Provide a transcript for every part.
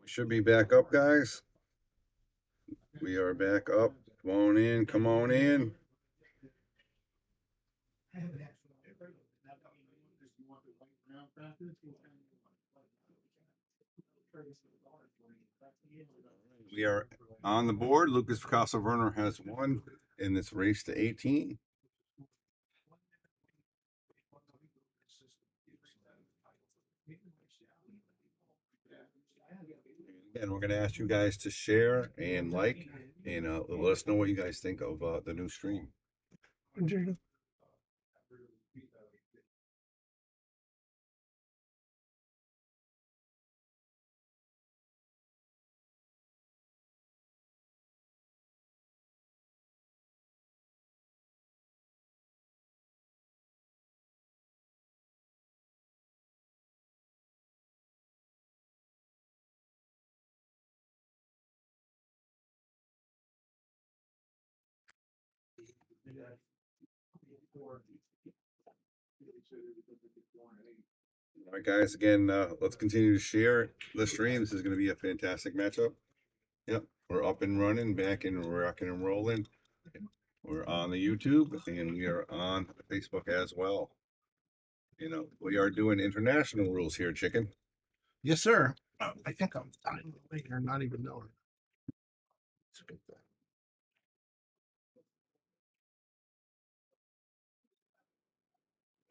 We should be back up, guys. We are back up. Come on in. Come on in. We are on the board. Lukas Fracasso-Verner has won in this race to 18. And we're going to ask you guys to share and like and let us know what you guys think of the new stream. All right, guys. Again, let's continue to share the stream. This is going to be a fantastic matchup. Yep, we're up and running, back and rocking and rolling. We're on the YouTube and we are on Facebook as well. You know, we are doing international rules here, chicken. Yes, sir. I think I'm dying away here, not even knowing. It's a good thing.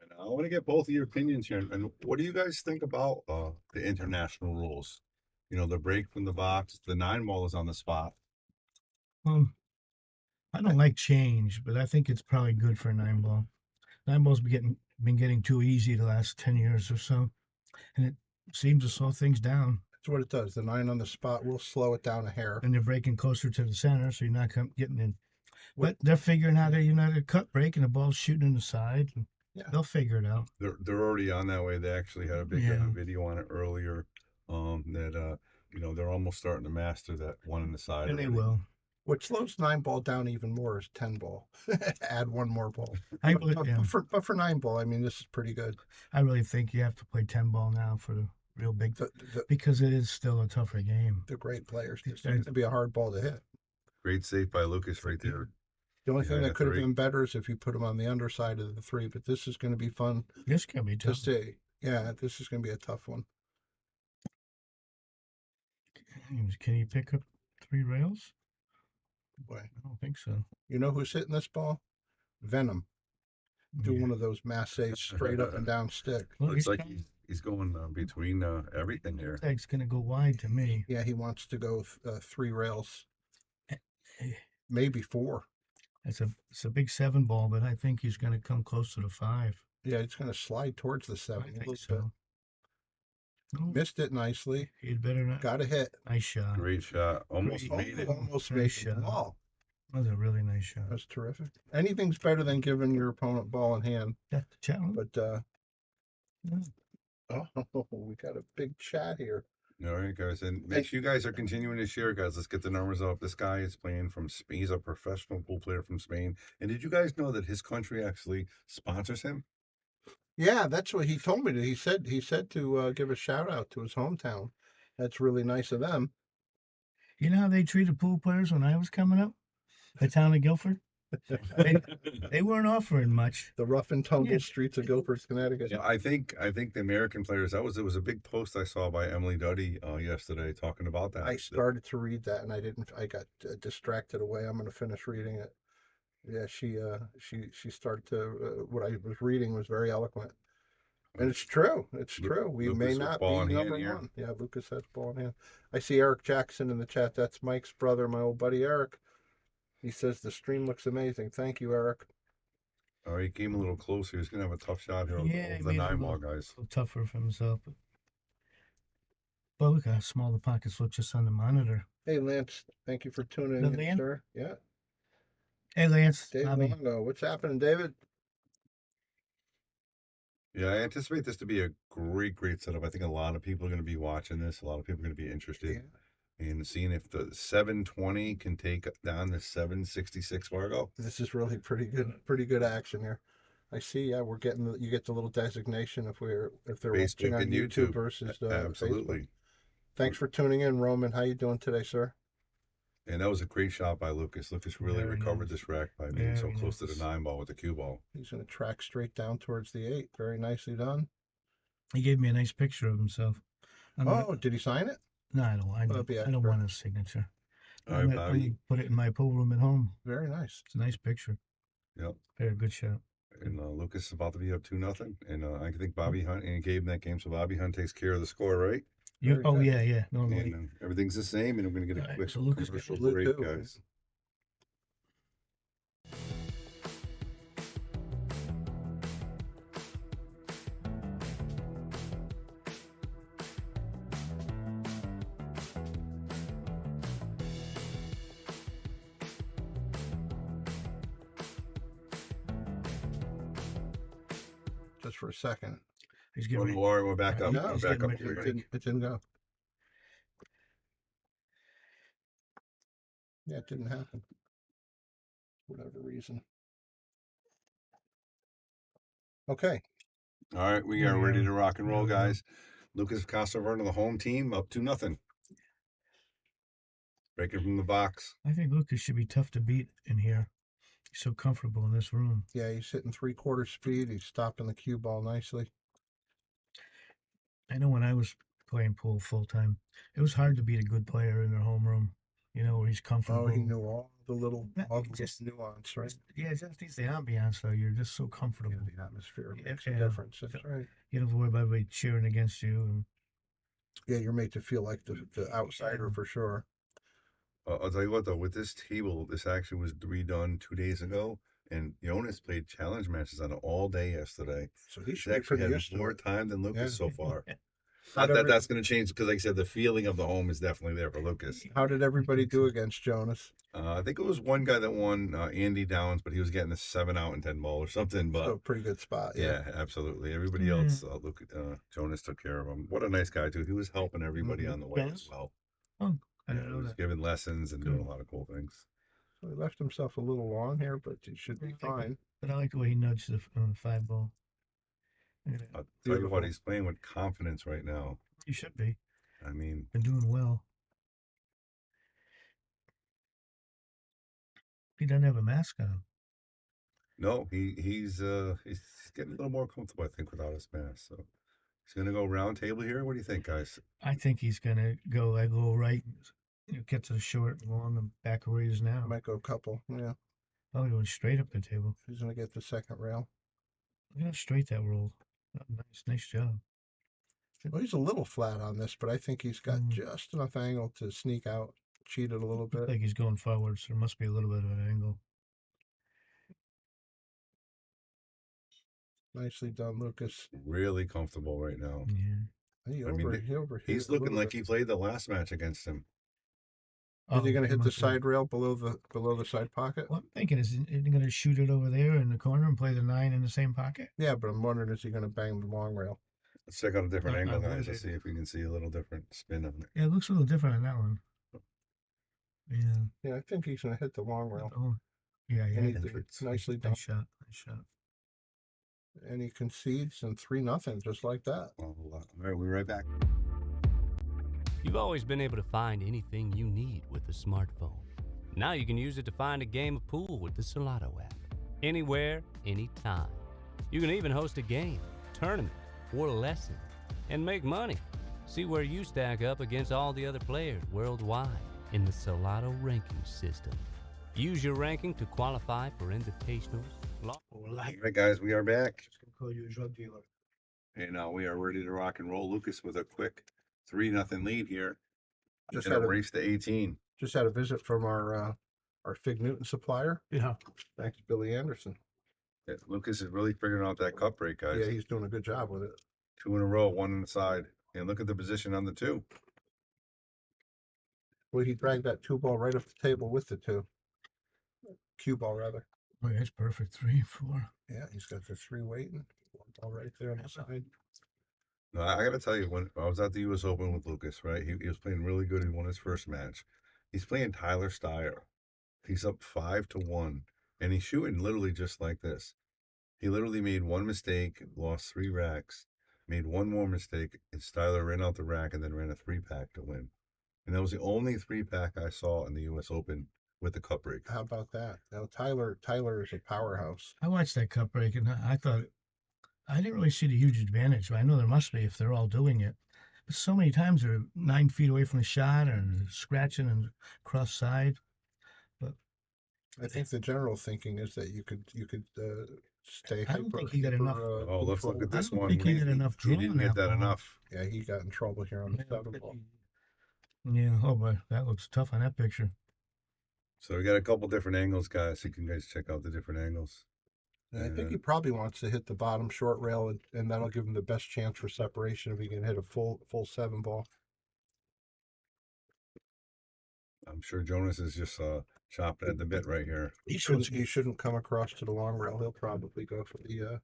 And I want to get both of your opinions here. And what do you guys think about the international rules? You know, the break from the box, the 9-ball is on the spot. I don't like change, but I think it's probably good for a 9-ball. 9-ball's been getting too easy the last 10 years or so, and it seems to slow things down. That's what it does. The 9 on the spot will slow it down a hair. And they're breaking closer to the center, so you're not getting in. But they're figuring out that you're not a cut break and the ball's shooting in the side. Yeah. They'll figure it out. They're already on that way. They actually had a big video on it earlier. That you know, they're almost starting to master that one in the side. And they will. What slows 9-ball down even more is 10-ball. Add one more ball. But for 9-ball, I mean, this is pretty good. I really think you have to play 10-ball now for the real big, because it is still a tougher game. They're great players. It's going to be a hard ball to hit. Great save by Lukas right there. The only thing that could have been better is if you put them on the underside of the 3, but this is going to be fun. This can be tough. Yeah, this is going to be a tough one. Can you pick up 3 rails? Boy, I don't think so. You know who's hitting this ball? Venom. Do one of those mass saves straight up and down stick. Well, looks like he's going between everything here. It's going to go wide to me. Yeah, he wants to go 3 rails. Maybe 4. It's a big 7-ball, but I think he's going to come close to the 5. Yeah, it's going to slide towards the 7. I think so. Oh. Missed it nicely. He'd better not. Got a hit. Nice shot. Great shot. Almost made it. Almost made it. Wow. That was a really nice shot. That's terrific. Anything's better than giving your opponent ball in hand. That's the challenge. But we got a big chat here. All right, guys, and make sure you guys are continuing to share, guys. Let's get the numbers up. This guy is playing from Spain. He's a professional pool player from Spain. And did you guys know that his country actually sponsors him? Yeah, that's what he told me. He said to give a shout out to his hometown. That's really nice of them. You know how they treated pool players when I was coming up? The town of Guilford? They weren't offering much. The rough and tumble streets of Guilford, Connecticut. Yeah, I think the American players. It was a big post I saw by Emily Duddy yesterday talking about that. I started to read that and I didn't. I got distracted away. I'm going to finish reading it. Yeah, she started to. What I was reading was very eloquent, and it's true. It's true. We Lucas may not be number 1. Yeah, Lucas has ball in hand. I see Eric Jackson in the chat. That's Mike's brother, my old buddy Eric. He says the stream looks amazing. Thank you, Eric. All right, he came a little closer. He's going to have a tough shot here over the 9-ball, guys. A little tougher for himself. But look how small the pockets look just on the monitor. Hey, Lance. Thank you for tuning in, sir. Yeah. Hey, Lance. David Longo. What's happening, David? Yeah, I anticipate this to be a great setup. I think a lot of people are going to be watching this. A lot of people are going to be interested in seeing if the 720 can take down the 766 Fargo. This is really pretty good action here. I see. Yeah, we're getting you get the little designation if they're watching Facebook on and YouTube YouTube. versus Facebook. Absolutely. Thanks for tuning in, Roman. How you doing today, sir? And that was a great shot by Lucas. Lucas really Very recovered nice. this rack by being so Very close to the nice. 9 ball with the cue ball. He's going to track straight down towards the 8. Very nicely done. He gave me a nice picture of himself. Did he sign it? No, I don't. I That'd be don't extra. want his signature. All I'm right, gonna Bobby. put it in my pool room at home. Very nice. It's a nice picture. Yep. Very good shot. And Lucas is about to be up 2-0. And I think Bobby Hunt and Gabe in that game. So Bobby Hunt takes care of the score, right? Very good. Yeah. Normally. And everything's the same. And we're going to get a All right, quick so Lucas commercial gets break, blue too. guys. Just for a second. He's getting ready. Warren, we're back up. No, We're he's back getting up. ready to Here. break. It didn't go. Yeah, it didn't happen. For whatever reason. Okay. All right, we Here are we ready go. to rock and roll, Here we go. guys. Lukas Fracasso-Verner, the home team, up 2-0. Breaking from the box. I think Lucas should be tough to beat in here. He's so comfortable in this room. Yeah, he's hitting 3/4 speed. He's stopping the cue ball nicely. I know when I was playing pool full time, it was hard to beat a good player in their home room. You know, where he's comfortable. Oh, he knew all the little Just nuance, right? Yeah, it just needs the ambiance though. You're just so comfortable. Yeah, the atmosphere makes Yeah. a difference. That's right. You don't have to worry about everybody cheering against you. And Yeah, you're made to feel like the outsider for sure. I'll tell you what, though, with this table, this actually was redone 2 days ago. And Jonas played challenge matches on it all day yesterday. So he He's should be actually pretty had used to more it. time than Lucas so far. How'd Not that every- that's going to change because, like I said, the feeling of the home is definitely there for Lucas. How did everybody do against Jonas? I think it was one guy that won, Andy Downs, but he was getting a 7 out and 10 ball or something. But So pretty good spot. yeah, absolutely. Everybody else, Jonas took care of him. What a nice guy, too. He was helping everybody on the way as well. Oh, I Yeah, didn't he know was that. giving lessons and Good. doing a lot of cool things. So he left himself a little long here, but he should be fine. But I like the way he nudged the 5 ball. I'll tell you Beautiful. what, he's playing with confidence right now. You should be. I mean, Been doing well. He doesn't have a mask on. no, he's getting a little more comfortable, I think, without his mask. So he's gonna go round table here. What do you think, guys? I think he's gonna go a little right, get to the short and along the back of where he is now. Might go a couple. Yeah, Oh, he went straight up the table. he's gonna get the second rail. Look how straight that rolled. Oh, nice job. Well, he's a little flat on this, but I think he's got Mm. just enough angle to sneak out, cheat it a little Looks bit. like he's going forward, so there must be a little bit of an angle. Nicely done, Lucas. Really comfortable right now. Yeah. He I mean, overhit He's a looking little like bit. he played the last match against him. Is he going to hit the must be. side rail below the side pocket? Well, I'm thinking, isn't he going to shoot it over there in the corner and play the 9 in the same pocket? Yeah, but I'm wondering, is he going to bang the long rail? Let's check out a different I angle, guys. wonder. Let's see if we can see a little different spin on it. Yeah, it looks a little different on that one. Yeah. Yeah, I think he's going to hit the long rail. Oh, yeah. And he Nice did. Nicely done. shot. Nice shot. And he concedes and 3-0, just like that. All right, we're right back. You've always been able to find anything you need with a smartphone. Now you can use it to find a game of pool with the Solado app. Anywhere, anytime. You can even host a game, tournament, or lesson, and make money. See where you stack up against all the other players worldwide in the Solado ranking system. Use your ranking to qualify for invitationals. All right, guys, we are back. Just gonna call you a drug dealer. And now we are ready to rock and roll. Lucas with a quick 3-0 lead here. Just Gonna had a- race to 18. Just had a visit from our Fig Newton supplier. Yeah. Thanks, Billy Anderson. Yeah, Lucas is really figuring out that cup break, guys. Yeah, he's doing a good job with it. 2 in a row, 1 on the side. And look at the position on the 2. Well, he dragged that 2 ball right off the table with the 2. Cue ball, rather. Oh, yeah, it's perfect. 3, 4. Yeah, he's got the 3 waiting. 1 ball right there on the side. No, I got to tell you, when I was at the U.S. Open with Lucas, right, he was playing really good. He won his first match. He's playing Tyler Steyer. He's up 5-1, and he's shooting literally just like this. He literally made one mistake, lost 3 racks, made one more mistake, and Styler ran out the rack and then ran a 3-pack to win. And that was the only 3-pack I saw in the U.S. Open with the cup break. How about that? Now Tyler is a powerhouse. I watched that cup break, and I thought I didn't really see the huge advantage. But I know there must be if they're all doing it. But so many times they're 9 feet away from the shot and scratching and cross side. But I think the general thinking is that you could stay. I don't think he got enough. Oh, let's look at I this don't one. think he got enough He draw didn't on get that that ball. enough. Yeah, he got in trouble here on the 7 ball. Yeah. Oh, boy, that looks tough on that picture. So we got a couple different angles, guys. So you can guys check out the different angles. And I think he probably wants to hit the bottom short rail, and that'll give him the best chance for separation if he can hit a full 7 ball. I'm sure Jonas is just chopping at the bit right here. He shouldn't come across to the long rail. He'll probably go for the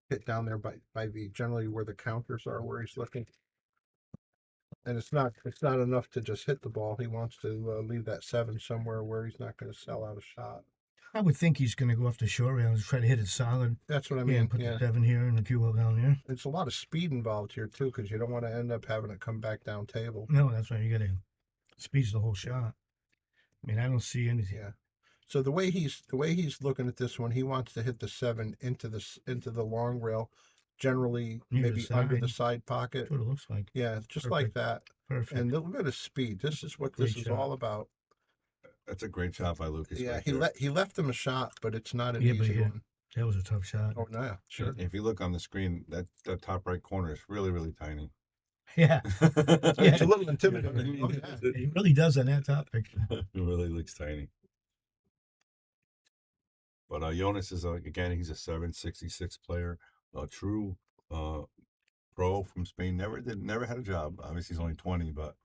hit down there by the generally where the counters are, where he's looking. And it's not enough to just hit the ball. He wants to leave that 7 somewhere where he's not going to sell out a shot. I would think he's going to go off the short rail and try to hit it solid. That's what I Yeah, mean. and put Yeah. the 7 here and the cue ball down there. It's a lot of speed involved here too, because you don't want to end up having it come back down table. No, that's why you got to speeds the whole shot. I mean, I don't see anything. Yeah. So the way he's looking at this one, he wants to hit the 7 into the long rail, generally Near the maybe under the side. side pocket. That's what it looks like. Yeah, just like Perfect. that. Perfect. And look at his speed. This is what Great this is shot. all about. That's a great shot by Lucas. Yeah, right he left him a shot, but it's not an Yeah, but easy yeah. one. That was a tough shot. Oh no, yeah, sure. If you look on the screen, that top right corner is really, really tiny. Yeah. It's a little intimidating. Oh, yeah. He really does on that top picture. It really looks tiny. But Jonas is again, he's a 766 player, a true pro from Spain. Never had a job. Obviously, he's only 20, but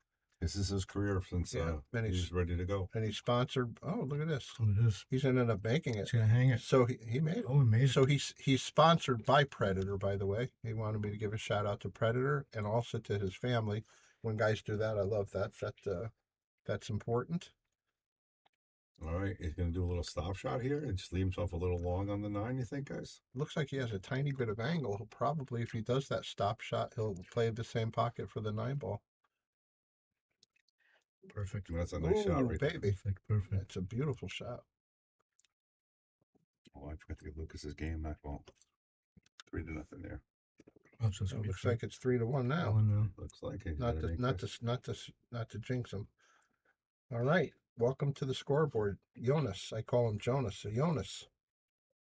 this is his career since and he's ready to go. And he's sponsored. Oh, look at this. Look at this. He's ended up making it. He's going to hang it. So he made it. Oh, he made it. So he's sponsored by Predator, by the way. He wanted me to give a shout out to Predator and also to his family. When guys do that, I love that. That's important. All right, he's going to do a little stop shot here and just leave himself a little long on the 9, you think, guys? Looks like he has a tiny bit of angle. He'll probably, if he does that stop shot, he'll play the same pocket for the 9 ball. Perfect. That's a nice shot right there. Baby. Perfect. That's a beautiful shot. Oh, I forgot to get Lucas's game back. Well, 3-0 there. Oh, so it's It gonna be looks three- like it's 3-1 now. one now. Looks like it. Not to jinx him. All right. Welcome to the scoreboard. Jonas. I call him Jonas. So Jonas,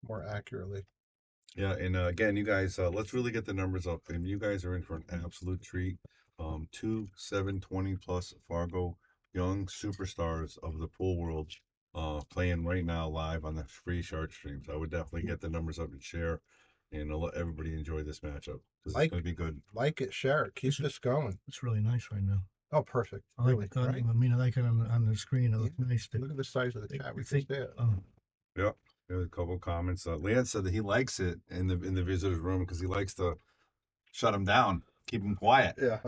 more accurately. Yeah, and again, you guys, let's really get the numbers up. And you guys are in for an absolute treat. 2 720 plus Fargo young superstars of the pool world playing right now live on the free Sharkstream. So I would definitely get the numbers up and share, and let everybody enjoy this matchup because it's going to be good. Like it, share it. Keep this going. It's really nice right now. Oh, perfect. I like Really, the right? I mean, I like it on the screen. It looks nice. Look at the size of the chat. We think, just did. Yeah, there was a couple of comments. Lance said that he likes it in the visitor's room because he likes to shut him down, keep him quiet. Yeah.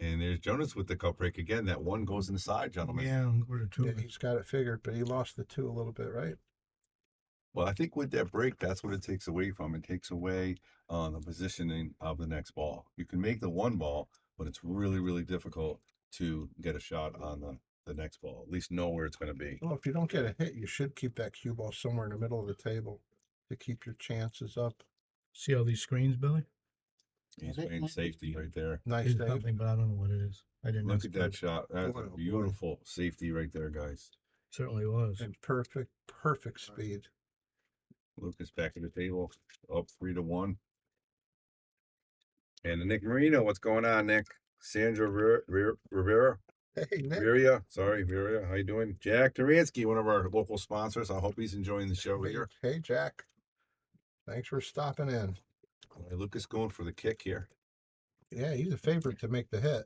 And there's Jonas with the cup break again. That one goes inside, gentlemen. Yeah, we're the 2. Yeah, he's got it figured, but he lost the 2 a little bit, right? Well, I think with that break, that's what it takes away from. It takes away the positioning of the next ball. You can make the 1 ball, but it's really, really difficult to get a shot on the next ball. At least know where it's going to be. Well, if you don't get a hit, you should keep that cue ball somewhere in the middle of the table to keep your chances up. See all these screens, Billy? He's playing safety right there. Nice It's save. something, but I don't know what it is. I didn't Look ask at that Billy. shot. That's Boy, a oh boy. beautiful safety right there, guys. Certainly was. And perfect speed. Lucas back at the table, up 3-1. And Nick Marino, what's going on, Nick? Sandra Rivera. Hey, Nick. Viria, how you doing? Jack Duransky, one of our local sponsors. I hope he's enjoying the show here. Hey, Jack. Thanks for stopping in. Lucas going for the kick here. Yeah, he's a favorite to make the hit.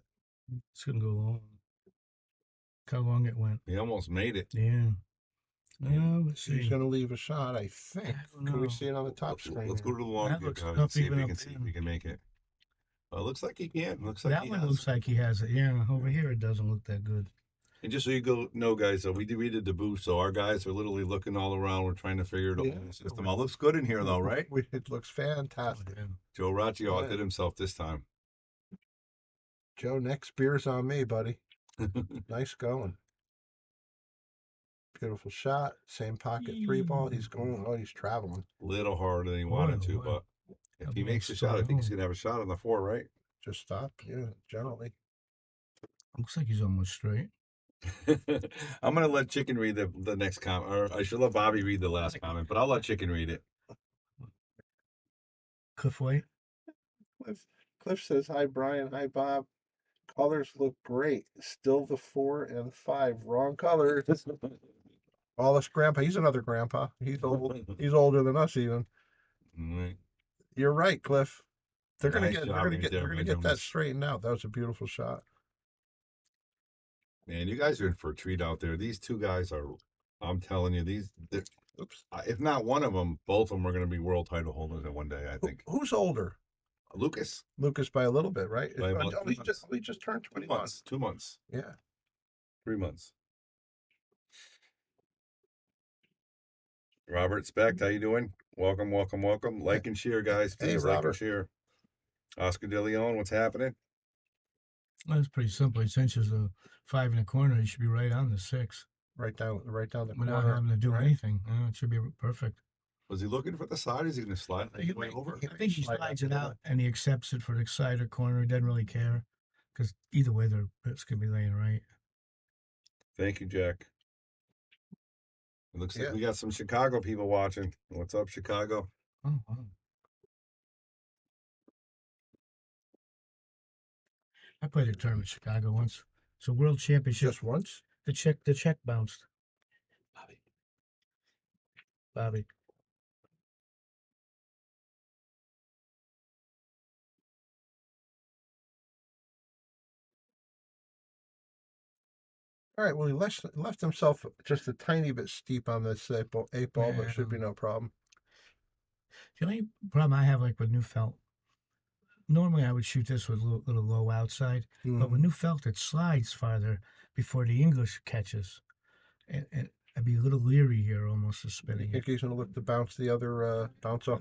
It's gonna go long. Look how long it went. He almost made it. Yeah. Let's see. He's going to leave a shot, I think. I don't Can we know. see it on the top screen? Let's go here? to the long That view, looks guys, tough and see if even we up can see if there. we can make it. Looks like he can. Looks like That he one has. looks like he has it. Yeah, over here it doesn't look that good. And just so you know, guys, we did the booth, so our guys are literally looking all around. We're trying to figure the whole system out. Looks good in here, though, right? It looks fantastic. Joe Raccio Yeah. did himself this time. Joe, next beer's on me, buddy. Nice going. Beautiful shot. Same pocket 3-ball. He's going. Oh, he's traveling. Little harder than he wanted to, but if he makes a shot, I think he's gonna have a shot on the 4, right? Just stop. Yeah, generally. Looks like he's almost straight. I'm gonna let Chicken read the next comment, or I should let Bobby read the last comment, but I'll let Chicken read it. Cliff White. Cliff says, "Hi, Brian. Hi, Bob. Colors look great. Still the 4 and 5 wrong colors." Wallace grandpa. He's another grandpa. He's old. He's older than us even. Right. You're right, Cliff. They're Nice gonna job right get there, they're gonna man, get that Jonas. straightened out. That was a beautiful shot. Man, you guys are in for a treat out there. These two guys are, I'm telling you, Oops. if not one of them, both of them are going to be world title holders in one day, I think. Who's older? Lucas. Lucas by a little bit, right? By about Oh, he just turned 2 21. months. 2 months. Yeah. 3 months. Robert Specht, how you doing? Welcome, welcome, welcome. Like and share, guys. Hey, Please like Robert. and share. Oscar De Leon, what's happening? Well, it's pretty simple. He cinches a 5 in the corner. He should be right on the 6 Right down the without corner. having to do right? anything. It should be perfect. Was he looking for the side? Is he going to slide the way over? I think he slides it out. out and he accepts it for the side or corner. He doesn't really care because either way, it's going to be laying right. Thank you, Jack. It looks like Yeah. we got some Chicago people watching. What's up, Chicago? Oh, wow. I played a tournament in Chicago once. It's a world championship. Just once? The check bounced. Bobby. All right. Well, he left himself just a tiny bit steep on this 8-ball, but should be Yeah. no problem. The only problem I have, like with new felt, normally I would shoot this with a little low outside, but with new felt, it slides farther before the English catches. And I'd be a little leery here almost of You spinning think it. he's going to look to bounce off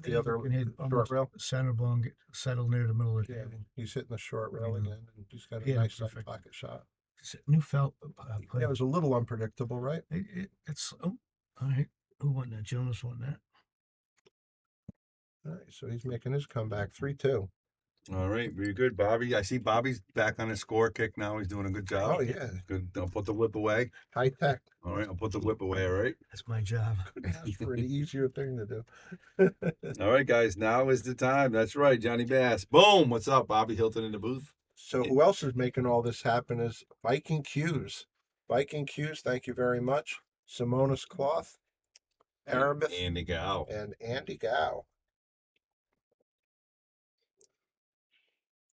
the other Can hit short almost rail? center ball and settle near the middle of the Yeah, table. he's hitting the short rail Yeah. again, and he's got a Yeah, nice side perfect. pocket shot. New felt play. Yeah, it was a little unpredictable, right? It's all right. Who won that? Jonas won that. All right, so he's making his comeback 3-2. All right, very good, Bobby. I see Bobby's back on his score kick now. He's doing a good job. Oh yeah, Good. Don't put the whip away. high tech. All right, I'll put the whip away. All right. That's my job. Couldn't ask for an easier thing to do. All right, guys. Now is the time. That's right, Johnny Bass. Boom. What's up, Bobby Hilton in the booth? So who else is making all this happen is Viking Q's. Viking Q's, thank you very much. Simonis Cloth, Arabith, Andy Gow. and Andy Gow.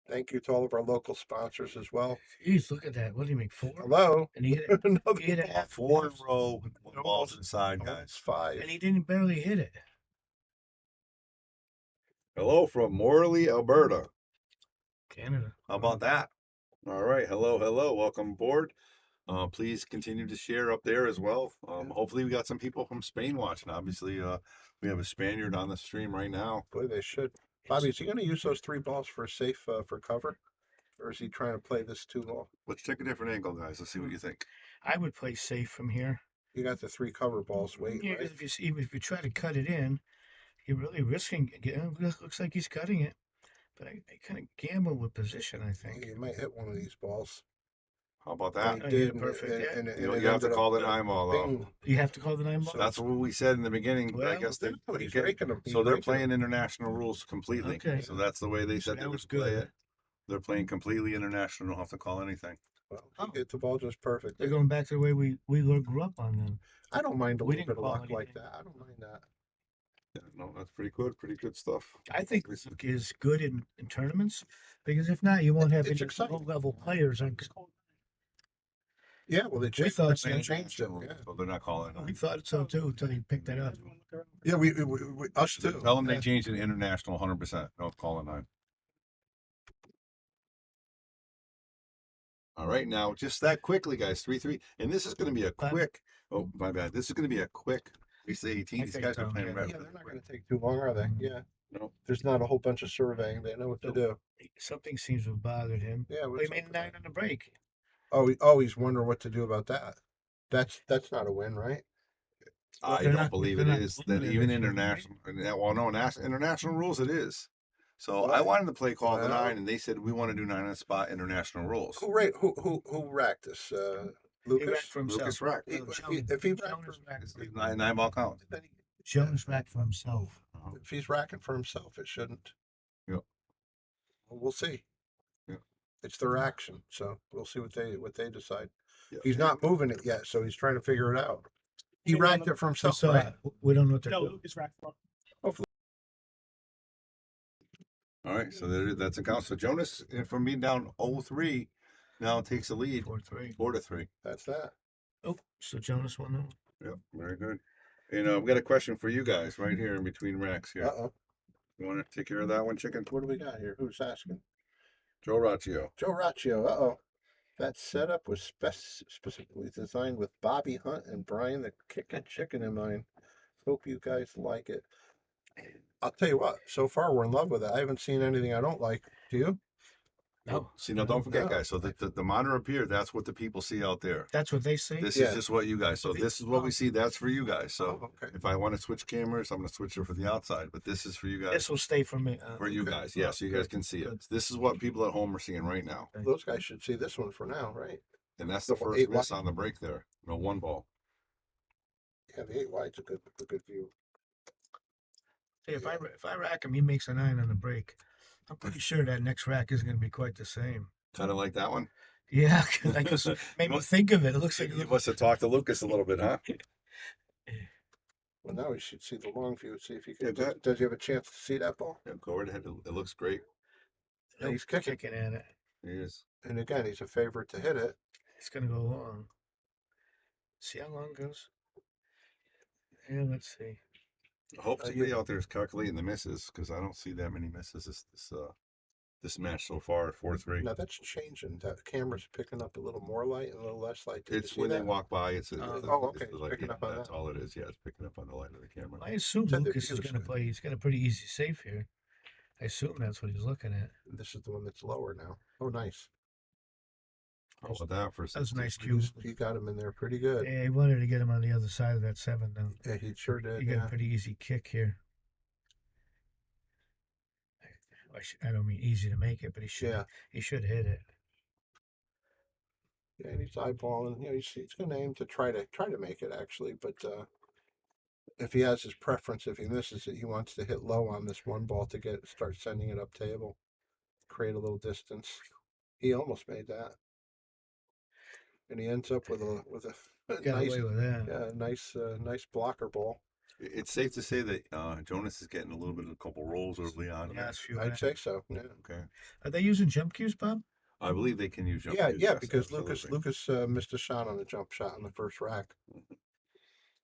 Thank you to all of our local sponsors as well. Jeez, look at that. What did he make? 4? Hello. And he hit it. Another He hit it half. 4 in a row. Balls inside, almost guys. 5. And he didn't barely hit it. Hello from Morley, Alberta. Canada. How about that? All right. Hello, hello. Welcome aboard. Please continue to share up there as well. Hopefully we got some people from Spain watching. Obviously, we have a Spaniard on the stream right now. Boy, they should. Bobby, is he going to use those 3 balls for safe for cover? Or is he trying to play this 2 ball? Let's check a different angle, guys. Let's see what you think. I would play safe from here. You got the 3 cover balls waiting, Yeah, right? 'cause if you try to cut it in, you're really risking. It looks like he's cutting it, but I kind of gamble with position. I think. You might hit one of these balls. How about And that? he yeah, did, perfect, yeah. and You it have to ended call up the 9 ball, though. bing. You have to call the 9 ball. That's what we said in the beginning. I Well, guess they're He's raking them. so they're playing international rules completely. Okay. So that's the way they So said that they would was play good. it. They're playing completely international. Don't have to call anything. Well, Oh. he hit the ball just perfect. They're going back to the way we grew up on then. I don't mind a We little didn't bit of call luck like anything. that. I don't mind that. Yeah, no, that's pretty good. Pretty good stuff. I think luck is good in tournaments because if not, you won't have It's any exciting. low-level players. Yeah, well, they We changed, thought they so. changed it. Yeah, So they're not calling it. We thought so too until he picked that up. yeah we us too. Tell them Yeah. they changed it international 100%. Don't call it 9. All right, now just that quickly, guys. 3-3, and this is going to be a But- quick. Oh, my bad. This is going to be a quick. We say 18. I These think guys are so, playing yeah. red. Yeah, they're not going to take too long, are they? Mm. Yeah. No. There's not a whole bunch of surveying. They know what to Nope. do. Something seems to have bothered him. Yeah. Well, he made a 9 on the break. He's wondering what to do about that. That's not a win, right? Well, I they're don't not- believe they're it not is. doing That it, even they should, right? international, well, no, international rules it is. So Well, I wanted to play call the well- 9, and they said we want to do 9 on the spot international rules. Who racked this? He Lucas. racked for himself. Lucas racked. He- No, if he racked Jonas for- racked It's for- 9 ball count. then he- Jonas racked for himself. if he's racking for himself, it shouldn't. Yep. Well, we'll see. Yep. It's their action, so we'll see what they decide. Yep. He's not moving it yet, so he's trying to figure it out. He racked it for himself, So right? we don't know what to No, do. Lucas racked for. All right, so that's a count. So Jonas, from being down 0-3, now takes the lead 4-3. 4-3. That's that. Oh, so Jonas won that. Yep, very good. And we got a question for you guys right here in between racks here. Uh-oh. You want to take care of that one, chicken? What do we got here? Who's asking? Joe Raccio. Joe Raccio. Uh-oh. That setup was specifically designed with Bobby Hunt and Brian the Kickin' Chicken in mind. Hope you guys like it. I'll tell you what, so far we're in love with it. I haven't seen anything I don't like. Do you? No. See, now don't forget, No. guys. So the monitor up here, that's what the people see out there. That's what they say. This Yeah. is just what you guys. So this is what we see. That's for you guys. So Oh, okay. if I want to switch cameras, I'm going to switch it for the outside. But this is for you guys. This will stay for me. For you okay. guys, yeah. So you guys can see it. Good. This is what people at home are seeing right now, Those guys should see this one for now, right? and that's the The first 8 miss wide. on the break there. No 1 ball. Yeah, the 8 wide's a good view. Hey, if I rack him, he makes a 9 on the break. I'm pretty sure that next rack isn't going to be quite the same. Kind of like that one. Yeah, I just made me think of it. It looks like You must have talked to Lucas a little bit, huh? Well, now we should see the long view. See if he Yeah, can. go ahead. Does he have a chance to see that ball? Yeah, go right ahead. It looks great. And he's kicking. at it. It is. And again, he's a favorite to hit it. It's going to go long. See how long it goes? Yeah, let's see. I hope Uh, somebody out there is calculating the misses because I don't see that many misses this match so far at 4-3. Now that's changing. That camera's picking up a little more light and a little less light. Did you It's see when they that? walk by. It's Oh, okay, it's like, picking up on that's that. all it is. Yeah, it's picking up on the light of the camera. I assume Said the Lucas is view's going to good. play. He's got a pretty easy save here. I assume that's what he's looking at. This is the one that's lower now. Oh, nice. How about that for That was a nice 63? cue. He got him in there pretty good. Yeah, he wanted to get him on the other side of that 7, though. Yeah, he sure did. He got Yeah. a pretty easy kick here. I don't mean easy to make it, but he should. Yeah. He should hit it. Yeah, and he's eyeballing. You know, he's going to aim to try to make it actually, but if he has his preference, if he misses it, he wants to hit low on this one ball to start sending it up table, create a little distance. He almost made that, and he ends up with a Got nice, away with that. yeah, nice blocker ball. It's safe to say that Jonas is getting a little bit of a couple rolls early on. Last few I'd racks. say so. Yeah, Okay. Are they using jump cues, Bob? I believe they can use jump yeah, cues, yeah. yes, Because absolutely. Lucas missed a shot on a jump shot in the first rack.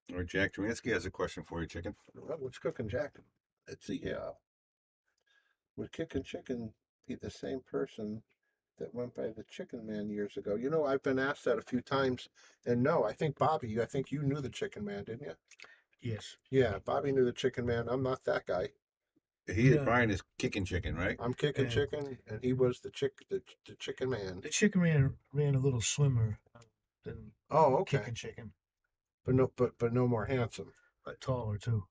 All right, Jack Draminsky has a question for you, chicken. Well, what's cooking, Jack? Let's see. Yeah, would Kickin' Chicken be the same person that went by the Chicken Man years ago? You know, I've been asked that a few times, and no, I think Bobby. I think you knew the Chicken Man, didn't you? Yes. Yeah, Bobby knew the Chicken Man. I'm not that guy. Yeah. Brian is kicking chicken, right? I'm Kickin' Yeah. Chicken, and he was the Chicken Man. The chicken ran a little slimmer than Oh, okay. kicking chicken, But no more handsome. but taller too.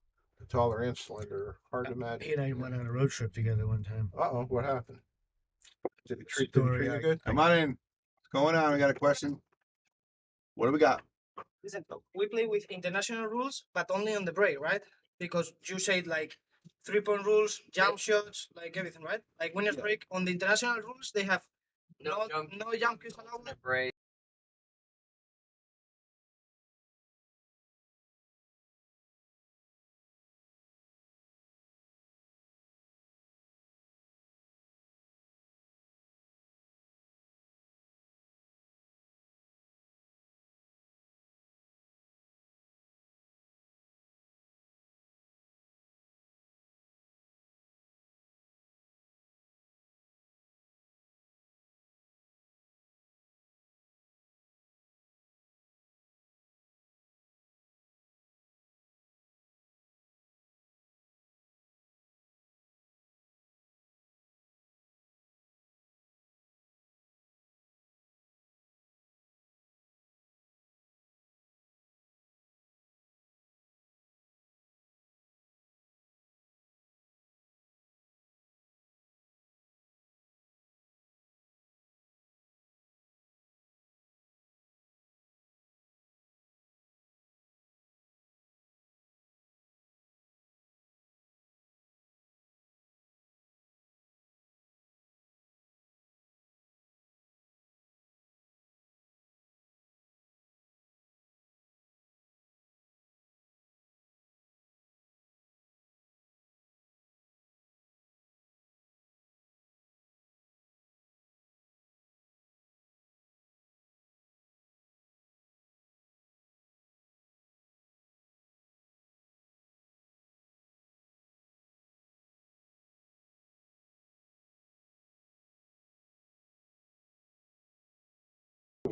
Taller and slender. Hard to He imagine. and I went on a road trip together one time. Uh-oh, what happened? Did he treat you Story, good? Come on in. What's going on? We got a question. What do we got? Listen, we play with international rules, but only on the break, right? Because you said like 3-point rules, jump shots, like everything, right? Like winners break on the international rules, they have no jump cues allowed. break.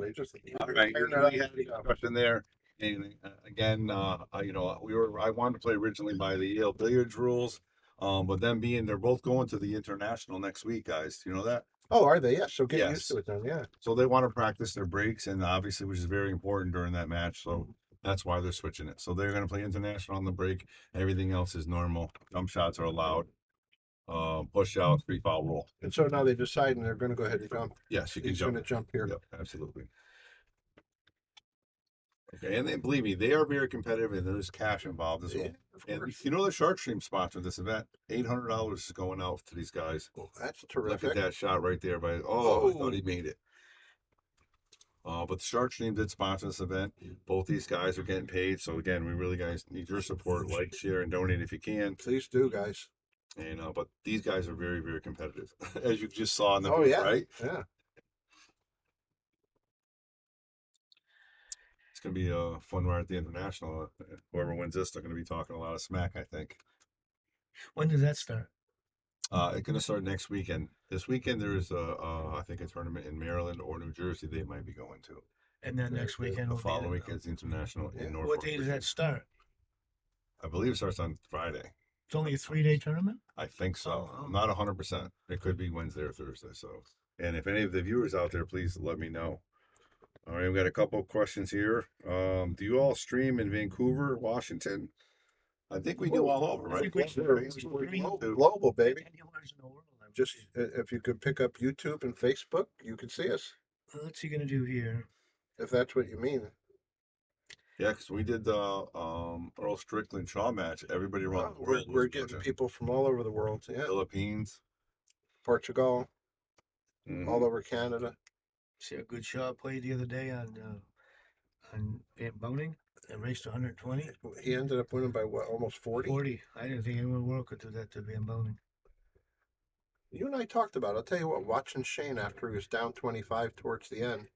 They just All right, iron it we out had as a we go. discussion there. And again, I wanted to play originally by the Yale billiards rules. But then being they're both going to the international next week, guys. You know that? Oh, are they? Yeah. So get used Yes. to it then. Yeah. So they want to practice their breaks, and obviously, which is very important during that match. So that's why they're switching it. So they're going to play international on the break. Everything else is normal. Jump shots are allowed. Push out, free foul rule. And so now they decide and they're going to go ahead and jump. Yes, you can He's jump. going to jump here. Yep, absolutely. Okay, and then believe me, they are very competitive, and there's cash involved as well. Yeah, of And course. you know the Sharkstream sponsored this event. $800 is going out to these guys. Well, that's Look at terrific. that shot right there. I thought he made it. But the Sharkstream did sponsor this event. Both these guys are getting paid. So again, we really guys need your support. Like, share, and donate if you can. Please do, guys. And but these guys are very, very competitive, as you just saw in the Oh, booth, yeah. right? Yeah. It's gonna be a fun ride at the international. Whoever wins this, they're gonna be talking a lot of smack, I think. When does that start? It's gonna start next weekend. This weekend there's I think a tournament in Maryland or New Jersey they might be going to. And then Very next good. weekend The will be following weekend's the international Yeah. in Norfolk. What day does Virginia. that start? I believe it starts on Friday. It's only a 3-day tournament. I think so. Oh. I'm not 100%. It could be Wednesday or Thursday. So, and if any of the viewers out there, please let me know. All right, we got a couple of questions here. Do you all stream in Vancouver, Washington? I think we do all over, I right? think we Yeah, should. Facebook, YouTube. Global, baby. Anywhere in the world. I would Just say. if you could pick up YouTube and Facebook, you could see us. What's he gonna do here? If that's what you mean. Yeah, because we did the Earl Strickland Shaw match. Everybody around the We're, world was we're getting watching. people from all over the world. Yeah. Philippines. Portugal, Mhm. all over Canada. See a good Shaw played the other day on Van Boning and raced 120. He ended up winning by what, almost 40? 40. I didn't think anyone in the world could do that to Van Boning. You and I talked about it. I'll tell you what, watching Shane after he was down 25 towards the end,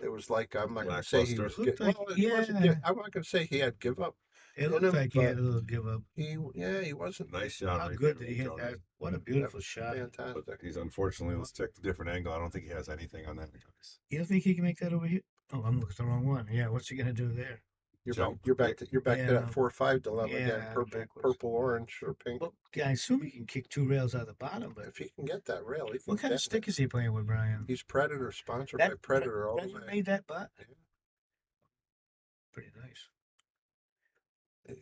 it was like, I'm not going to say he was Looked like- he wasn't yeah. I'm not going to say he had give up. It In looked him, like he had but a little give up. He wasn't Nice shot. How right good there did he hit Jonas. that? What a beautiful shot. fantastic. But he's unfortunately, let's check the different angle. I don't think he has anything on that, guys. You don't think he can make that over here? Oh, I'm looking at the wrong one. Yeah, what's he gonna do there? You're Jump. back to Yeah. that 4-5 dilemma again. Yeah, backwards. Purple, orange, or pink. Well, yeah, I assume he can kick 2 rails out of the bottom, but If he can get that rail, he can what kind of get stick it. is he playing with, Brian? He's Predator, sponsored by Predator all the Predator way. made that butt? Yeah. Pretty nice.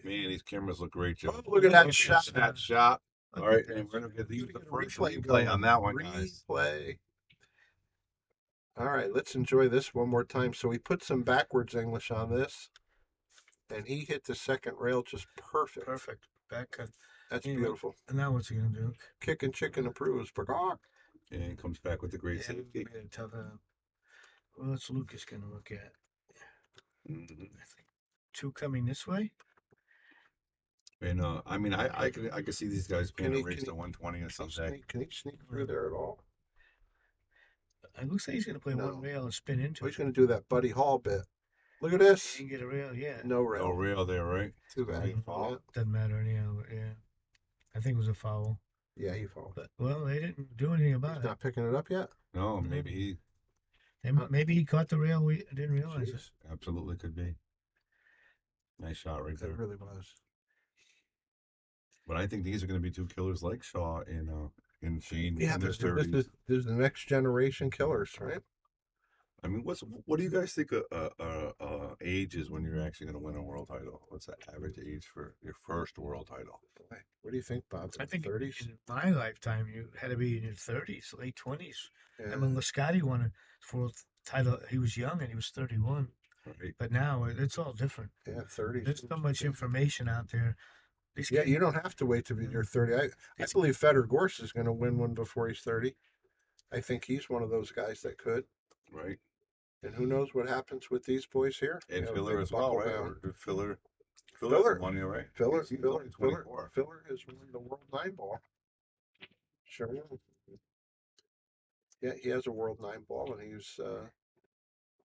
Man, these cameras look great, Joe. Oh, look at that shot. That shot. Look All right, at and we're gonna get the Gotta get a first replay replay going. on that one, guys. Replay. All right, let's enjoy this one more time. So we put some backwards English on this, and he hit the second rail just perfect. Perfect. Back cut. That's Anyway. beautiful. And now what's he gonna do? Kicking chicken approves. Peacock. And comes back with the great Yeah, safety. made it tough. Well, what's Lucas gonna look at? Mhm. I think 2 coming this way. And I mean, I could see these guys Can being he- a race can to he- 120 or something. Can he sneak through there at all? It looks like he's gonna play No. one rail and spin into Oh, he's it. going to do that Buddy Hall bit. Look at this. He can get a rail, yeah. No rail. No rail there, right? Too bad. Great fall. Doesn't matter anyhow, but yeah. I think it was a foul. Yeah, he falls. But well, they didn't do anything about He's it. not picking it up yet. No, maybe he Maybe he caught the rail. We didn't realize it. Jeez, absolutely could be. Nice shot right it there. really was. But I think these are going to be 2 killers like Shaw in Shane. Yeah, in their this 30s. is the next generation killers, right? I mean, what do you guys think age is when you're actually going to win a world title? What's the average age for your first world title? What do you think, Bob? I think 30s. in my lifetime, you had to be in your 30s, late 20s. Yeah. I mean, Lascotti won a fourth title. He was young and he was 31. Right. But now it's all different. Yeah, 30s. There's so much information out there. These Yeah, kids- you don't have to wait to be you're 30. I believe Feder Gorse is going to win one before he's 30. I think he's one of those guys that could. Right. And who knows what happens with these boys here? And You know, Filler they as well, buckle right? down. Or Filler. Filler. Money, right? Filler, He's Filler, only Filler, 24. Filler has won the World 9 ball. Sure. Yeah, he has a World 9 ball, and he's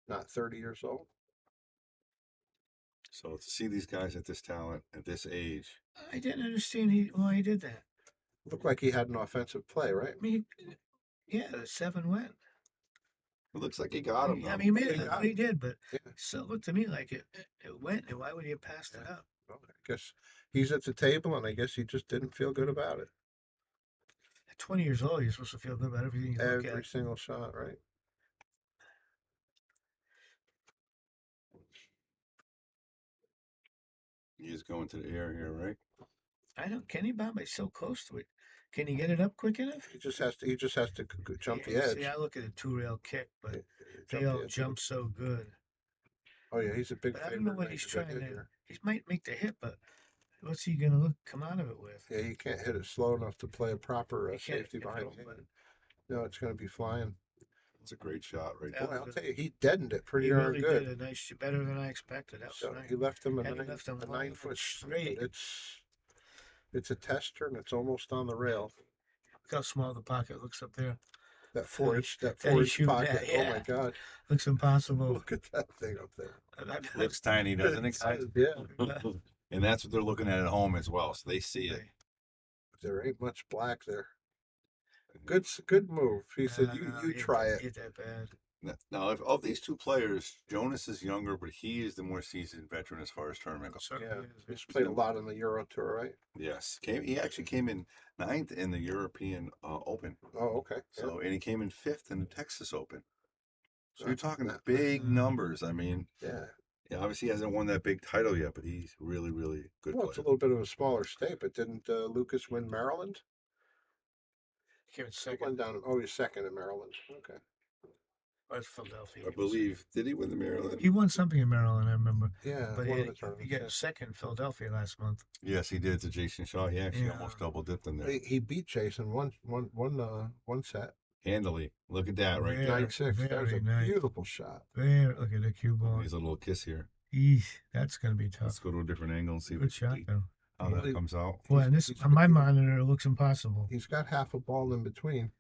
not 30 years old. So to see these guys at this talent, at this age, I didn't understand why he did that. Looked like he had an offensive play, right? I mean, yeah, the 7 went. It looks like he got him. I mean, he made it. He got He did, but Yeah. so it looked to me like it went. And why would he have passed it up? Well, I guess he's at the table, and I guess he just didn't feel good about it. At 20 years old, you're supposed to feel good about everything you look Every at. single shot, right? He's going to the air here, right? I don't. Can he bomb? He's so close to it. Can he get it up quick enough? He just has to. He just has to jump Yeah, the edge. See, I look at a 2-rail kick, but Jump they the all edge. jump so good. Oh yeah, he's a big But I favorite. don't know what to he's make a big trying hit to. here. He might make the hit, but what's he gonna come out of it with? Yeah, you can't hit it slow enough to play a proper You can't safety behind control the it. hand. No, it's going to be flying. It's a great shot right That there. Boy, I'll was tell you, he deadened it pretty He darn really good. did a nice, better than I expected. That was So nice. he left him a And he nine, left him a long 9 foot and straight. straight. It's a tester and it's almost on the rail. Look how small the pocket looks up there. That 4-inch, that that he's 4-inch shooting pocket. at, Oh my yeah. God! Looks impossible. Look at that thing up there. Looks tiny, doesn't it, guys? Yeah, And that's what they're looking at home as well, so they see it. there ain't much black there. Good move. He said, "You try it." Hit that bad. Now, if of these two players, Jonas is younger, but he is the more seasoned veteran as far as tournament goes. Certainly Yeah, is. he's played a lot on the Euro Tour, right? Yes, he actually came in 9th in the European Open. Oh, okay. So, and he came in 5th in the Texas Open. So Not you're talking bad. big numbers. I mean, Yeah. obviously he hasn't won that big title yet, but he's really, really good Well, it's a player. little bit of a smaller state, but didn't Lucas win Maryland? He came in He second. went down. Oh, he's second in Maryland. Okay. Or it's Philadelphia. I believe, did he win the Maryland? He won something in Maryland, I remember. Yeah, But one of the he tournaments. got Yeah. second in Philadelphia last month. Yes, he did to Jason Shaw. He actually Yeah. almost double dipped in there. He beat Jason one set. Handily. Look at that right Yeah. there. 9-6. That was very a nice. beautiful shot. There, look at the cue ball. Here's a little kiss here. Eesh, that's gonna be Let's tough. go to a different angle and see Good shot though. how that comes out. Boy, and this on my monitor it looks impossible. He's got half a ball in between.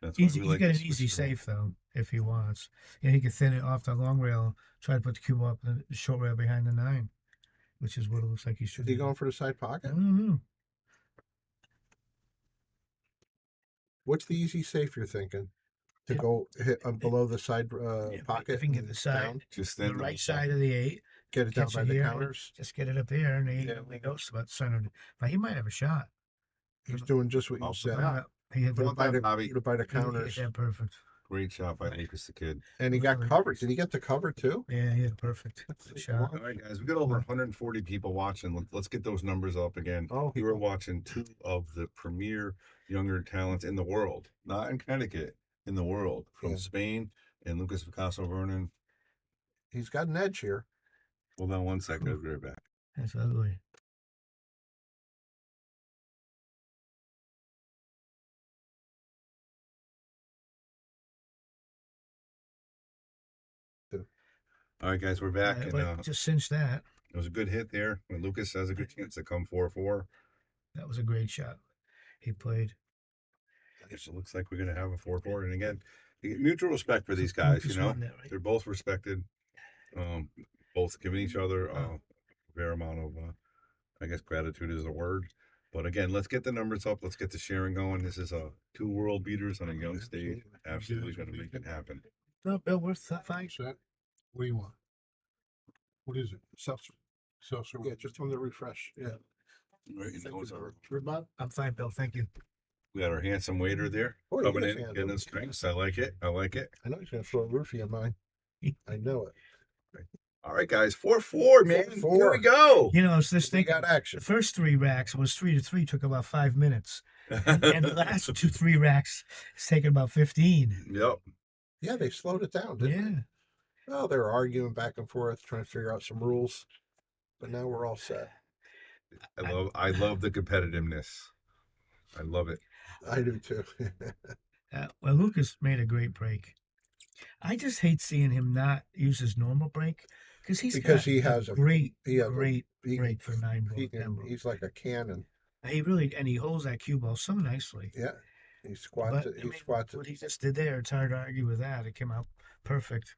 That's why He's we like got to an easy switch it around. safe though, if he wants. Yeah, he could thin it off the long rail, try to put the cue ball up the short rail behind the 9, which is what it looks like he should Is he do. going for the side I pocket? don't know. What's the easy safe you're thinking? To Yeah. go hit below the side Yeah, pocket? if he can get and the side, down? Just the then right side of the 8, Get it down catch by it the here, counters. just get it up there, and he Yeah. only goes about center. But he might have a shot. He's doing just what you Oh, said. He hit Well the, By the, Bobby. by the he hit counters. that perfect. Great shot by Lucas the Kid. And he got Really covered. nice. Did he get the cover too? Yeah, he hit perfect. Good shot. All right, guys, we got over 140 people watching. Let's get those numbers up again. Oh, You were watching 2 of the premier younger talents in the world, not in Connecticut, in the world, from Yeah. Spain and Lukas Fracasso-Verner. He's got an edge here. Hold on one second. I'll be right back. That's ugly. All right, guys, we're back. Yeah, And but just cinch that. it was a good hit there. When Lucas has a good chance to come 4-4. That was a great shot. He played. It looks like we're going to have a 4-4. And again, mutual respect for these guys, Lucas you know. won that, right? They're both respected, both giving each other a fair amount of, I guess, gratitude is a word. But again, let's get the numbers up. Let's get the sharing going. This is 2 world beaters on a young stage. Absolutely going to make it happen. No, Bill, we're fine. Set. What do you want? What is it? Seltzer. Seltzer. Yeah, just tell him to refresh. Yeah. Right, and those are, Bob? I'm fine, Bill. Thank you. we got our handsome waiter there Oh, he coming is in, handsome. getting us drinks. I like it. I like it. I know he's going to throw a roofie at mine. I know it. All right, guys, 4-4, man. 4-4. Here we go. You know, it's this They thing. got The action. first 3 racks was 3-3, took about 5 minutes. And the last 3 racks it's taken about 15. Yep. Yeah, they slowed it down, didn't Yeah. they? Well, they were arguing back and forth, trying to figure out some rules. But now we're all set. I love the competitiveness. I love it. I do too. Well, Lucas made a great break. I just hate seeing him not use his normal break because He has a great he has a- break he- for 9 ball. he can, he's like a cannon. He really and he holds that cue ball so nicely. Yeah. He squats But it. I He mean, squats what it. he just did there, it's hard to argue with that. It came out perfect.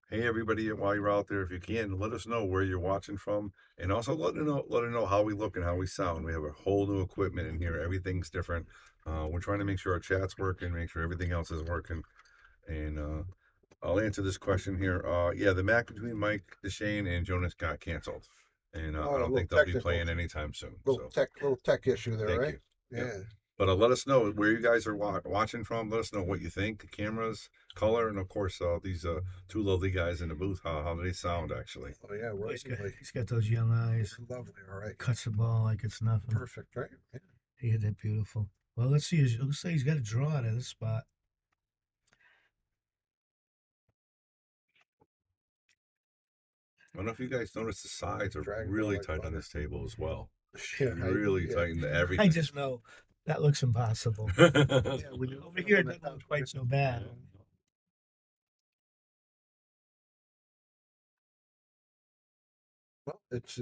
Hey, everybody, while you're out there, if you can, let us know where you're watching from. And also let us know how we look and how we sound. We have a whole new equipment in here. Everything's different. We're trying to make sure our chat's working, make sure everything else is working. And I'll answer this question here. Yeah, the match between Mike DeShane and Jonas got canceled, and Oh, I a don't little think they'll be technical. playing anytime soon. Little So tech issue there, thank right? you. Yeah. Yep. But let us know where you guys are watching from. Let us know what you think, the cameras, color, and of course these two lovely guys in the booth. How do they sound actually? Oh yeah, Oh, right. he's got those young eyes. Lovely. All right. Cuts the ball like it's nothing. Perfect, right? Yeah. He hit that beautiful. Well, let's see. Looks like he's got a draw out of this spot. I don't know if you guys noticed the sides are Drag really like tight on butter. this table as well. Yeah, Really tight into everything. I just know that looks impossible. Yeah, Over here, it doesn't look quite so bad. Well, it's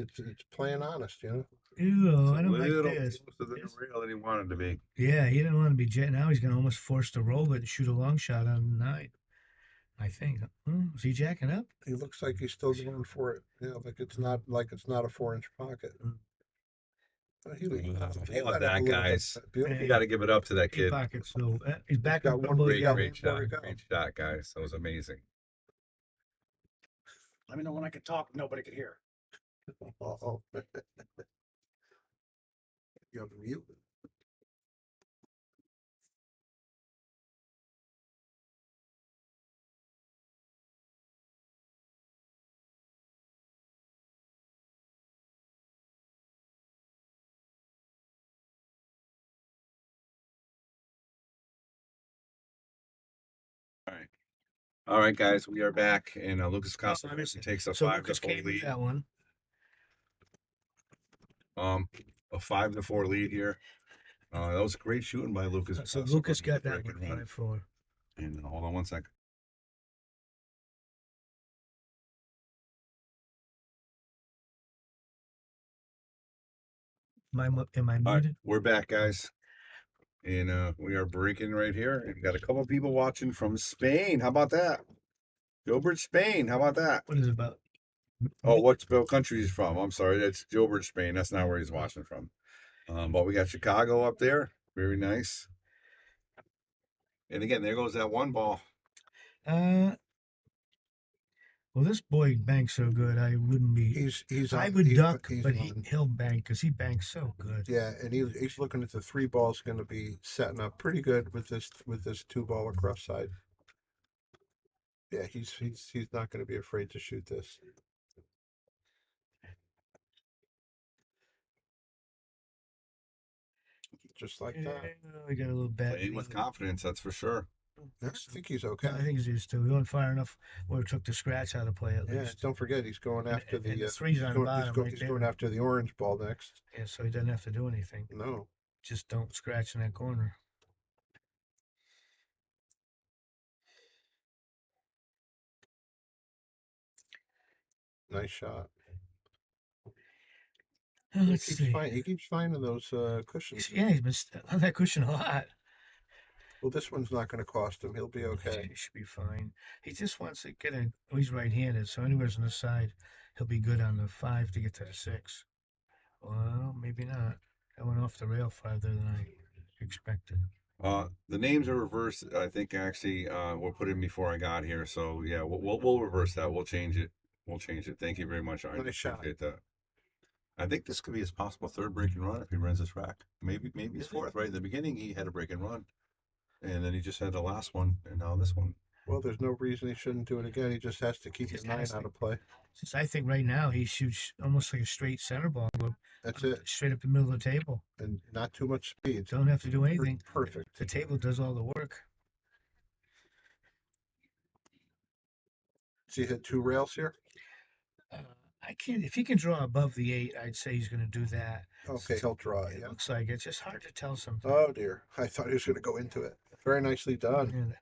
playing honest, you know. Ew, I don't like little this. closer than the rail than he wanted to be. Yeah, he didn't want to be jet. Now he's going to almost force to roll it and shoot a long shot on 9. I think. Is he jacking up? He looks like he's still going for it. Yeah, like it's not a 4-inch pocket. He let Love up that, a little guys. bit. Beautiful. You got to give it up to that kid. Pockets, so he's back got up. one Double, great- he's got Great more shot. to go. Great shot, guys. That was amazing. Let me know when I can talk. Nobody can hear. Uh-oh. You have mute. All right, guys. We are back, and Lukas Oh, I Fracasso-Verner missed it. takes a So 5-4 Lucas came with lead. that one. A 5-4 lead here. That was great shooting by Lukas. So Fracasso-Verner Lucas with got the that break one and run. 5-4. And hold on one second. Am I All right, muted? we're back, guys. And we are breaking right here. And got a couple of people watching from Spain. How about that? Gilbert, Spain. How about that? What is it about? Oh, what country he's from? I'm sorry, that's Gilbert, Spain. That's not where he's watching from. But we got Chicago up there. Very nice. And again, there goes that one ball. Well, this boy banks so good, I wouldn't be. He's I on- would he's- duck, he's but on. he'll bank because he banks so good. Yeah, and he's looking at the 3 balls going to be setting up pretty good with this 2-ball across side. Yeah, he's not going to be afraid to shoot this. Just like that. We got a little bad. Playing with confidence, that's for sure. I think he's okay. I think he's used to. We went far enough where we took the scratch out of play at Yeah, least. don't forget he's going after and the the three's on the bottom right he's there. going after the orange ball next. Yeah, so he doesn't have to do anything. No. Just don't scratch in that corner. Nice shot. Let's see. He keeps finding those cushions. Yeah, he's been on that cushion a lot. Well, this one's not going to cost him. He'll be okay. He should be fine. He just wants to get in. Oh, he's right-handed, so anywhere's on the side, he'll be good on the 5 to get to the 6. Well, maybe not. That went off the rail farther than I expected. The names are reversed. I think actually were put in before I got here. So yeah, we'll reverse that. We'll change it. Thank you very much. I Nice shot. appreciate that. I think this could be his possible 3rd break and run if he runs this rack. Maybe his 4th. Right in the beginning, he had a break and run, and then he just had the last one, and now this one. Well, there's no reason he shouldn't do it again. He just has to keep the 9 out of play. Since I think right now he shoots almost like a straight center ball, That's it. straight up the middle of the table. And not too much speed. Don't have to do anything. Perfect. The table does all the work. So you hit 2 rails here? I can't. If he can draw above the 8, I'd say he's going to do that. Okay, he'll draw it. It Yeah. looks like it's just hard to tell sometimes. Oh dear. I thought he was going to go into it. Very nicely done. And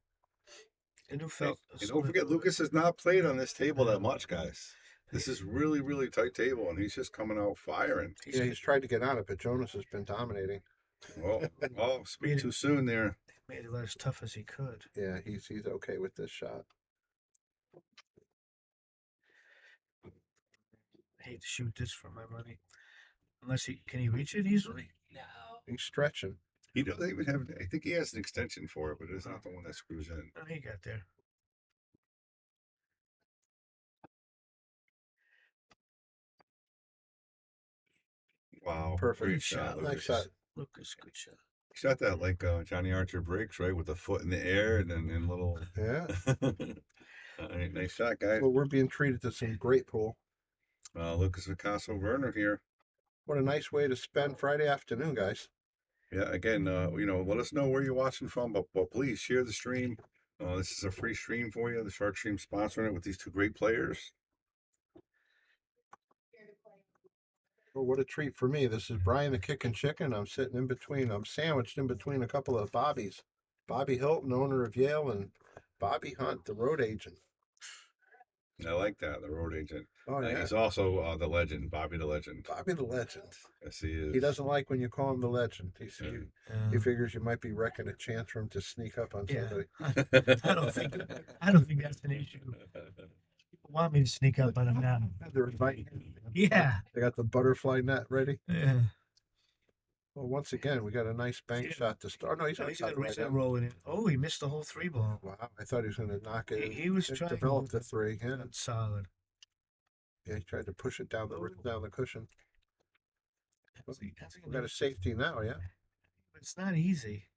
the new felt. And don't forget, Lucas has not played on this table that much, guys. This is really, really tight table, and he's just coming out firing. Yeah, he's tried to get on it, but Jonas has been dominating. Oh, speak too soon there. Made it as tough as he could. Yeah, he's okay with this shot. I hate to shoot this for my money. Unless can he reach it easily? No. He's stretching. He doesn't even have. I think he has an extension for it, but it's not the one that screws in. Oh, he got there. Wow. Perfect. Great Good shot, shot, Nice Lucas. shot. Lucas. Good shot. Shot that like Johnny Archer breaks, right? With the foot in the air and then and little. Yeah. All right, nice shot, guys. Well, we're being treated to some great pool. Lukas Fracasso-Verner here. What a nice way to spend Friday afternoon, guys. Yeah, again, let us know where you're watching from, but please share the stream. This is a free stream for you. The Sharkstream sponsoring it with these two great players. Well, what a treat for me. This is Brian the Kickin' Chicken. I'm sitting in between, I'm sandwiched in between a couple of Bobbies. Bobby Hilton, owner of Yale, and Bobby Hunt, the road agent. I like that, the road agent. Oh, yeah. He's also the legend, Bobby the legend. Bobby the legend. Yes, he is. He doesn't like when you call him the legend. He Yeah. figures you might be wrecking a chance for him to sneak up on Yeah. somebody. I don't think that's an issue. People want me to sneak up on him now. They're inviting him. Yeah. They got the butterfly net ready. Yeah. Well, once again, we got a nice bank Yeah. shot to start. No, he's Oh, going he's to cut gonna right gonna in. roll it in. Oh, he missed the whole 3 ball. Wow, I thought he was going to knock it. He was trying to develop the 3. Yeah, That's solid. yeah, he tried to push it down the cushion. That's We got a safety now. Yeah. It's not easy.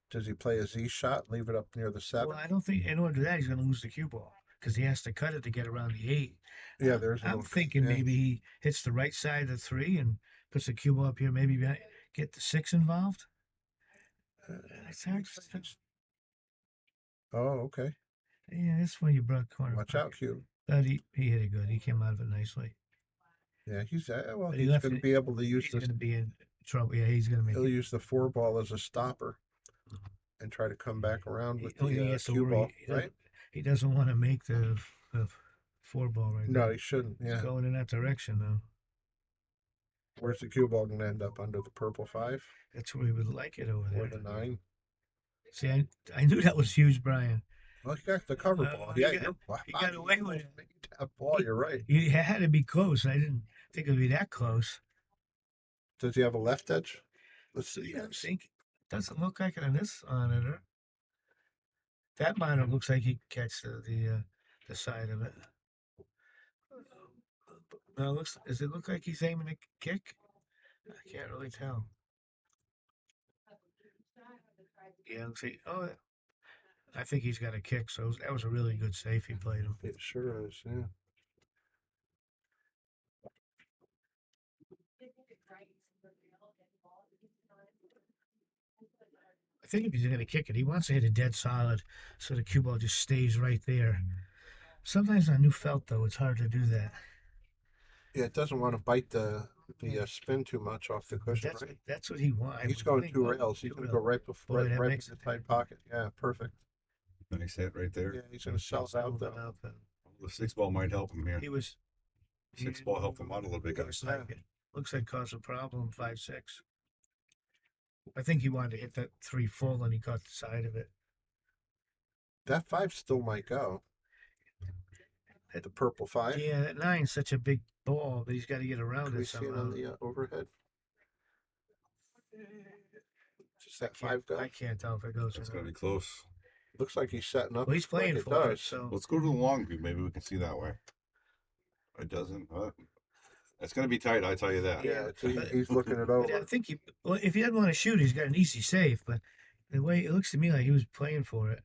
Does he play a Z shot? Leave it up near the 7. Well, I don't think in order to do that he's going to lose the cue ball because he has to cut it to get around the 8. Yeah, there's. I'm thinking maybe he hits the right side of the 3 and puts the cue ball up here. Maybe get the 6 involved. It's hard. Oh, okay. Yeah, that's when you brought corner. Watch out, Q. But he hit it good. He came out of it nicely. Yeah, he's well. But he He's left going to it- be able to use He's this. going to be in trouble. Yeah, he's going to make He'll it. use the 4 ball as a stopper and try to come back around with He the has to cue worry. ball, right? He doesn't want to make the 4 ball right No, there. he shouldn't. He's Yeah. going in that direction though. Where's the cue ball going to end up? Under the purple 5 That's where he would like it over or there. the 9? See, I knew that was huge, Brian. Well, he got the cover ball. he Yeah, got- you're, he got away with it. That ball, you're right. It had to be close. I didn't think it would be that close. Does he have a left edge? Let's see. I think it doesn't look like it on this monitor. That monitor looks like he can catch the side of it. No, does it look like he's aiming to kick? I can't really tell. Yeah, let's see. Oh, I think he's got a kick. So that was a really good save. He played him. It sure is. Yeah. I think if he's going to kick it, he wants to hit it dead solid, so the cue ball just stays right there. Sometimes on new felt, though, it's hard to do that. Yeah, it doesn't want to bite the spin too much off the cushion, That's right? that's what he wants. He's going 2 rails. He's going to go right before, Boy, that right makes in the tight pocket. Yeah, perfect. Nice hit right there. Yeah, he's going to sell it out though. The 6 ball might help him here. He was 6 ball helped him out a little bit, guys. Looks like caused a problem. 5-6. I think he wanted to hit that 3 full, and he caught the side of it. That 5 still might go. At the purple 5. Yeah, that 9's such a big ball, but he's got to get around Can we it see it somehow. on the overhead? Just that 5 go? I can't tell if it goes. It's or going to not. be close. Looks like he's setting up. Well, he's playing like for it, does. so Let's go to the long view. Maybe we can see that way. It doesn't. It's going to be tight, I tell you that. Yeah, but- he's looking it But I over. think if he doesn't want to shoot, he's got an easy save. But the way it looks to me like he was playing for it,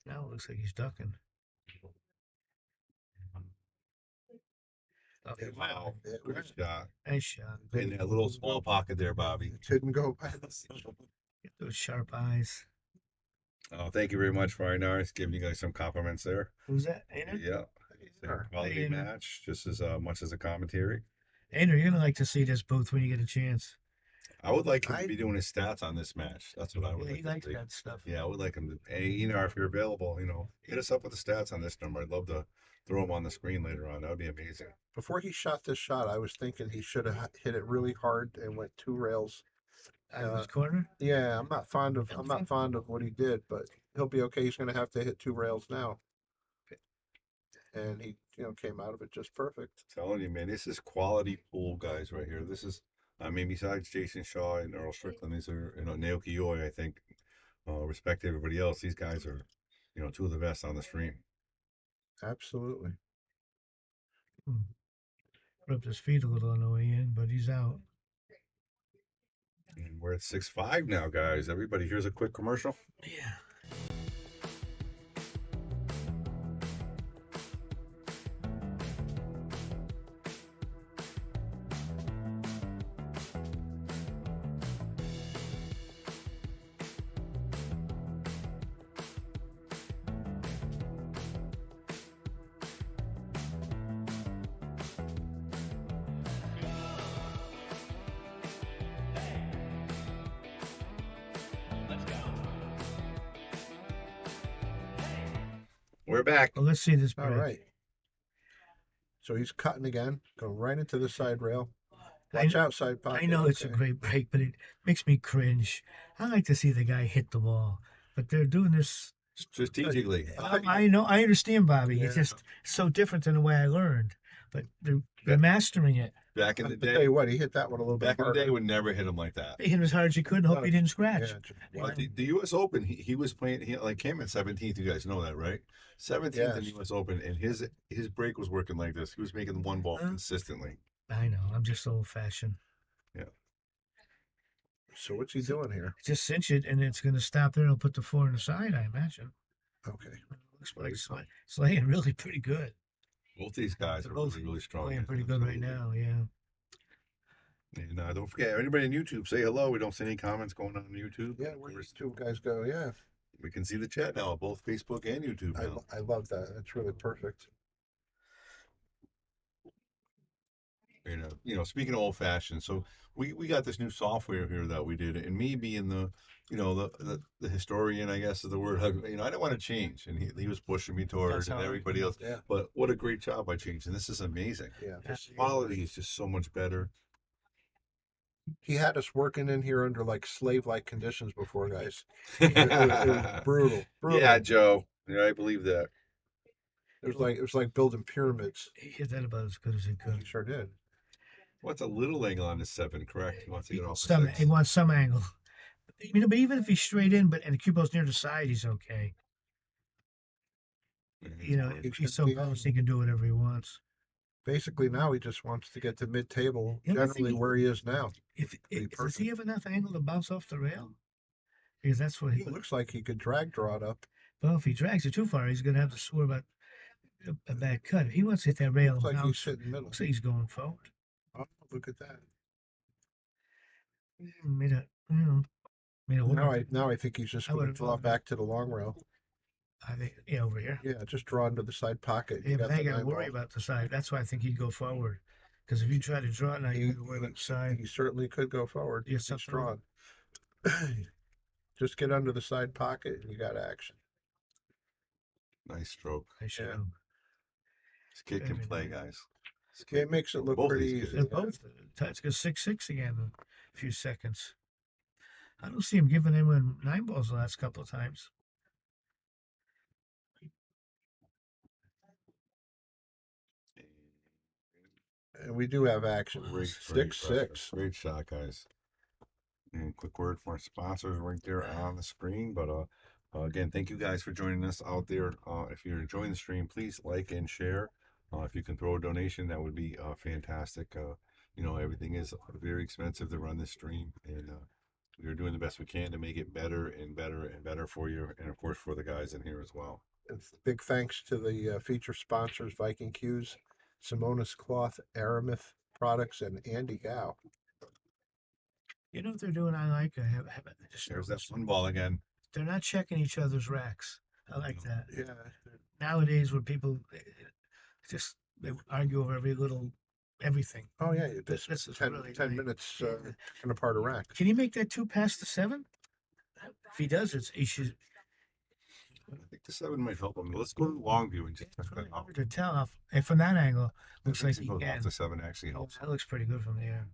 now it looks like he's ducking. Okay, Wow. Yeah, Good shot. nice shot. In that little small pocket there, Bobby. It didn't go by. Get those sharp eyes. Thank you very much, Friday Nights. Giving you guys some compliments there. Who's that? Ainer? Yeah. Quality Hey, Ainer. match, just as much as a commentary. Ainer, you're gonna like to see this booth when you get a chance. I would like him to be doing his stats on this match. That's what I would Yeah, he like likes to see. that stuff. Yeah, I would like him to. Hey, if you're available, hit us up with the stats on this number. I'd love to throw them on the screen later on. That would be amazing. Before he shot this shot, I was thinking he should have hit it really hard and went 2 rails. Out of his corner. Yeah, I'm not fond of what he did, but he'll be okay. He's going to have to hit 2 rails now. And he, came out of it just perfect. Telling you, man, this is quality pool guys right here. This is, besides Jason Shaw and Earl Strickland, these are, Naoki Yoi, I think, respect to everybody else. These guys are, 2 of the best on the stream. Absolutely. Rubbed his feet a little on the way in, but he's out. And we're at 6-5 now, guys. Everybody, here's a quick commercial. Yeah. We're back. Well, let's see this All break. right. So he's cutting again, going right into the side rail. I- Watch out, side pocket. I know it's a Okay. great break, but it makes me cringe. I like to see the guy hit the ball, but they're doing this. Strategically. I know, I understand, Bobby. It's Yeah. just so different than the way I learned, but they're mastering it. Back in I'll the tell day, you what, he hit that one a little bit back in the day, harder. would never hit him like that. They hit him as hard as you could and hope he didn't scratch. Yeah, just But one. the U.S. Open, he was playing. He like came in 17th. You guys know that, right? 17th in Yes. U.S. Open, and his break was working like this. He was making one ball Huh? consistently. I know. I'm just old fashioned. So what's he doing here? Just cinch it, and it's going to stop there. It'll put the 4 on the side, I imagine. Okay. Looks like it's laying really pretty good. Both these guys They're are both really strong. Playing pretty good right now, yeah. And don't forget, anybody on YouTube, say hello. We don't see any comments going on YouTube. Yeah, where these two guys go? Yeah, We can see the chat now, both Facebook and YouTube now. I love that. That's really perfect. Speaking of old fashioned, so we got this new software here that we did, and me being the historian, I guess is the word. I didn't want to change, and he was pushing me towards, That's and all right. everybody else. Yeah, But what a great job by changing. This is amazing. yeah. The quality is just so much better. He had us working in here under like slave-like conditions before, guys. It was brutal. Yeah, Joe. Yeah, I believe that. It was like building pyramids. He hit that about as good as he He could. sure did. What's a little angle on the 7, correct? He wants to get off the Some, 6. he wants some angle. But even if he's straight in, and the cue ball's near the side, he's okay. If he's so close, he can do whatever he wants. Basically, now he just wants to get to mid-table, You know, I think generally he- where he is now. Does perfect. he have enough angle to bounce off the rail? Because that's what he. It looks like he could drag draw it up. Well, if he drags it too far, he's going to have to swerve about a bad cut. If he wants to hit that rail Looks and like he's bounce, sitting middle. looks like he's going forward. Oh, look at that. Made a Now I think he's just I going to would've draw gone- back to the long rail. I think, over here. Yeah, just draw into the side pocket. Yeah, but now you got to nine worry ball. about the side. That's why I think he'd go forward. Because if you try to draw it now, you got to worry about the side. He certainly could go forward. Yeah, He's something drawn. Just get under the side pocket and you got action. Nice stroke. I should Yeah. have. This kid can Very play, nice. guys. This Yeah, it kid- makes it look both pretty these easy. They're kids. both. It's got 6-6 again in a few seconds. I don't see him giving anyone 9 balls the last couple of times. And we do have action. Great, 6-6. Great shot, guys. And quick word from our sponsors right there on the screen. But again, thank you guys for joining us out there. If you're enjoying the stream, please like and share. If you can throw a donation, that would be fantastic. Everything is very expensive to run this stream, and we're doing the best we can to make it better and better and better for you, and of course for the guys in here as well. And big thanks to the feature sponsors, Viking Q's, Simonis Cloth, Aramith Products, and Andy Gow. You know what they're doing? I like. I just There's that noticed. one ball again. They're not checking each other's racks. I like that. Yeah. Nowadays, when people they argue over every little everything. Oh, yeah. This This is 10 really 10 nice. minutes Yeah. picking apart a rack. Can he make that 2 past the 7? If he does, he should. I think the 7 might help him. Let's go to the long view and just check It's really that out. hard to tell. And from that angle, looks like It he goes off can. the 7 actually Oh, helps. that looks pretty good from there.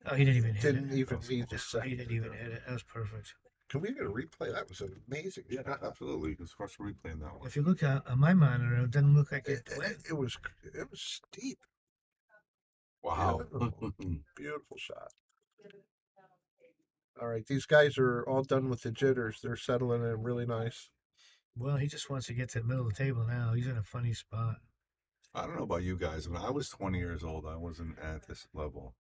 Oh, he didn't even hit Didn't it. even need the No, second. he didn't even hit it. That was perfect. Can we get a replay? That was an amazing Yeah, shot. absolutely. Let's watch the replay on that one. If you look on my monitor, it doesn't look like it went. It was steep. Wow. Beautiful shot. All right, these guys are all done with the jitters. They're settling in really nice. Well, he just wants to get to the middle of the table now. He's in a funny spot. I don't know about you guys. When I was 20 years old, I wasn't at this level.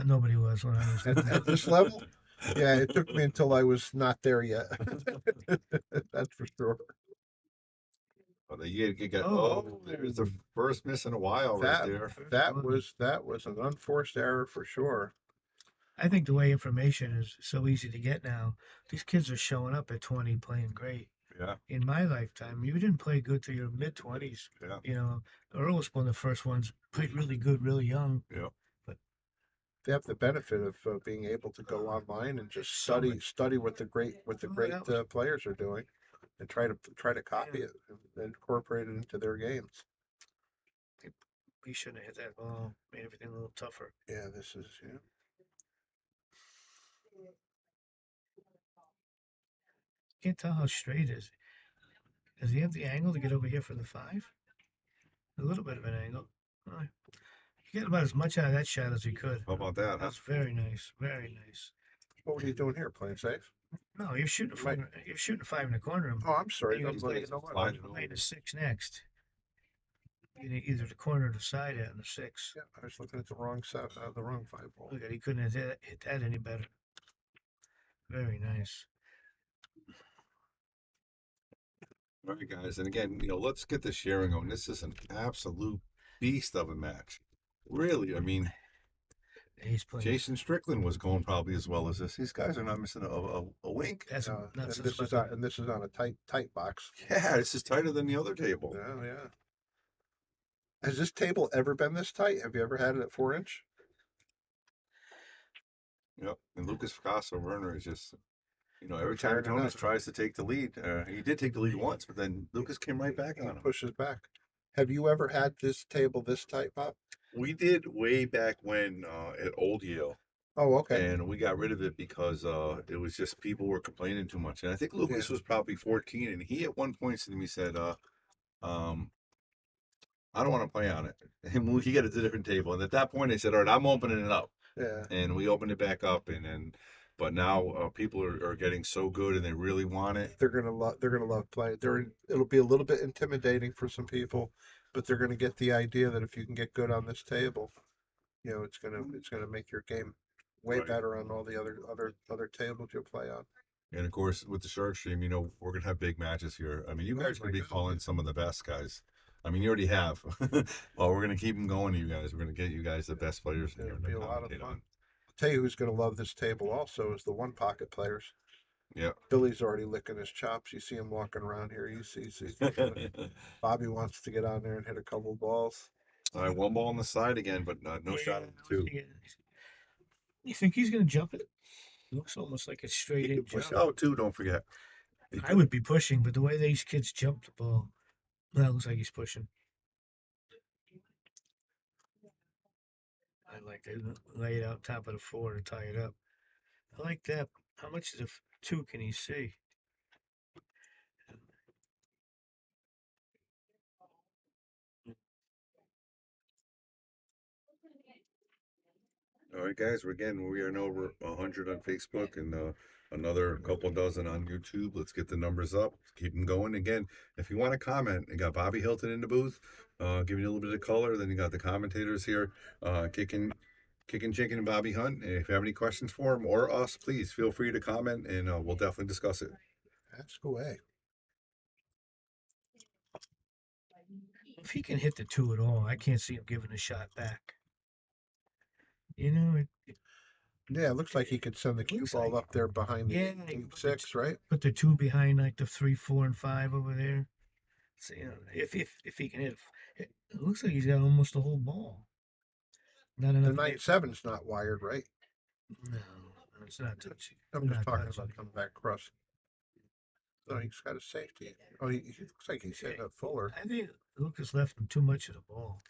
Nobody was when I was At this level? Yeah, it took me until I was not there yet. That's for sure. Oh, you got, Oh. there's the first miss in a while right there. That was an unforced error for sure. I think the way information is so easy to get now, these kids are showing up at 20 playing great. Yeah, In my lifetime, you didn't play good till your mid 20s. yeah, You know, Earl was one of the first ones, played really good, really young. yeah. They have the benefit of being able to go online and just So study what the great that was- players are doing, and try to copy it and incorporate it into their games. We shouldn't have hit that ball. Made everything a little tougher. Yeah, this is Can't tell how straight is. Does he have the angle to get over here for the 5? A little bit of an angle. He got about as much out of that shot as he could. How about that? Huh? That's very nice. Very nice. What were you doing here? Playing safe? No, you're shooting Right. you're shooting 5 in the corner. Oh, I'm sorry. You I'm play- you know what? Slide it Playing over. the 6 next. Either the corner or the side at the 6. Yeah, I was looking at the wrong side, the wrong 5 ball. Look at he couldn't have hit that any better. Very nice. All right, guys, and again, let's get the sharing going. This is an absolute beast of a match. Really, I mean, He's playing. Jason Strickland was going probably as well as this. These guys are not missing a wink. That's And that's this is on a tight box. Yeah, this is tighter than the other table. Yeah, yeah. Has this table ever been this tight? Have you ever had it at 4-inch? Yep. And Lukas Fracasso-Verner is just, every Tearing time it Jonas up. tries to take the lead, he did take the lead once, but then Lukas came right back on him. Pushes back. Have you ever had this table this tight, Bob? We did way back when at Old Yale, Oh, okay. and we got rid of it because it was just people were complaining too much. And I think Lukas was probably 14, and he at one point said to me, I don't want to play on it. And he got a different table. And at that point, I said, all right, I'm opening it up. Yeah. And we opened it back up. But now people are getting so good and they really want it. They're gonna love playing. It'll be a little bit intimidating for some people, but they're gonna get the idea that if you can get good on this table, it's gonna make your game way Right. better on all the other tables you'll play on. And of course, with the Sharkstream, we're going to have big matches here. I mean, you guys are going to be calling some of the best guys. I mean, you already have. Well, we're going to keep them going to you guys. We're going to get you guys the best players in here. It'll be a lot of commentate fun. on. I'll tell you who's gonna love this table also is the one pocket players. Yeah. Billy's already licking his chops. You see him walking around here. You see. Bobby wants to get on there and hit a couple balls. All right, one ball on the side again, but no shot on two. You think he's going to jump it? Looks almost like a He straight in can push jump. out too, don't forget. I would be pushing, but the way these kids jump the ball, that looks like he's pushing. I like to lay it out top of the 4 to tie it up. I like that. How much of the 2 can he see? All right, guys. We are now over 100 on Facebook and another couple dozen on YouTube. Let's get the numbers up. Keep them going. Again, if you want to comment, you got Bobby Hilton in the booth, giving you a little bit of color. Then you got the commentators here, kicking chicken and Bobby Hunt. And if you have any questions for him or us, please feel free to comment, and we'll definitely discuss it. Ask away. If he can hit the 2 at all, I can't see him giving a shot back. Yeah, it looks like he could send the cue Looks ball like- up there behind the Yeah, 6, right? put the 2 behind like the 3, 4, and 5 over there. So, if he can hit it looks like he's got almost the whole ball. Not The enough. 9-7's not wired, right? No, it's not touching. I'm just Not talking touching. about coming back across. No, he's got a safety. Oh, he looks like he's hitting it fuller. I think Lucas left him too much of the ball.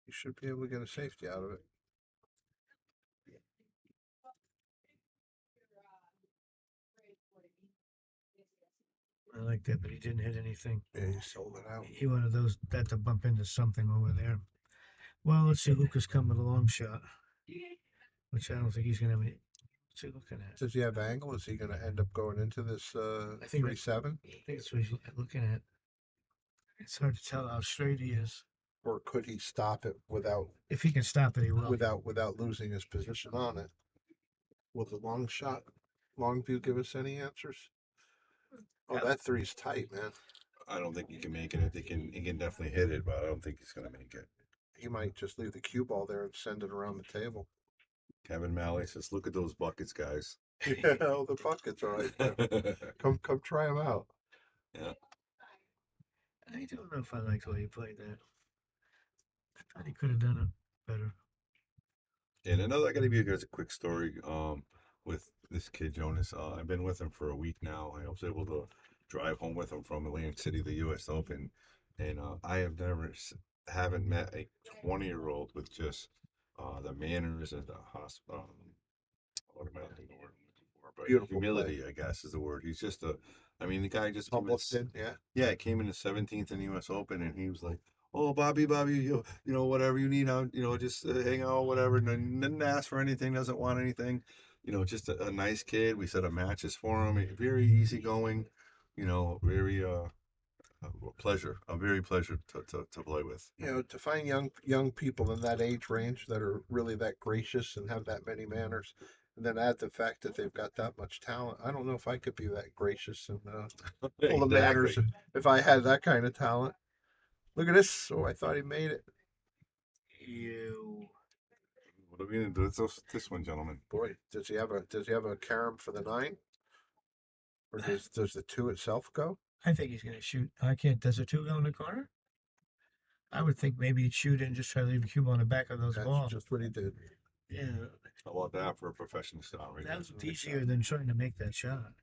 He should be able to get a safety out of it. I like that, but he didn't hit anything. Yeah, he sold it out. He wanted that to bump into something over there. Well, let's see. Lucas come with a long shot, which I don't think he's gonna have any. What's he looking at? Does he have angle? Is he going to end up going into this I think 3-7? I think that's what he's looking at. It's hard to tell how straight he is. Or could he stop it without If he can stop it, he will. without losing his position on it? Will the long view give us any answers? Oh, Yeah. that three's tight, man. I don't think he can make it. I think he can definitely hit it, but I don't think he's going to make it. He might just leave the cue ball there and send it around the table. Kevin Malley says, "Look at those buckets, guys." Yeah, oh, the buckets are right there. Come try them out. Yeah. I don't know if I liked the way he played that. I thought he could have done it better. And another, I got to give you guys a quick story. With this kid Jonas, I've been with him for a week now. I was able to drive home with him from Atlantic City, the U.S. Open, and I have haven't met a 20-year-old with just the manners and the hospital. What am I looking for? But Beautiful humility, I guess, is the word. He's just I mean, the guy just came in, Almost did, yeah. yeah, came in the 17th in the U.S. Open, and he was like, "Oh, Bobby, you know, whatever you need, just hang out, whatever." And didn't ask for anything, doesn't want anything. Just a nice kid. We set up matches for him. Very easygoing. Very a very pleasure to play with. To find young people in that age range that are really that gracious and have that many manners, and then add the fact that they've got that much talent. I don't know if I could be that gracious and full of manners if I had that kind of talent. Look at this. Oh, I thought he made it. You. What are we gonna do? This one, gentlemen. Boy, does he have a carom for the 9? Or does the 2 itself go? I think he's going to shoot. I can't. Does a 2 go in the corner? I would think maybe he'd shoot it and just try to leave a cube on the back of those That's balls. just what he did. Yeah. How about that for a professional shot? Right? That's easier than trying to make that shot.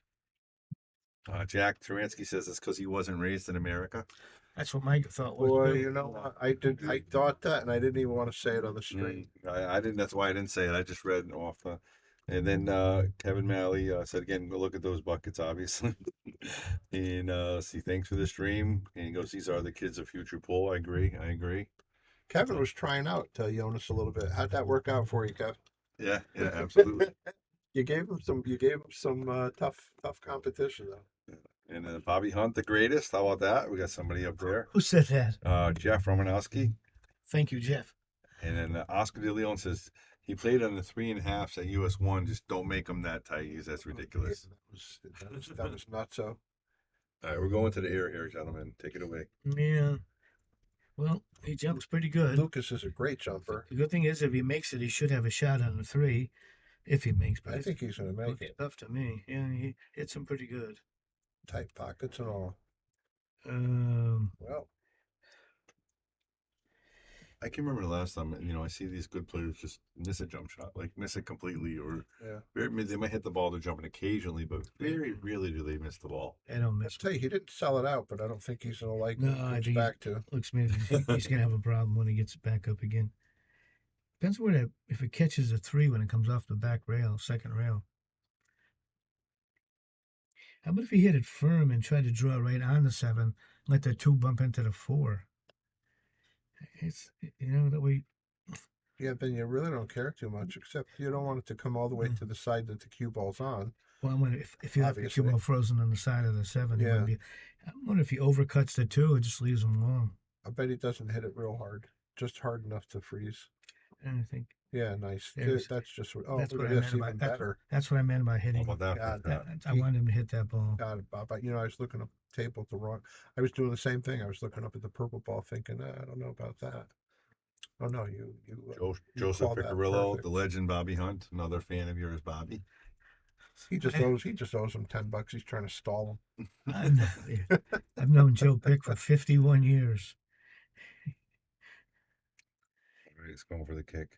Jack Taransky says it's because he wasn't raised in America. That's what my thought was. Boy, too. you know what? I thought that, and I didn't even want to say it on the stream. I didn't. That's why I didn't say it. I just read off. And then Kevin Malley said again, go look at those buckets, obviously. And see, thanks for the stream. And he goes, these are the kids of future pool. I agree. Kevin was trying out Jonas a little bit. How'd that work out for you, Kev? Yeah, absolutely. You gave him some tough competition though. And Bobby Hunt, the greatest. How about that? We got somebody up there. Who said that? Jeff Romanowski. Thank you, Jeff. And then Oscar De Leon says he played on the 3.5s at US 1. Just don't make them that tight. That's ridiculous. Yeah, that was nuts. So. All right, we're going to the air here, gentlemen. Take it away. Yeah. Well, he jumps pretty good. Lucas is a great jumper. The good thing is, if he makes it, he should have a shot on the 3. If he makes, but I think he's going to make it. Tough to me. Yeah, he hits him pretty good. Tight pockets and all. Well, I can remember the last time, I see these good players just miss a jump shot, like miss it completely, or they might hit the ball, they're jumping occasionally, but very rarely do they miss the ball. I don't miss. I'll tell you, he didn't sell it out, but I don't think he's going to like No, it. I think back to. Looks maybe he's going to have a problem when he gets back up again. Depends where if it catches a 3 when it comes off the back rail, second rail. How about if he hit it firm and tried to draw right on the 7, let the 2 bump into the 4? It's that way. Yeah, then you really don't care too much, except you don't want it to come all the way to the side that the cue ball's on. Well, I wonder if you have the cue ball frozen on the side of the 7, yeah. I wonder if he overcuts the 2 or just leaves them long. I bet he doesn't hit it real hard, just hard enough to freeze. I think. Yeah, nice. That's just that's what I meant about better. That's what I meant about hitting. How about that? I wanted him to hit that ball. God, Bob. I was looking up table at the wrong. I was doing the same thing. I was looking up at the purple ball, thinking, I don't know about that. Oh no, you Joseph Picarillo, the legend Bobby Hunt, another fan of yours, Bobby. He just owes him $10. He's trying to stall him. I've known Joe Pick for 51 years. He's going for the kick.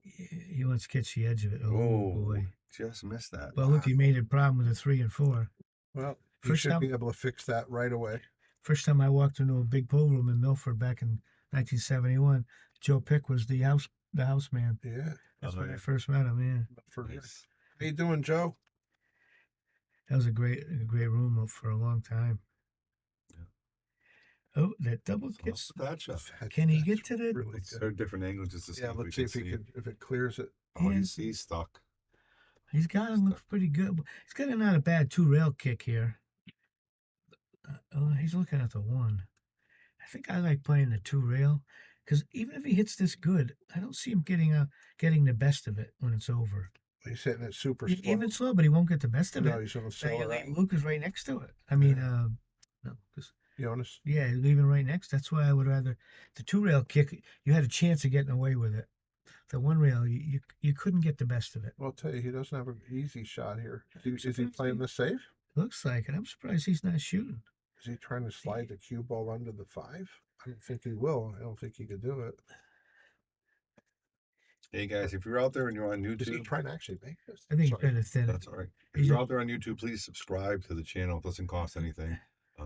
He wants to catch the edge of it. Oh boy, just missed that. Well, look, he made a problem with the 3 and 4. Well, he should be able to fix that right away. First time I walked into a big pool room in Milford back in 1971, Joe Pick was the house man. Yeah, that's when I first met him. Yeah. Nice. How you doing, Joe? That was a great room for a long time. Yeah. Oh, that double gets. Can he get to the? Really there are different angles just to see. Yeah, let's see if it clears it. Oh, he's stuck. He's got it. Looks pretty good. He's got not a bad 2 rail kick here. He's looking at the 1. I think I like playing the 2 rail. Because even if he hits this good, I don't see him getting the best of it when it's over. He's hitting it super slow. Even slow, but he won't get the best of No, it. he's on a Now slower you leave angle. Lucas right next to it. I mean, Yeah. no, 'cause- Jonas. yeah, leaving right next. That's why I would rather the 2-rail kick. You had a chance of getting away with it. The 1-rail, you couldn't get the best of it. Well, I'll tell you, he doesn't have an easy shot here. Is he Surprised playing he- the safe? Looks like it. I'm surprised he's not shooting. Is he trying to slide the cue ball under the 5? I don't think he will. I don't think he could do it. Hey guys, if you're out there and you're on Is he YouTube, trying to actually make this? I think he's Sorry. trying to thin it. that's all right. If He's you're a- out there on YouTube, please subscribe to the channel. It doesn't cost anything.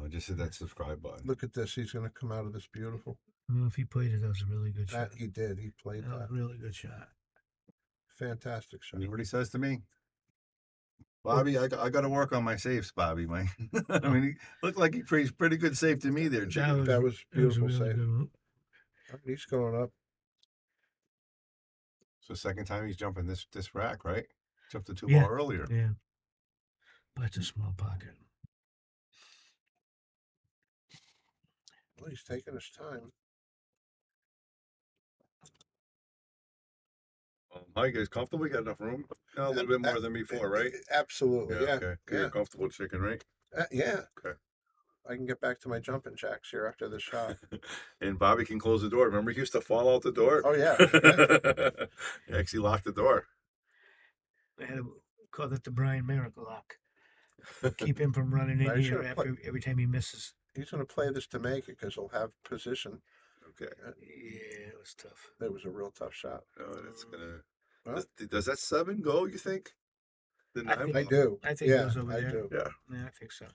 Just hit that subscribe button. Look at this. He's going to come out of this beautiful. Well, if he played it, that was a really good shot. That he did. He played That was that. a really good shot. Fantastic shot. You know what he says to me? Bobby, I got to work on my safes, Bobby. I mean, he looked like he plays pretty good safe to me there, Chicken. That was That was a beautiful really save. good one. All right, he's going up. So second time he's jumping this rack, right? Jumped the 2 Yeah. ball earlier. Yeah. But it's a small pocket. Well, he's taking his time. How you guys comfortable? You got enough room? No, a little bit more than before, right? Absolutely. Yeah. Okay. Yeah. You're comfortable, Chicken, right? Yeah. Okay. I can get back to my jumping jacks here after the shot. And Bobby can close the door. Remember, he used to fall out the door. Oh, yeah. He actually locked the door. I had to call it the Brian Miracle lock. Keep him from running in Right, here sure. after every time he misses. He's going to play this to make it because he'll have position. Okay. Yeah, it was tough. It was a real tough shot. Oh, that's gonna. Well, Does that 7 go? You think? The I 9 think- I do. I think it Yeah, goes over I there. do. Yeah. Yeah, I think so.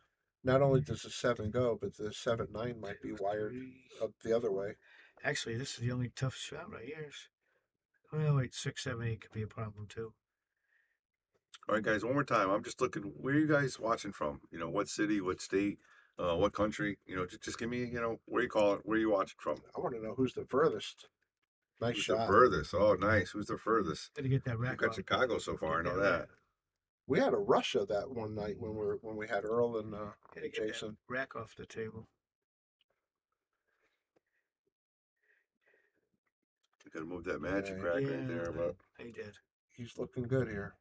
Not only does the 7 go, but the 7-9 might be wired up the other way. Actually, this is the only tough shot right here. Well, wait, 6, 7, 8 could be a problem too. All right, guys. One more time. I'm just looking. Where are you guys watching from? You know, what city, what state, what country? You know, just give me. You know, where you call it? Where you watching from? I want to know who's the furthest. Nice Who's shot. the furthest? Oh, nice. Who's the furthest? Got to get that We've rack got off. Chicago so far. I know Yeah, that. We had a Russia that one night when we had Earl and Gotta get Jason. that rack off the table. You got to move that magic Yeah. rack right there. But He did. He's looking good here.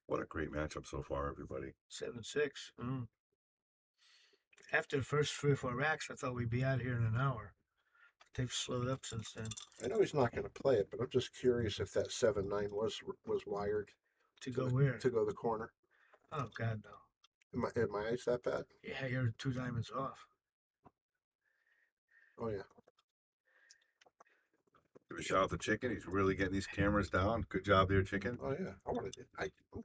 what a great matchup so far, everybody. 7-6. After the first 3 or 4 racks, I thought we'd be out here in an hour. They've slowed up since then. I know he's not going to play it, but I'm just curious if that 7-9 was wired To go where? to go the corner. Oh, God, no. Am my eyes that bad? Yeah, you're 2 diamonds off. Oh yeah. Give a shout out to Chicken. He's really getting these cameras down. Good job there, Chicken. Oh yeah. I'm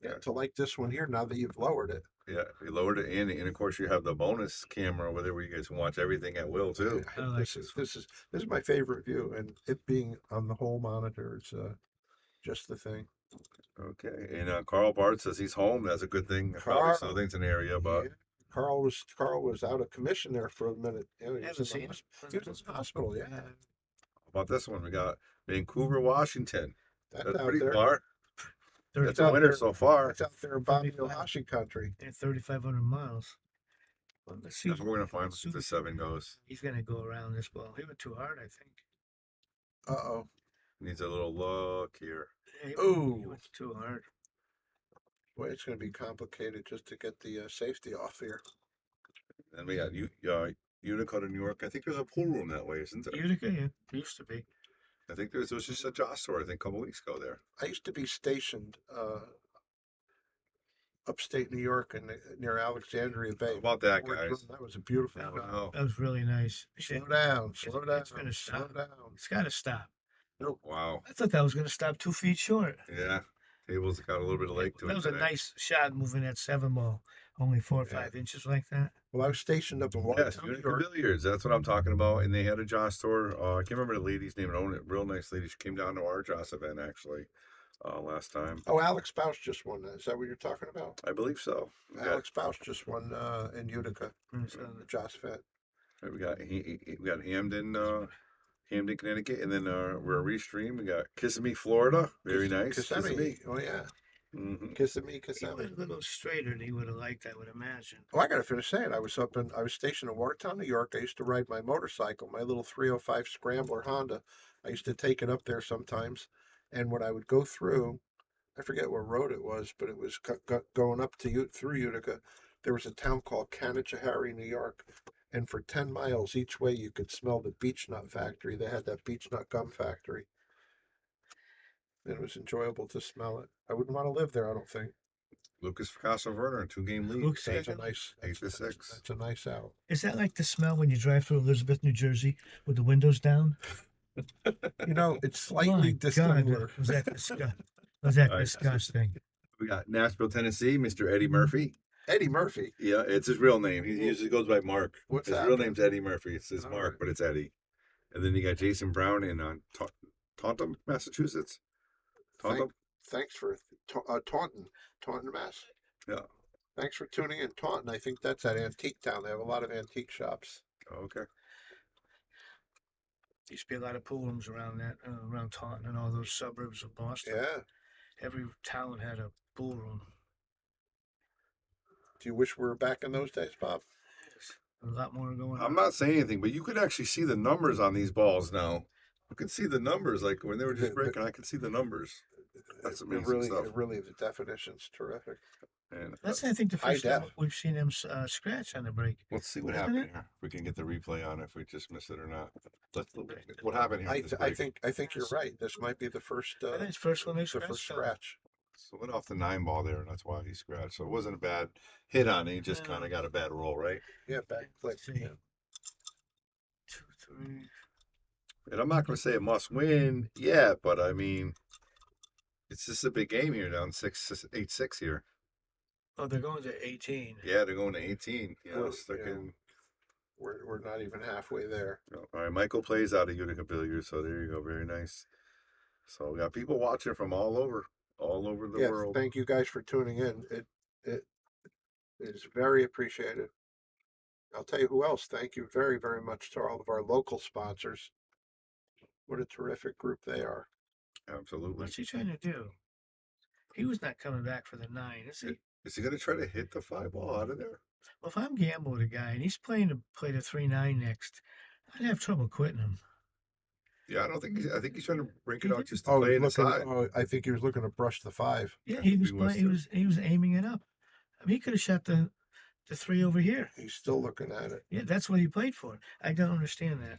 getting to like this one here now that you've lowered it. Yeah, we lowered it in, and of course you have the bonus camera over there where you guys can watch everything at will too. I like This is my favorite view, and it being on the whole monitor is just the thing. Okay, and Carl Bart says he's home. That's a good thing. Probably Carl. Southing's an area, but Yeah. Carl was out of commission there for a minute. You know, he was Haven't in seen the him. he was in the hospital. Yeah, how about this one? We got Vancouver, Washington. that's That's out pretty there. far. 30, That's a winner so far. That's out there in Bobby 35. Ohashi country. 3,500 miles. Well, let's see. That's what we're gonna find if the 7 goes. He's going to go around this ball. He went too hard, I think. Uh-oh. Needs a little look here. Yeah, he Ooh. went too hard. Boy, it's going to be complicated just to get the safety off here. And we got Utica to New York. I think there's a pool room that way, isn't there? Utica, yeah. Used to be. I think there was just a Joss store, I think, a couple weeks ago there. I used to be stationed upstate New York and near Alexandria Bay. How about that, Fort guys? Drum. That was a beautiful That one. Wow. That was really nice. Slow down, It's- slow down, it's gonna slow stop. down. It's got to stop. Wow. I thought that was going to stop 2 feet short. Yeah. Table's got a little bit of leg to it. That was a today. nice shot moving that 7 ball. Only 4 or Yeah. 5 inches like that. Well, I was stationed up in Yes, Watertown, New Utica York. Billiards. That's what I'm talking about. And they had a Joss store. I can't remember the lady's name that owned it. Real nice lady. She came down to our Joss event actually last time. Oh, Alex Bausch just won that. Is that what you're talking about? I believe so. We got, Alex Bausch just won in Utica, the Joss Fed. we got Hamden, Connecticut, and then we're a restream. We got Kissimmee, Florida. Very nice. Kissimmee. Oh yeah. Mhm. Kissimmee, He Kissimmee. was a little straighter than he would have liked, I would imagine. Oh, I got to finish saying, I was stationed in Watertown, New York. I used to ride my motorcycle, my little 305 Scrambler Honda. I used to take it up there sometimes. And when I would go through, I forget what road it was, but it was going up to through Utica. There was a town called Canajoharie, New York. And for 10 miles each way, you could smell the beech nut factory. They had that beech nut gum factory. And it was enjoyable to smell it. I wouldn't want to live there, I don't think. Lukas Fracasso-Verner, a 2-game lead. Luke's That's a second. nice, 8-6. that's a nice out. Is that like the smell when you drive through Elizabeth, New Jersey, with the windows down? You know, it's My slightly God, dissimilar. was that was that All right. disgusting? We got Nashville, Tennessee, Mr. Eddie Murphy. Eddie Murphy. Yeah, it's his real name. He usually goes by Mark. What's his that? real name's Eddie Murphy. It says All Mark, right. but it's Eddie. And then you got Jason Brown in Taunton, Massachusetts. Taunton? Thanks for Taunton, Mass. Yeah. Thanks for tuning in, Taunton. I think that's at Antique Town. They have a lot of antique shops. Oh, okay. Used to be a lot of pool rooms around around Taunton and all those suburbs of Boston. Yeah. Every town had a pool room. Do you wish we were back in those days, Bob? A lot more going on. I'm not saying anything, but you could actually see the numbers on these balls now. You could see the numbers, like when they were just breaking, I could see the numbers. That's amazing stuff. Really, the definition's terrific. And That's, I think, the High first time def. we've seen him scratch on the break. let's see what Isn't happened it? here. If we can get the replay on, if we just missed it or not. What happened here? with this I break? think you're right. This might be the first I think it's the first one they the scratched. first scratch. So went off the 9 ball there, and that's why he scratched. So it wasn't a bad hit on it. He just kind of got a bad roll, right? Yeah, back click. See. Yeah. 2, 3. And I'm not going to say it must win yet, but I mean, it's just a big game here, down 8-6 here. Oh, they're going to 18. Yeah, they're going to 18. You know, Well, stuck yeah. in. We're not even halfway there. All right, Michael plays out of Utica Billiards, so there you go. Very nice. So we got people watching from all over the Yes, world. thank you guys for tuning in. It is very appreciated. I'll tell you who else. Thank you very, very much to all of our local sponsors. What a terrific group they are. Absolutely. What's he trying to do? He was not coming back for the 9, is he? Is he going to try to hit the 5 ball out of there? Well, if I'm gambling with a guy and he's playing to play the 3-9 next, I'd have trouble quitting him. Yeah, I think he's trying to break He it out did. just to play he's inside. I think he was looking to brush the 5. Yeah, I he think was he was playing. He was aiming it up. I mean, he could have shot the 3 over here. He's still looking at it. Yeah, that's what he played for. I don't understand that.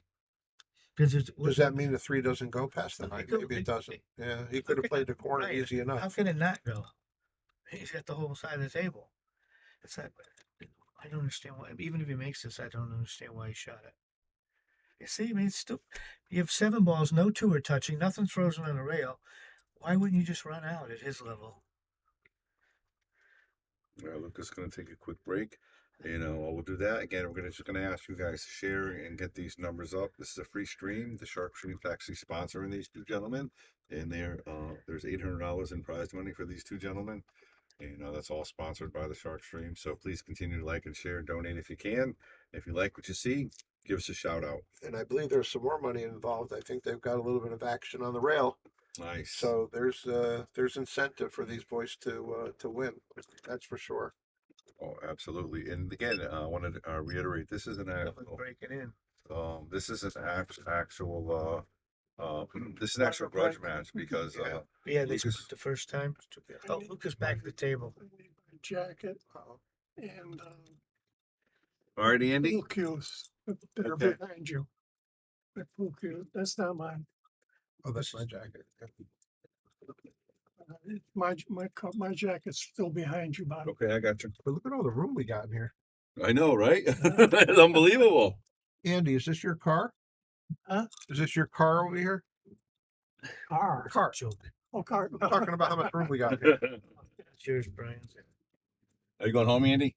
Because Does that mean the 3 doesn't go past the No, 9? it could- Maybe it it- doesn't. Yeah, he how could have can- played the corner right, easy How enough. can it not go? He's got the whole side of the table. It's not. I don't understand why. Even if he makes this, I don't understand why he shot it. You see, I mean, it's still. You have 7 balls, no 2 are touching, nothing's frozen on the rail. Why wouldn't you just run out at his level? Lucas is going to take a quick break. We'll do that again. We're just going to ask you guys to share and get these numbers up. This is a free stream. The Sharkstream is actually sponsoring these 2 gentlemen, and there's $800 in prize money for these 2 gentlemen. And that's all sponsored by the Sharkstream. So please continue to like and share, donate if you can. If you like what you see, give us a shout out. And I believe there's some more money involved. I think they've got a little bit of action on the rail. Nice. So there's incentive for these boys to win. That's for sure. Oh, absolutely. And again, I wanted to reiterate, this is an Nothing breaking in. this is an actual this is an actual grudge match because Yeah, they Lucas- split the first time. Oh, Lucas back at the table. Jacket and all right, Andy. pool cues that are Okay. behind you. The pool cue, that's not mine. Oh, that's my jacket. My jacket's still behind you, Bob. Okay, I got you. But look at all the room we got in here. I know, right? It's unbelievable. Andy, is this your car? Huh? Is this your car over here? Car. Car. Joke. Oh, car. I'm talking about how much room we got in here. It's yours, Brian. Are you going home, Andy?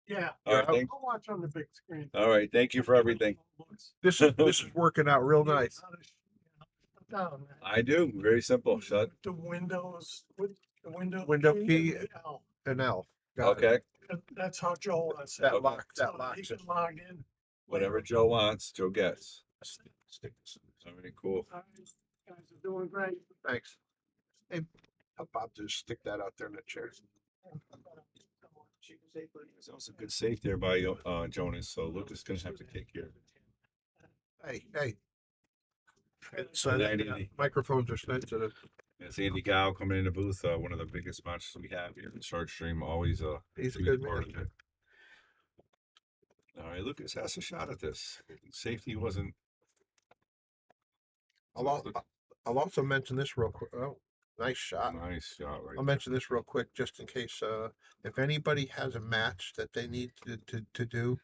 Yeah. All right, I'll watch on the big screen. all right. Thank you for everything. This is working out real nice. Down, man. I do. Very simple. Shut. The windows, with the Window key. and the L. An L. Got it. Okay. That's how Joe wants it. That Okay. lock. So That lock. he can log in. Whatever Joe wants, Joe gets. Stick this in. All right, cool. All right, guys are doing great. Thanks. Hey, Help Bob just stick that out there in the chair. That was a good save there by Jonas. So Lucas gonna have to take care. Hey. So So Andy, microphones are sensitive. it's Andy Gow coming in the booth. One of the biggest matches we have here in Sharkstream. Always He's a huge good part man. of it. All right, Lucas has a shot at this. Safety wasn't. I'll also mention this real quick. Oh, nice shot. Nice shot, right? I'll mention this real quick just in case if anybody has a match that they need to do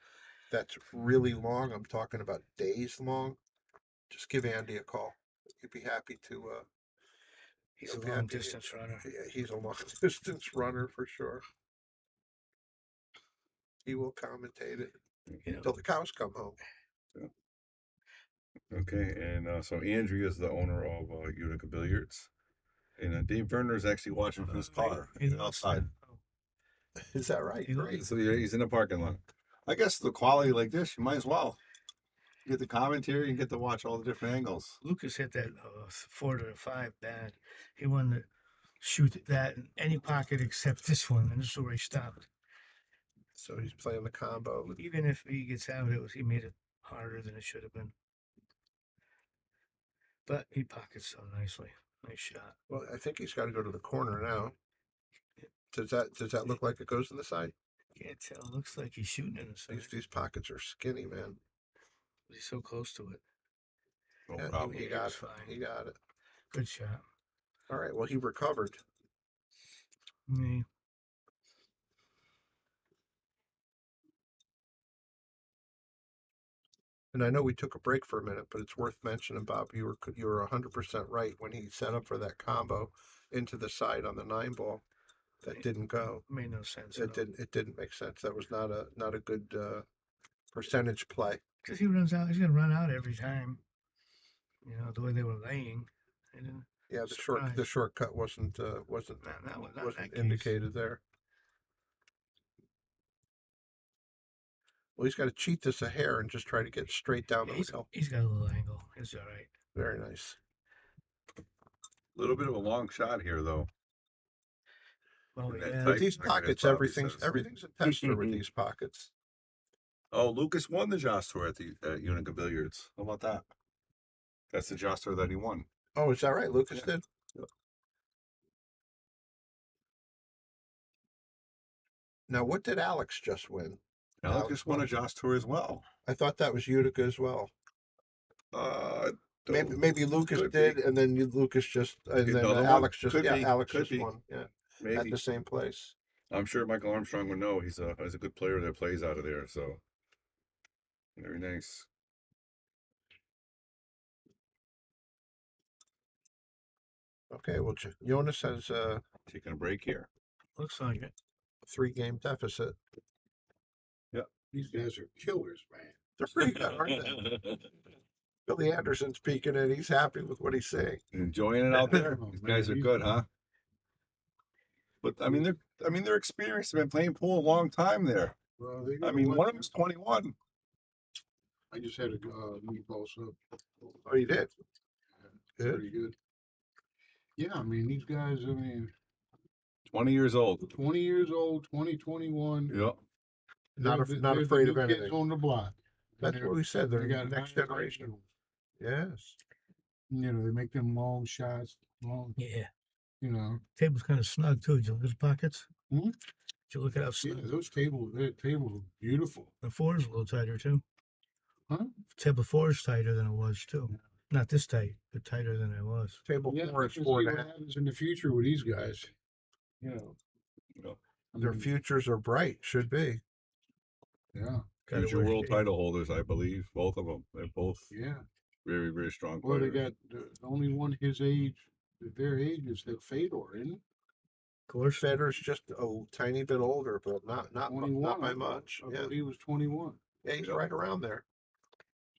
that's really long, I'm talking about days long, just give Andy a call. He'd be happy to He's a he'll be long happy to- distance runner. He's a long distance runner for sure. He will commentate it You know, until the cows come home. Okay, and so Andrea is the owner of Utica Billiards, and Dave Werner is actually watching from his car he's outside. Is that right? He Great. So yeah, he's in the parking lot. I guess the quality like this, you might as well get the commentary and get to watch all the different angles. Lucas hit that 4 to 5 bad. He wanted to shoot that in any pocket except this one, and this is where he stopped. So he's playing the combo. Even if he gets out, he made it harder than it should have been. But he pockets so nicely. Nice shot. Well, I think he's got to go to the corner now. Does that look like it goes to the side? Can't tell. Looks like he's shooting in the side. These pockets are skinny, man. He's so close to it. No Yeah, problem. he He got was it. fine. He got it. Good shot. All right. Well, he recovered. Me. And I know we took a break for a minute, but it's worth mentioning, Bob. You were 100% right when he set up for that combo into the side on the 9 ball. That didn't go. Made no sense. at It all. didn't. It didn't make sense. That was not a good percentage play. Because he runs out. He's gonna run out every time. You know the way they were laying. And then, Yeah, the Surprise. shortcut wasn't not in wasn't that case. indicated there. Well, he's got to cheat this a hair and just try to get straight down the He's, rail. he's got a little angle. It's all right. Very nice. A little bit of a long shot here, though. Oh And that yeah. tight- With these like that pockets, Bobby everything's says. a tester with these pockets. Oh, Lucas won the Joss Tour at Unica Billiards. How about that? That's the Joss Tour that he won. Oh, is that right? Lucas Yeah. did. Yep. Now, what did Alex just win? Alex just won a Joss Tour as well. I thought that was Utica as well. Don't- Maybe Lucas could did, be. and then Lucas just, and then Another one? Alex just, Could be, Alex could just be. won, yeah, at Maybe. the same place. I'm sure Michael Armstrong would know. He's a good player that plays out of there. So very nice. Okay, well, Jonas has a Taking a break here. Looks like it. 3-game deficit. These guys are killers, man. They're pretty good, aren't they? Billy Anderson's peeking in. He's happy with what he's seeing. Enjoying it out there. Oh, These man, guys are he's- good, huh? But they're experienced. They've been playing pool a long time there. Well, they I got mean, one- one of them's 21. I just had a meatball sub. Oh, you did? Good. Pretty good. Yeah, I mean, these guys, 20 years old. 20 years old, 21. Yep. Not They're not the afraid of new kids anything. on the block. And That's what we said. They're they got the next high generation. IQs. Yes. You know, they make them long shots, Yeah. you know. Table's kind of snug too. Did you look at the pockets? Hmm? Did you look at how Yeah, snug? those tables are beautiful. The 4 is a little tighter too. Huh? Table 4 is tighter than it was too. Not this tight, but tighter than it was. Table Yeah, 4 is we'll 4 see and a what half. happens in the future with these guys. You know. Yep. I Their mean, futures are bright. Should be. yeah, Gotta Future wish world they- title holders, I believe. Both of them. They're both yeah. very, very strong Well, players. they got the only one his age, their age is the Fedor, isn't it? Of course. Federer's just a tiny bit older, but not by 21. I thought- much. I Yeah. thought he was 21. Yeah, he's Yep. right around there.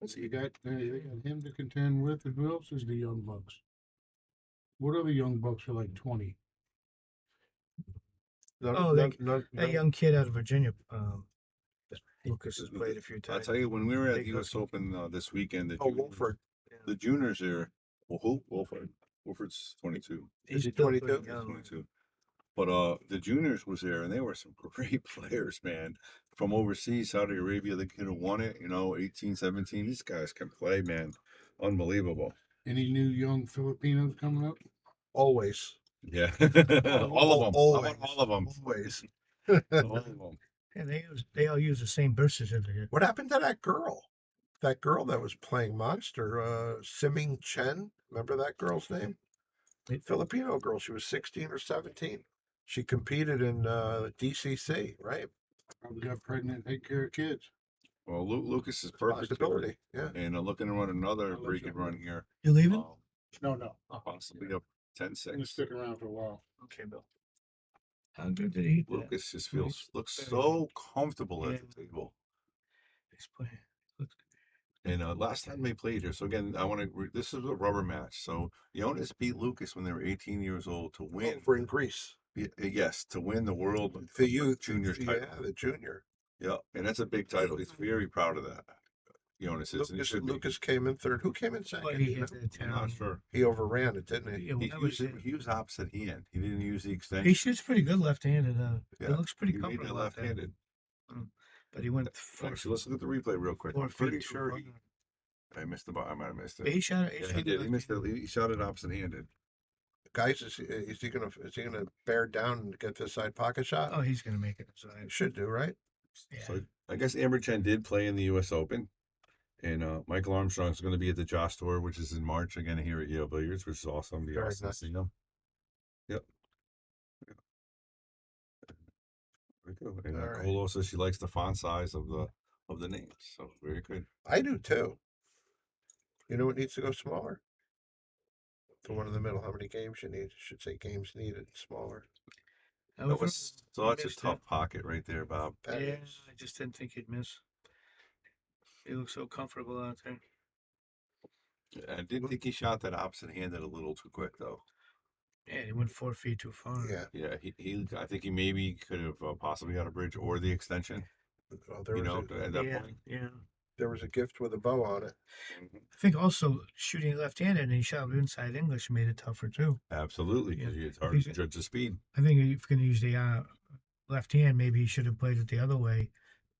So they got him to contend with, and who else is the Young Bucks? What other Young Bucks are like 20? Oh, that young kid out of Virginia, that Lucas has played a few I'll times. tell you, when we were at Big the US hustle. Open this weekend, Oh, Wolford. the juniors here, well, who? Wolford. Wolford's 22. Is he still 22? pretty He's young. 22. But the juniors was there, and they were some great players, man. From overseas, Saudi Arabia, they could have won it, 18, 17. These guys can play, man. Unbelievable. Any new young Filipinos coming up? Always. Yeah. All of them. Always. All of them. Always. All of them. Yeah, they all use the same birth certificate. What happened to that girl? That girl that was playing Monster, Siming Chen. Remember that girl's name? Filipino girl. She was 16 or 17. She competed in DCC, right? Probably got pregnant and take care of kids. Well, Lucas is perfect. Possibility. Yeah. And looking to run another I'll let break you and know. run here. You leaving? No. Possibly up I'm gonna 10-6. stick around for a while. Okay, Bill. How good did he hit that? Lucas just Nice. looks Very so comfortable Yeah. at the table. He's playing. Looks And last time they played here, so again, I want to. This is a rubber match. So Jonas beat Lucas when they were 18 years old to win. Over in Greece. Yes, to win the world The youth juniors title. Yeah, the junior. Yeah, and that's a big title. He's very proud of that. Jonas is. And he should be. Lucas came in third. Who came in second? Well, he You know? hit that I'm not town. sure. He overran it, didn't he? Yeah, when I was there- He used opposite hand. He didn't use the extension. he shoots pretty good left-handed. Yeah, It looks pretty he made comfortable that out there. left-handed. But he went four, Actually, let's look at the replay real quick. 4 I'm feet pretty too sure far. I missed the ball. I might have missed But it. he shot it. Yeah, he did. He missed it. He shot it opposite-handed. Guys, is he gonna bear down and get the side pocket shot? Oh, he's gonna make it. So He should do, right? yeah. So I guess Amber Chen did play in the U.S. Open, and Michael Armstrong's going to be at the Josh Tour, which is in March again here at Yale Billiards, which is awesome. Be Very awesome nice. to see him. Yep. Very good. And All right. Colo says she likes the font size of the names, so very good. I do too. You know what needs to go smaller? The one in the middle. How many games you need? Should say games needed smaller. I That was was wrong. such a Missed it. tough pocket right there, Bob. That Yeah, is. I just didn't think he'd miss. He looks so comfortable out there. I did think he shot that opposite-handed a little too quick, though. Yeah, he went 4 feet too far. Yeah. Yeah, he I think he maybe could have possibly got a bridge or the extension. Well, there was At that yeah, point. yeah. there was a gift with a bow on it. I think also shooting left-handed and he shot with inside English made it tougher too. Absolutely, because Yeah. it's hard He's- to judge the speed. I think if you're going to use the left hand, maybe he should have played it the other way.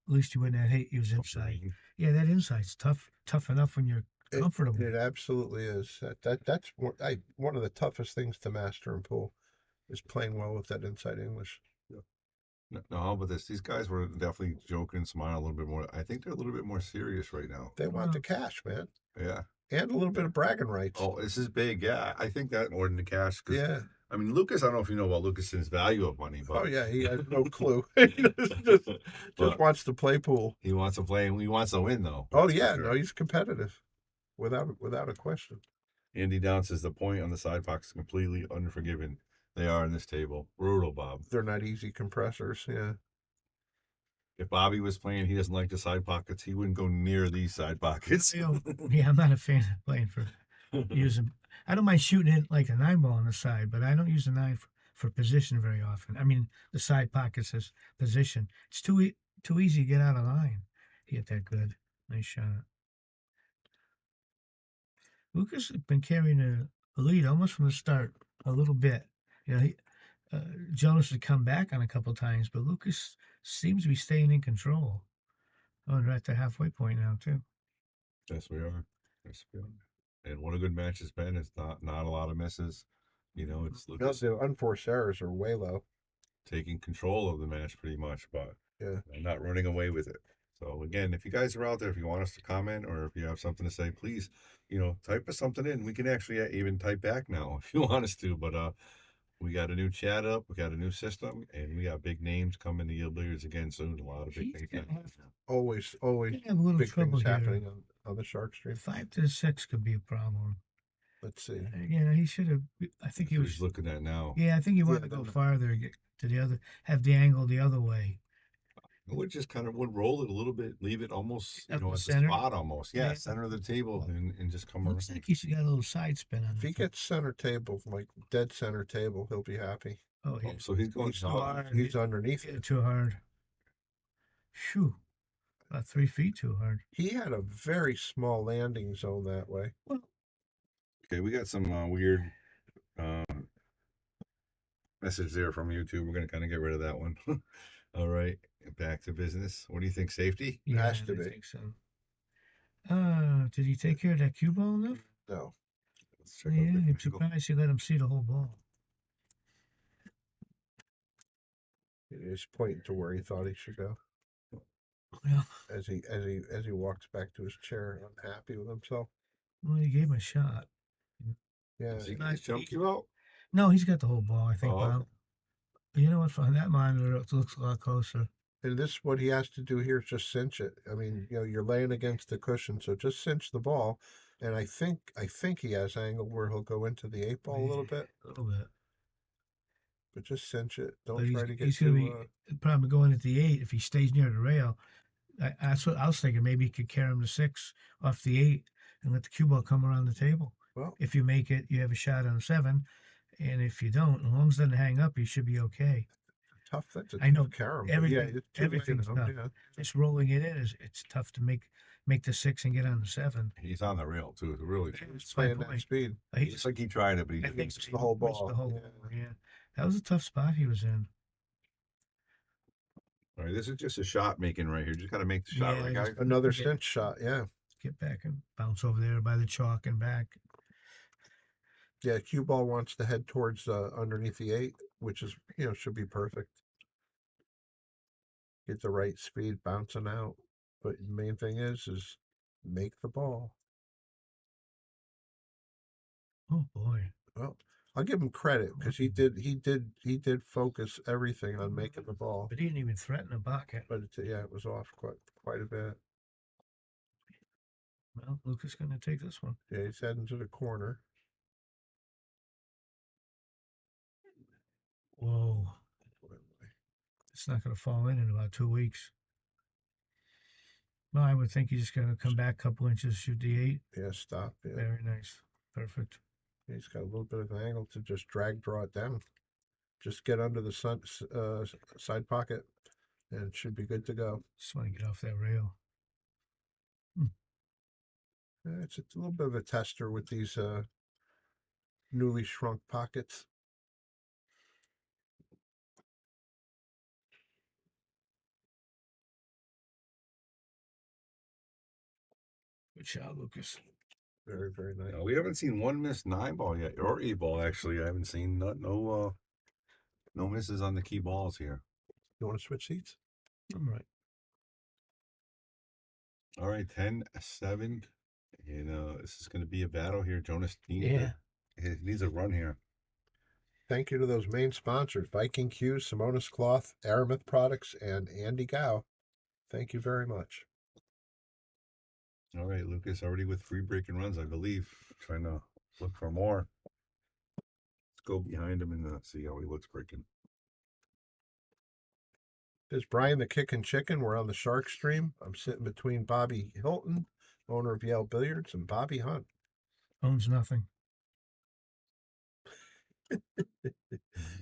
At least you wouldn't have use inside. Yeah, that inside's tough enough when you're comfortable. It absolutely is. That's one of the toughest things to master in pool is playing well with that inside English. No, how about this? These guys were definitely joking, smiling a little bit more. I think they're a little bit more serious right now. They want the cash, man, Yeah. and a little bit of bragging rights. Oh, this is big. Yeah, I think that more than the cash. 'Cause, Yeah. I mean, Lucas. I don't know if you know about Lucas's value of money, but Oh yeah, he has no clue. He just But wants to play pool. he wants to play and he wants to win, though. Oh That's for yeah, sure. no, he's competitive, without a question. Andy Down says the point on the side pocket is completely unforgiven. They are in this table. Brutal, Bob. They're not easy compressors. Yeah. If Bobby was playing, he doesn't like the side pockets. He wouldn't go near these side pockets. Yeah, I'm not a fan of playing for using. I don't mind shooting it like a 9-ball on the side, but I don't use the 9 for position very often. I mean, the side pockets as position. It's too easy to get out of line. He hit that good. Nice shot. Lucas has been carrying a lead almost from the start a little bit. You know, Jonas had come back on a couple times, but Lucas seems to be staying in control. Oh, and we're at the halfway point now too. Yes, we are. Yes, we are. And what a good match it's been. It's not a lot of misses. It's No, Lucas the unforced errors are way low. taking control of the match pretty much, but Yeah. not running away with it. So again, if you guys are out there, if you want us to comment or if you have something to say, please, type us something in. We can actually even type back now if you want us to. But we got a new chat up, we got a new system, and we got big names coming to Yale Billiards again soon. A lot of big He's things gonna happening. have, Always gonna have a little big trouble things here. happening on the Sharkstream. 5 to 6 could be a problem. Let's see. Again, he should have. I think he That's what was he's looking at now. Yeah, I think he wanted to Yeah, go no. farther, get to the other, have the angle the other way. I would just kind of roll it a little bit, leave it almost, Up at the the center? spot almost. Yeah, Yeah. center of the table and just come around. Looks like he's got a little side spin on If he it. gets center table, like dead center table, he'll be happy. Oh, Oh, so he's going He's, south. he's underneath hit it. it too hard. Phew. About 3 feet too hard. He had a very small landing zone that way. Well, Okay, we got some weird Message there from YouTube. We're gonna kind of get rid of that one. All right, back to business. What do you think? Safety? Has to I be. think so. Did he take care of that cue ball enough? No. Let's check out Yeah, different I'm angle. surprised he let him see the whole ball. He's pointing to where he thought he should go Well, as he walks back to his chair, unhappy with himself. well, he gave him a shot. Yeah. Does he not- get his jump cue out? No, he's got the whole ball, I think, Oh, Bob. okay. But you know what? On that monitor, it looks a lot closer. And this, what he has to do here is just cinch it. I mean, you're laying against the cushion, so just cinch the ball. And I think he has angle where he'll go into the 8-ball a little bit, A little bit. but just cinch it. Don't But try to get he's going too. to be probably going at the 8 if he stays near the rail. That's what I was thinking. Maybe he could carry him to 6 off the 8 and let the cue ball come around the table. Well, If you make it, you have a shot on a 7. And if you don't, as long as it doesn't hang up, you should be okay. tough. That's a I know tough carom. everything- Yeah, it's too everything's late, tough. yeah. Just rolling it in it's tough to make the 6 and get on the 7. He's on the rail too. It's really. That's my Playing that point. speed. He It's just, like he tried it, but he I didn't. think missed the whole missed ball. The whole Yeah. ball, yeah. That was a tough spot he was in. All right, this is just a shot making right here. Just got to make the shot, Yeah, right, just- guys? Another Yeah. cinch shot, yeah. Get back and bounce over there by the chalk and back. Yeah, cue ball wants to head towards underneath the 8, which is, should be perfect. Get the right speed bouncing out. But the main thing is make the ball. Oh boy. Well, I'll give him credit because he did focus everything on making the ball. But he didn't even threaten the bucket. But it was off quite a bit. Well, Lucas gonna take this one. Yeah, he's heading to the corner. Whoa. It's not gonna fall in about 2 weeks. Well, I would think he's just gonna come back a couple inches, shoot the 8. Yeah, stop. Yeah. Very nice. Perfect. He's got a little bit of an angle to just draw it down. Just get under the side pocket, and it should be good to go. Just want to get off that rail. Yeah, it's a little bit of a tester with these newly shrunk pockets. Good shot, Lucas. Very, very nice. We haven't seen one missed 9-ball yet, or 8-ball actually. I haven't seen no misses on the key balls here. You want to switch seats? I'm right. All right, 10-7. And this is going to be a battle here. Jonas needs, Yeah. he needs a run here. Thank you to those main sponsors, Viking Q, Simonis Cloth, Aramith Products, and Andy Gow. Thank you very much. All right, Lucas already with 3 breaking runs, I believe. Trying to look for more. Let's go behind him and see how he looks breaking. There's Brian the Kickin' Chicken. We're on the Sharkstream. I'm sitting between Bobby Hilton, owner of Yale Billiards, and Bobby Hunt. Owns nothing.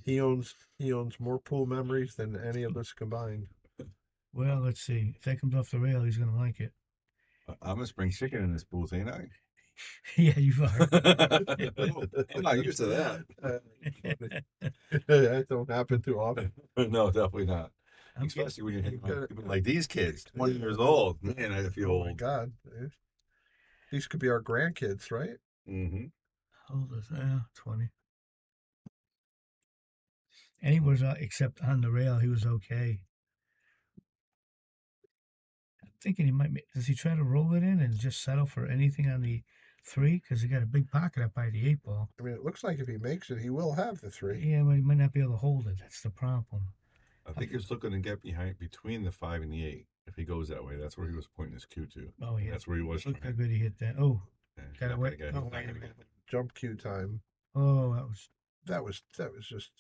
He owns more pool memories than any of us combined. Well, let's see. If that comes off the rail, he's gonna like it. I'm a spring chicken in this booth, ain't I? Yeah, you are. I'm not used to that. That don't happen too often. No, definitely not. I'm Especially when you're hitting gotta- like these kids, 20 years old. Man, I feel Oh my old. God. These could be our grandkids, right? Mm-hmm. How old is 20. And he was, except on the rail, he was okay. I'm thinking he might. Does he try to roll it in and just settle for anything on the 3? Because he got a big pocket up by the 8-ball. I mean, it looks like if he makes it, he will have the 3. Yeah, but he might not be able to hold it. That's the problem. I think he's looking to get between the 5 and the 8. If he goes that way, that's where he was pointing his cue to. Oh, yeah. That's where he was. Look how trying. good he hit that. Oh, Yeah, he's got not it gonna wet. get it. Oh, He's not wait a gonna minute. Jump cue time. Oh, That was just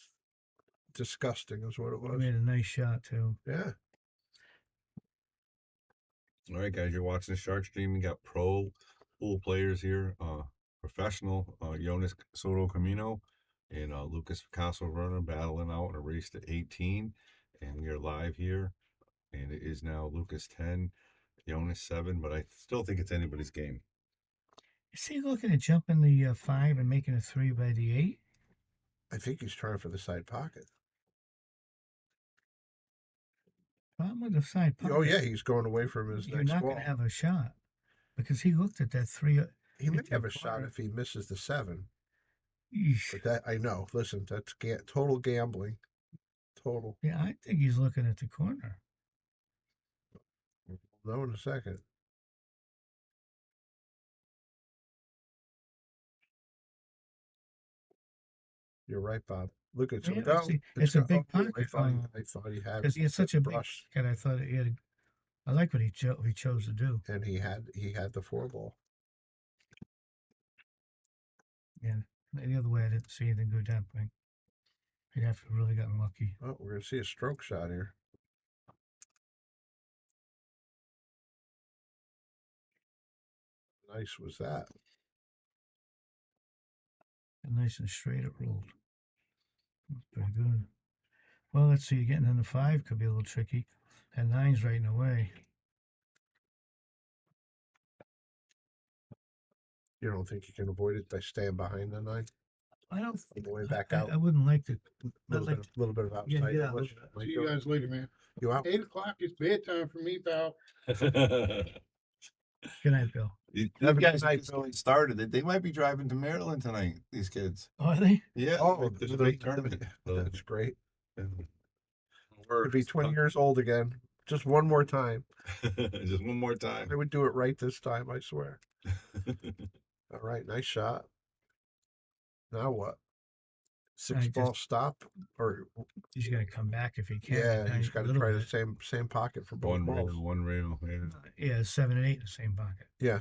disgusting, is what it he was. made a nice shot, too. Yeah. All right, guys, you're watching the Sharkstream. You got pro pool players here, professional Jonas Souto Comino and Lukas Fracasso-Verner battling out in a race to 18, and we are live here. And it is now Lucas 10, Jonas 7, but I still think it's anybody's game. Is he looking at jumping the 5 and making a 3 by the 8? I think he's trying for the side pocket. Problem with the side pocket. Oh yeah, he's going away from his You're next not ball. going to have a shot because he looked at that three. He may hit the have a shot corner. if he misses the 7. Eesh. But that I know. Listen, that's total gambling. Total. Yeah, I think he's looking at the corner. We'll know in a second. You're right, Bob. Look, it's Yeah, go. see, it's a big I pocket. thought he had Because he had such a big brush, pocket, I thought he had. I like what he chose to do. and he had the 4 ball. Yeah, the other way, I didn't see anything good happening. He'd have to have really gotten lucky. Oh, we're gonna see a stroke shot here. Nice was that. And nice and straight it rolled. That's pretty good. Well, let's see. Getting into 5 could be a little tricky. And 9's right in the way. You don't think you can avoid it by staying behind the 9? I don't. On the way back I, out. I wouldn't like to. Little bit of outside. get out a English. little Might See do you it. guys later, man. You out? 8 o'clock is bedtime for me, pal. Good night, Bill. These Have a good guys night, just started. They might be driving to Maryland tonight. These kids. Oh, are they? Yeah. Oh, there's a big tournament. That's great. We're To be 20 years old again. Just one more time. just one more time. I would do it right this time, I swear. All right, nice shot. Now what? 6 I ball stop? Or He's got to come back if he can. yeah, a he's got to little try bit. the same pocket for both One balls. rail, one rail. Yeah. Yeah, 7 and 8 in the same pocket. Yeah.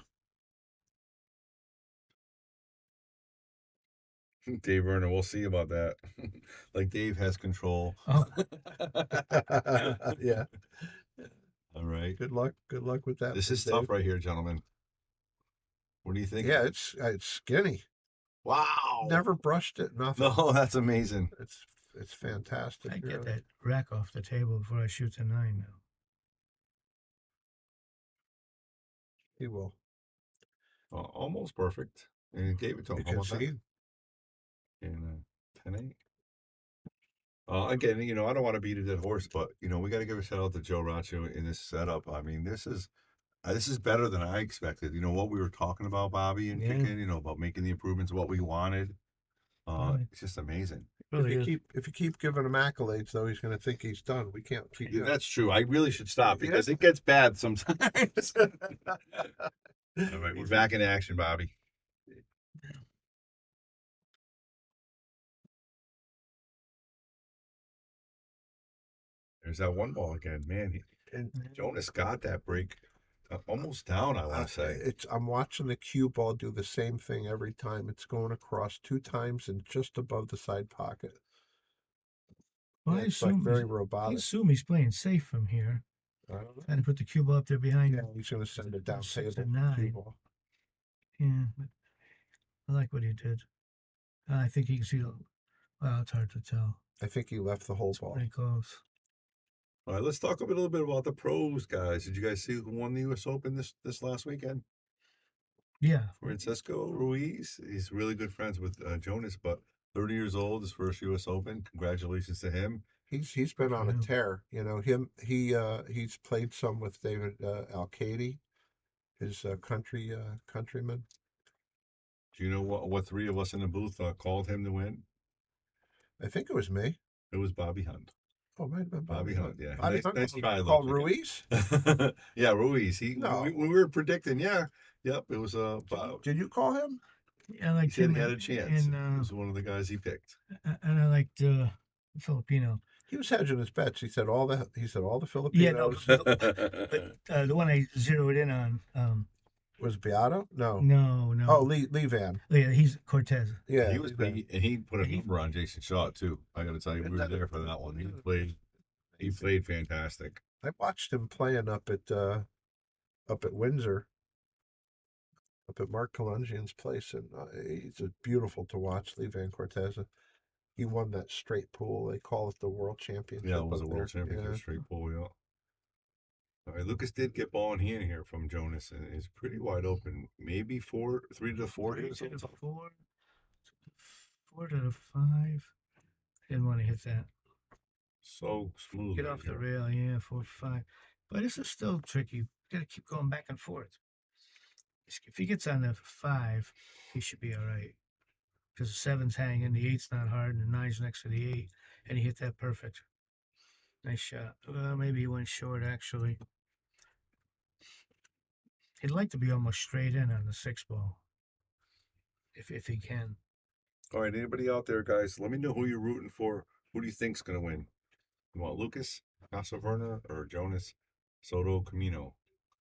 Dave Werner, we'll see about that. Like Dave has control. Oh, Yeah. All right. Good luck. Good luck with that. This is Dave. tough right here, gentlemen. What do you think? Yeah, it's skinny. Wow. Never brushed it. Nothing. No, that's amazing. It's fantastic. I get really. that rack off the table before I shoot the 9 now. He will. Almost perfect. And he gave it to him. You How can about that? see. And 10-8. Again, I don't want to beat a dead horse, but we got to give a shout out to Joe Raccio in this setup. I mean, this is better than I expected. What we were talking about, Bobby and Yeah. Chicken. About making the improvements, what we wanted. Right. It's just amazing. Really is. If you keep giving him accolades, though, he's going to think he's done. We can't keep. Yeah, that's true. I really should stop because it gets bad sometimes. All right, we're back in action, Bobby. There's that one ball again, man. And Jonas got that break almost down. I want to say. I'm watching the cue ball do the same thing every time. It's going across 2 times and just above the side pocket. Well, Yeah, I it's like assume very I robotic. assume he's playing safe from here. I don't know. Trying to put the cue ball up there behind Yeah, him. he's going to send it down 6 table. and 9. Cue ball. Yeah, but I like what he did. I think he can see the. Well, it's hard to tell. I think he left the whole ball. Pretty close. All right, let's talk a little bit about the pros, guys. Did you guys see who won the U.S. Open this last weekend? Yeah. Francisco Ruiz. He's really good friends with Jonas, but 30 years old, his first U.S. Open. Congratulations to him. He's been on a him. tear. He's played some with David Al-Kaidi, his countryman. Do you know what 3 of us in the booth called him to win? I think it was me. It was Bobby Hunt. Oh, it might have been Bobby Hunt, yeah. Bobby Nice Hunt try, though, called Chicken. Ruiz. Yeah, Ruiz. No. We were predicting, yeah. Yep, it was Bob. Did you call him? I He liked said him. he had a chance. And, It was one of the guys he picked. and I liked Filipino. He was hedging his bets. He said all the Yeah, no, Filipinos. but the one I zeroed in on. Was Beato? No. No. Oh, Lee Van. Yeah, he's Cortez. Yeah, He was Lee Van. big, and he put a number on Jason Shaw too. I got to tell you, we were there for that one. He played fantastic. I watched him playing up at Windsor, up at Mark Kalungian's place, and he's beautiful to watch. Lee Van Cortez. He won that straight pool. They call it the World Championship. Yeah, it was a up world there. championship Yeah. straight pull. Yeah. All right, Lucas did get ball in hand here from Jonas, and it's pretty wide open. Maybe 3 to 4 here. 3 to 4. 4 to 5. Didn't want to hit that. So smooth. Get right off the here. rail, yeah, 4-5. But this is still tricky. Got to keep going back and forth. If he gets on the 5, he should be all right. Because the 7's hanging, the 8's not hard, and the 9's next to the 8, and he hit that perfect. Nice shot. Maybe he went short, actually. He'd like to be almost straight in on the 6 ball. If he can. All right, anybody out there, guys? Let me know who you're rooting for. Who do you think's gonna win? You want Lukas Fracasso-Verner or Jonas Souto Comino?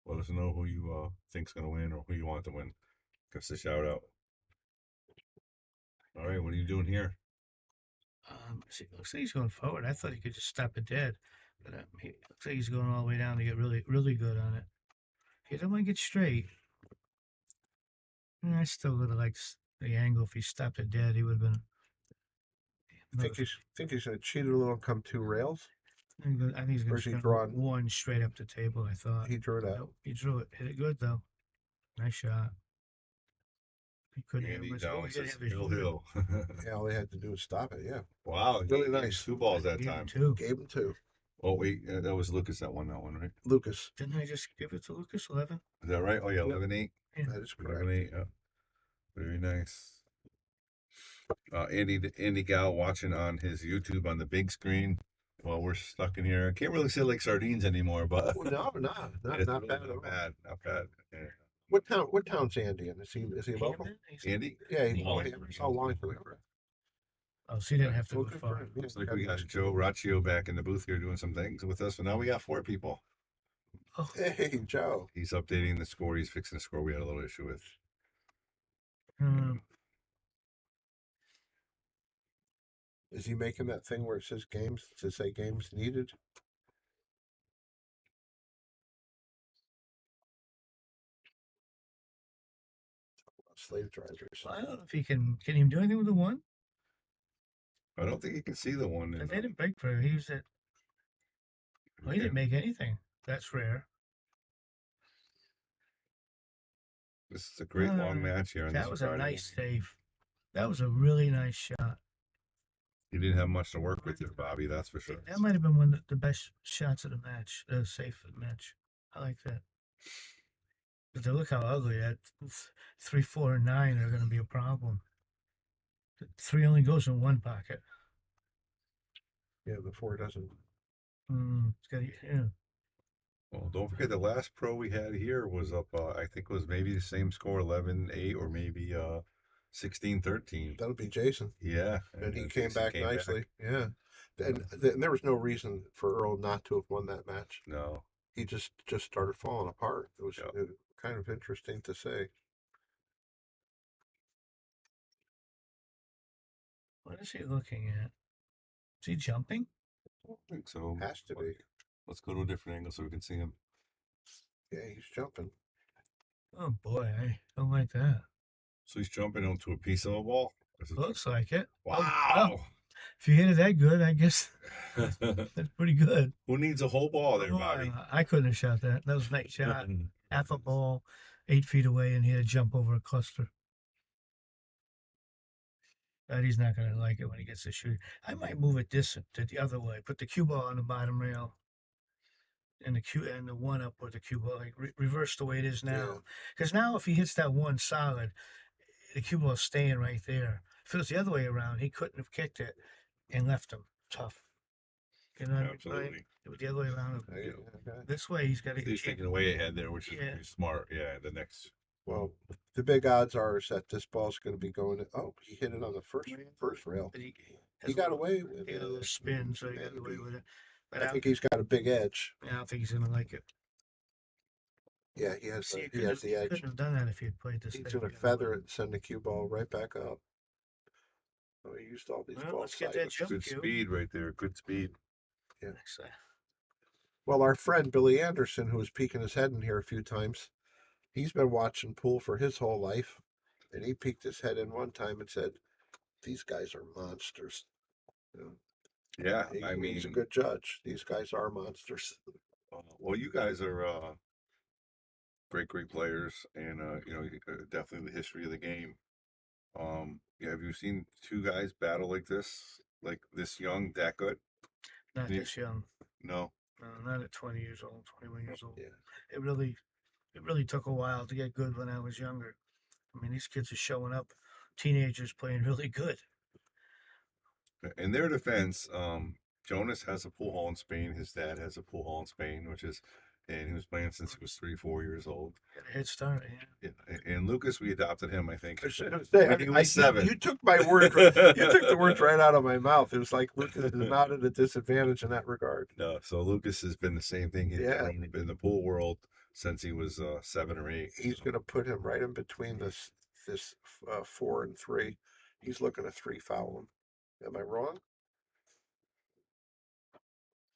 Let us know who you think's gonna win or who you want to win. Give us a shout out. All right, what are you doing here? See, looks like he's going forward. I thought he could just stop it dead, but he looks like he's going all the way down to get really, really good on it. He don't want to get straight. I still would have liked the angle. If he stopped it dead, he would have been. Think he's going to cheat a little and come 2 rails? I think he's Or going is he to drawing? one straight up the table. I thought He drew it out. Nope, he drew it. Hit it good though. Nice shot. He couldn't Andy hit down much. says hill. Yeah, all they had to do was stop it. Yeah. Wow, Really he gave nice. 2 balls that Gave him time. 2. Gave him 2. Oh wait, that was Lukas that won that one, right? Lucas. Didn't I just give it to Lucas 11? Is that right? Oh yeah, Yep. 11-8. Yeah. That is correct. 11-8. Yeah. Very nice. Andy Gal watching on his YouTube on the big screen while we're stuck in here. I can't really sit like sardines anymore, but Well, no, it's not really bad at all. not bad. Yeah. What town's Andy in? Is he local? Hampton? He's- Andy? Yeah, he's Wallingford. Wallingford. Oh, so he didn't have to Well, go good far. for him. Yeah, Looks like we got Joe Raccio back in the booth here doing some things with us. So now we got 4 people. Oh, Hey, Joe. He's updating the score. He's fixing the score we had a little issue with. Is he making that thing where it says games to say games needed? Slave drivers. I don't know if he can. Can he do anything with the 1? I don't think you can see the one. They didn't break for him. He was at. Well, he didn't make anything. That's rare. This is a great long match here. On That this was a Friday. nice save. That was a really nice shot. You didn't have much to work with there, Bobby. That's for sure. That might have been one of the best shots of the match. Safe of the match. I like that. But to look how ugly that 3, 4, and 9 are going to be a problem. The 3 only goes in one pocket. Yeah, the 4 doesn't. It's got yeah. Well, don't forget the last pro we had here was up. I think it was maybe the same score, 11-8, or maybe 16-13. That'll be Jason. Yeah, And he Jason came back nicely. Yeah. And there was no reason for Earl not to have won that match. No, He just started falling apart. It was Yep. kind of interesting to say. What is he looking at? Is he jumping? I don't think so. Has to be. Let's go to a different angle so we can see him. Yeah, he's jumping. Oh boy, I don't like that. So he's jumping onto a piece of a wall. This is- Looks like it. Oh, Wow. if you hit it that good, I guess that's pretty good. Who needs a whole ball there, Oh, Bobby? I couldn't have shot that. That was a nice shot. Half a ball, 8 feet away, and he had to jump over a cluster. But he's not going to like it when he gets to shoot. I might move it to the other way. Put the cue ball on the bottom rail, and the 1 up with the cue ball, like reverse the way it is now. Because now, if he hits that 1 solid, the cue ball's staying right there. If it was the other way around, he couldn't have kicked it and left him tough. You know what I mean? Absolutely. It was the other way around. Okay. This way, he's got to. He's thinking way ahead there, which is Yeah. pretty smart. Yeah, the next. Well, the big odds are is that this ball's going to be going. Oh, he hit it on the first rail. But He got away with He got a little it. spin, so he got away with it. But I think he's got a big edge. I don't think he's going to like it. Yeah, he has. See, He has the edge. couldn't have done that if he had played this. He's thing going to the other feather way. it and send the cue ball right back up. Oh, he used all these Well, balls. let's get that jump Good cue. speed right there. Good speed. Next, Well, our friend Billy Anderson, who was peeking his head in here a few times, he's been watching pool for his whole life, and he peeked his head in one time and said, "These guys are monsters." You know, Yeah, I he's a mean, good judge. These guys are monsters. well, you guys are great players, and definitely the history of the game. Yeah, have you seen 2 guys battle like this? like this young, that good? Not Yeah. this young. No. No, not at 20 years old, 21 years old. Yeah. It really took a while to get good when I was younger. I mean, these kids are showing up, teenagers playing really good. In their defense, Jonas has a pool hall in Spain. His dad has a pool hall in Spain, and he was playing since he was 3, 4 years old. Got a head start. Yeah. And Lucas, we adopted him, I think. I should have said, When he was 7. You took my words. You took the words right out of my mouth. It was like Lucas is not at a disadvantage in that regard. No, so Lucas has been the same thing. He's Yeah. been in the pool world since he was 7 or 8. He's going to put him right in between this 4 and 3. He's looking to 3 foul him. Am I wrong?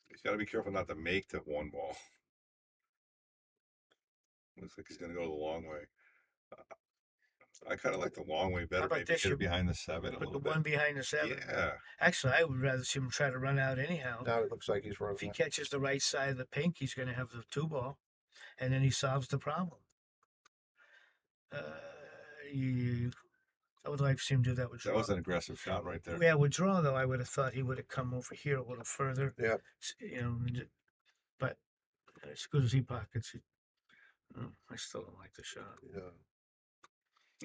He's got to be careful not to make the 1 ball. Looks like he's going to go the long way. I kind of like the long way better. about Maybe this? get You it behind the 7 a Put little the bit. one behind the 7. Yeah. Actually, I would rather see him try to run out anyhow. Now it looks like he's running. If he catches the right side of the pink, he's going to have the 2 ball, and then he solves the problem. I would like to see him do that with draw. That was an aggressive shot right there. Yeah, with draw though, I would have thought he would have come over here a little further. Yeah. You know, but as good as he pockets it, I still don't like the shot. Yeah.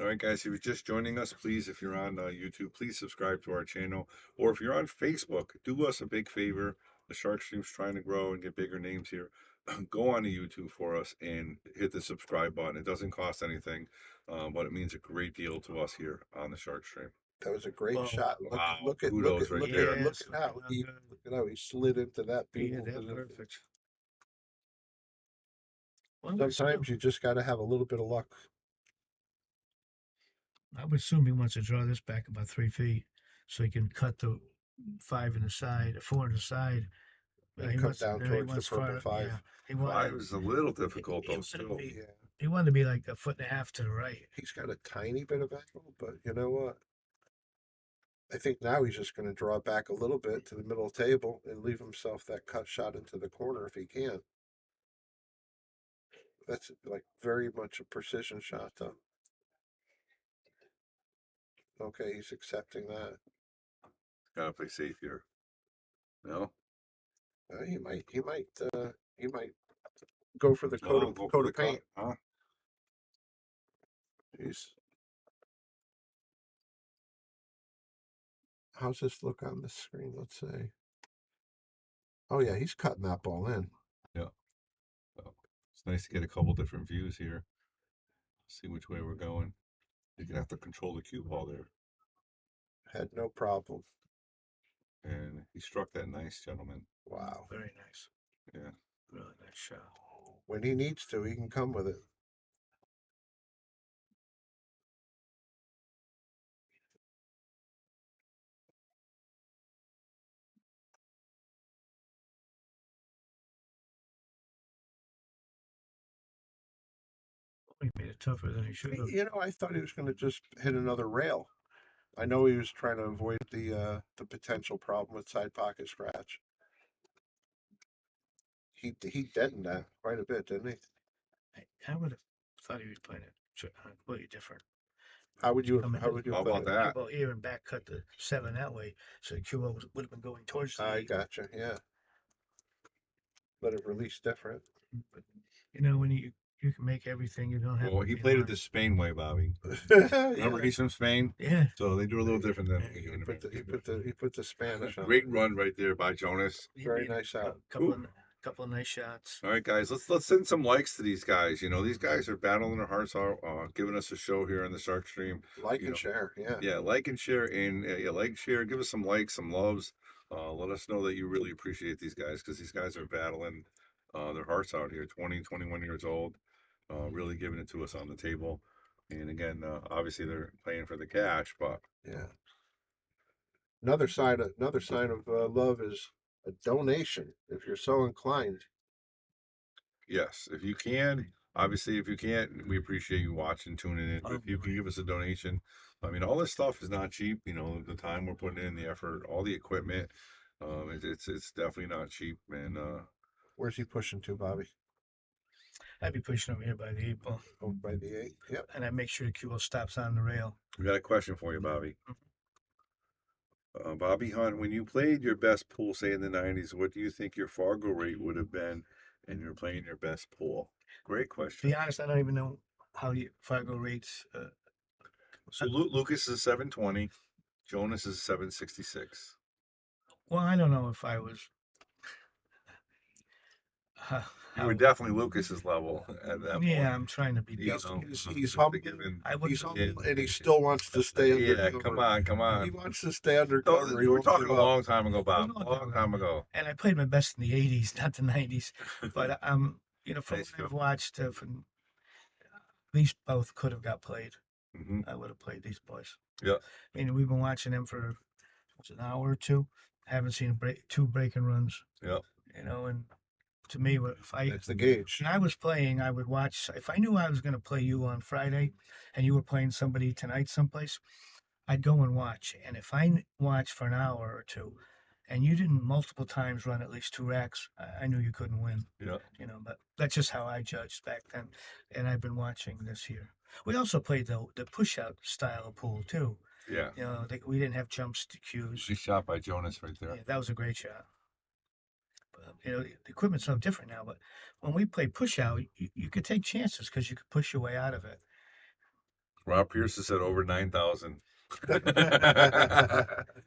All right, guys, if you're just joining us, please, if you're on YouTube, please subscribe to our channel. Or if you're on Facebook, do us a big favor. The Sharkstream's trying to grow and get bigger names here. Go on to YouTube for us and hit the subscribe button. It doesn't cost anything, but it means a great deal to us here on the Sharkstream. That was a great Wow. shot. Wow. Look at Kudos right there. look Yes, at how looking look at how he slid into that Yeah, beautiful that's position. perfect. Well, I would Sometimes you just got to have a little bit of luck. I would assume he wants to draw this back about 3 feet, so he can cut the 5 in the side, 4 in the side. And He come wants- down he towards the wants purple far- 5. Yeah, he wanted, 5 is a little difficult, he though, wanted to still. be- Yeah. he wanted to be like 1.5 feet to the right. He's got a tiny bit of angle, but you know what? I think now he's just going to draw back a little bit to the middle table and leave himself that cut shot into the corner if he can. That's like very much a precision shot, though. Okay, he's accepting that. Gotta play safe here. No? He might go for the coat Oh, of go for coat the of paint. cut, huh? Jeez. How's this look on the screen? Let's see. Oh yeah, he's cutting that ball in. Yeah. So, it's nice to get a couple different views here. See which way we're going. You're gonna have to control the cue ball there. Had no problem. And he struck that nice, gentleman. Wow. Very nice. Yeah. Really nice shot. When he needs to, he can come with it. He made it tougher than he should have. You know, I thought he was going to just hit another rail. I know he was trying to avoid the potential problem with side pocket scratch. He deadened that quite a bit, didn't he? I would have thought he was playing it completely different. How would you I mean, how would you How play about it? that? Cue ball here and back cut the 7 that way, so the cue ball would have been going towards the I 8. gotcha. Yeah. Let it release different. But, you know, when you can make everything, you don't have. Well, to he be played it hard. the Spain way, Bobby. Yeah. Remember, he's from Spain, Yeah. so they do a little different than we do. He put the Spanish on. Great run right there by Jonas. He Very made a nice out. couple of nice shots. All right, guys, let's send some likes to these guys. You know, these guys are battling their hearts out, giving us a show here on the Sharkstream. Like You and know, share. Yeah. Yeah, like and share, and share. Give us some likes, some loves. Let us know that you really appreciate these guys, because these guys are battling their hearts out here. 20, 21 years old, really giving it to us on the table. And again, obviously they're playing for the cash, but Yeah. Another sign of love is a donation if you're so inclined. yes, if you can, obviously, if you can't, we appreciate you watching, tuning in. If you can give us a donation, I mean, all this stuff is not cheap. You know, the time we're putting in, the effort, all the equipment, it's definitely not cheap. And Where's he pushing to, Bobby? I'd be pushing over here by the 8 ball, Oh, by the 8. Yep. and I make sure the cue ball stops on the rail. we got a question for you, Bobby. Bobby Hunt, when you played your best pool, say in the 90s, what do you think your Fargo rate would have been and you're playing your best pool? Great To question. be honest, I don't even know how you Fargo rates. So Lucas is 720, Jonas is 766. Well, I don't know if I was. You were How, definitely Lucas's level at that point. yeah, I'm trying to be You decent. know, He's just humble. given- I would. He's Yeah. humble, and he still wants to stay Yeah, undercover. come on, come He on. wants to stay So, undercover. He we're won't talking give a up. long time ago, Bob. Long A long time time ago. And I played my best in the '80s, not the '90s. But you know, from Nice what I've go. watched, from these both could have got played. Hmm. I would have played these boys. Yeah. I mean, we've been watching them for what's an hour or two. Haven't seen two breaking runs. Yeah. You know, and to me, if That's the gauge. when I was playing, I would watch. If I knew I was going to play you on Friday, and you were playing somebody tonight someplace, I'd go and watch. And if I watched for an hour or two, and you didn't multiple times run at least two racks, I knew you couldn't win. Yeah. You know, but that's just how I judged back then. And I've been watching this year. We also played the push out style of pool too. Yeah. You know, we didn't have jumps to cues. She shot by Jonas right there. Yeah, that was a great shot. But, you know, the equipment's so different now. But when we play push out, you could take chances because you could push your way out of it. Rob Pierce has said over 9,000.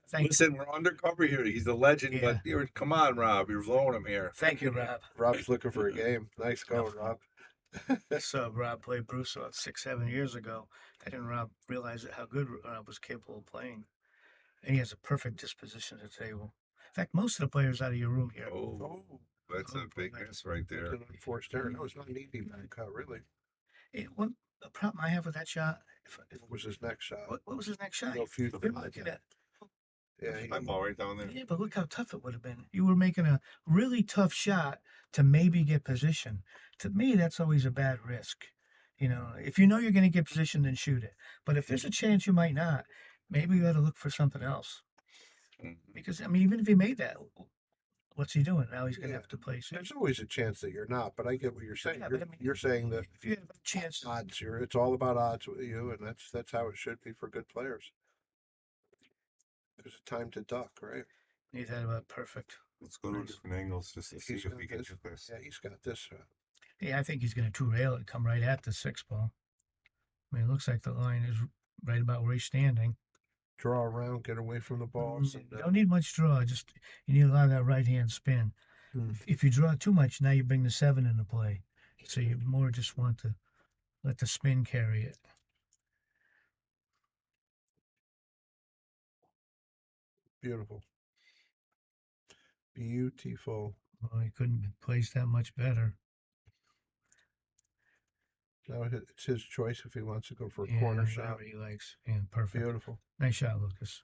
Thank Listen, we're undercover here. He's a legend, Yeah. but come on, Rob. You're blowing him here. Thank you, Rob. Rob's looking for a game. Nice going, Rob. I saw Rob play Bruce about 6, 7 years ago. I didn't realize how good Rob was capable of playing. And he has a perfect disposition at the table. In fact, most of the players out of your room here. Oh, that's a big miss right That's there. an unforced error. No, it's not an easy back cut, really. What the problem I have with that shot? What was his next shot? What was his next shot? No few We're looking at. Yeah, My ball right down there. Yeah, but look how tough it would have been. You were making a really tough shot to maybe get position. To me, that's always a bad risk. You know, if you know you're going to get position, then shoot it. But if there's a chance you might not, maybe you got to look for something else. Because I mean, even if he made that, what's he doing now? He's going to have to play. There's always a chance that you're not, but I get what you're saying. Yeah, you're, but I mean, you're saying that if you have a chance, odds. It's all about odds with you, and that's how it should be for good players. There's a time to duck, right? he's had about perfect. Let's go to different angles just to see if we can do this. Yeah, he's got this. Yeah, I think he's going to two rail it, come right at the 6 ball. I mean, it looks like the line is right about where he's standing. Draw around, get away from the balls. You don't need much draw. Just you need a lot of that right hand spin. If you draw too much, now you bring the 7 into play. So you more just want to let the spin carry it. Beautiful. Beautiful. Well, he couldn't be placed that much better. Now it's his choice if he wants to go for a Yeah, corner whatever shot. he likes. Yeah, perfect. Beautiful. Nice shot, Lucas.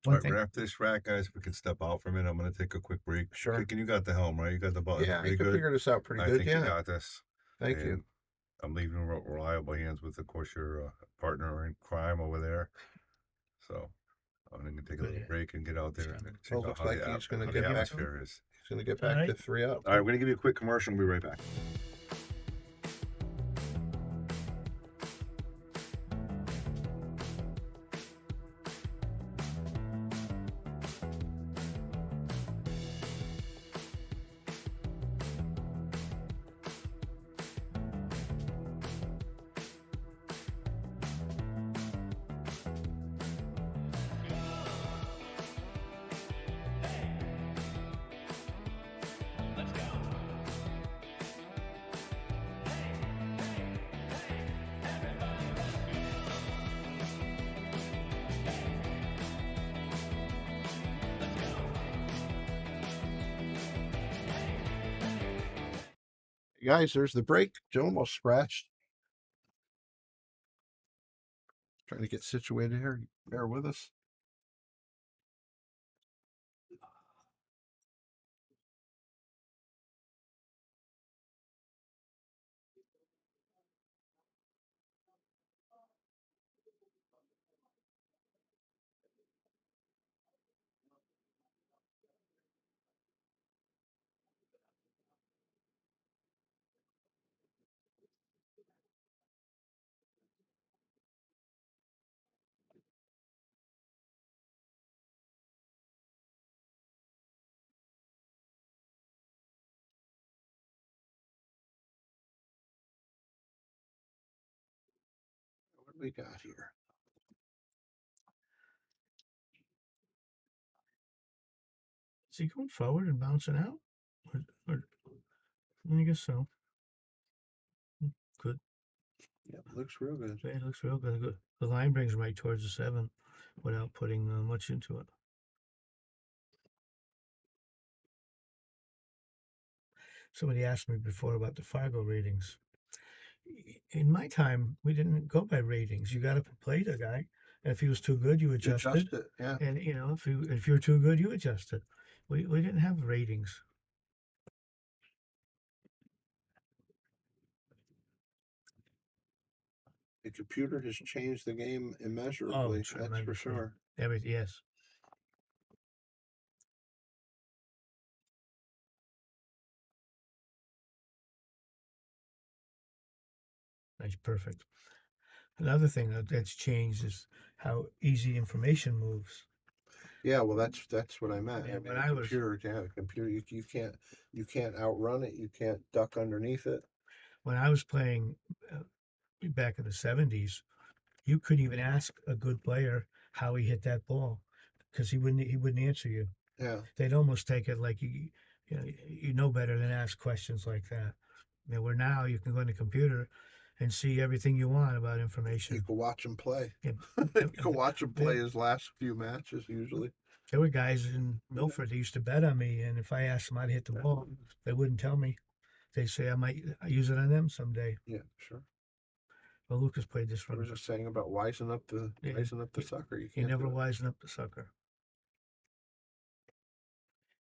All One right, thing, we're after this rack, guys. If we can step out for a minute, I'm going to take a quick break. Sure. Can you got the helm, right? You got the buttons. Yeah, I pretty can good. figure this out pretty I good. think Yeah. you got this. Thank you. And I'm leaving reliable hands with, of course, your partner in crime over there. So I'm going to take a little break and get out there and check Well, out looks how like the he's going to how get the back. atmosphere is. He's going to get back to 3-up. All right, we're going to give you a quick commercial and we'll be right back. Guys, there's the break. Joe almost scratched. Trying to get situated here. Bear with us. What we got here? Is he going forward and bouncing out? Or I guess so. Good. Yeah, looks real good. It looks real good. The line brings right towards the 7 without putting much into it. Somebody asked me before about the Fargo ratings. In my time, we didn't go by ratings. You got to play the guy. And if he was too good, you adjusted. Adjust it, yeah. And if you're too good, you adjusted. We didn't have ratings. The computer has changed the game immeasurably. That's for tremendously. sure. Yes. Nice, perfect. Another thing that's changed is how easy information moves. Yeah, well, that's what I meant. Yeah, I mean, when a I was- computer, yeah, a computer, you can't outrun it. You can't duck underneath it. When I was playing back in the 70s, you couldn't even ask a good player how he hit that ball because he wouldn't answer you. Yeah, They'd almost take it like you know better than ask questions like that. Where now you can go on the computer and see everything you want about you information. can watch him play. Yeah. You can watch him play his last few matches usually. There were guys in Milford that used to bet on me, and if I asked them how to hit the ball, they wouldn't tell me. They say I might use it on them someday. Yeah, sure. Well, Lucas played this I run. was just saying about wising up the sucker. You He can't never do it. wisened up the sucker.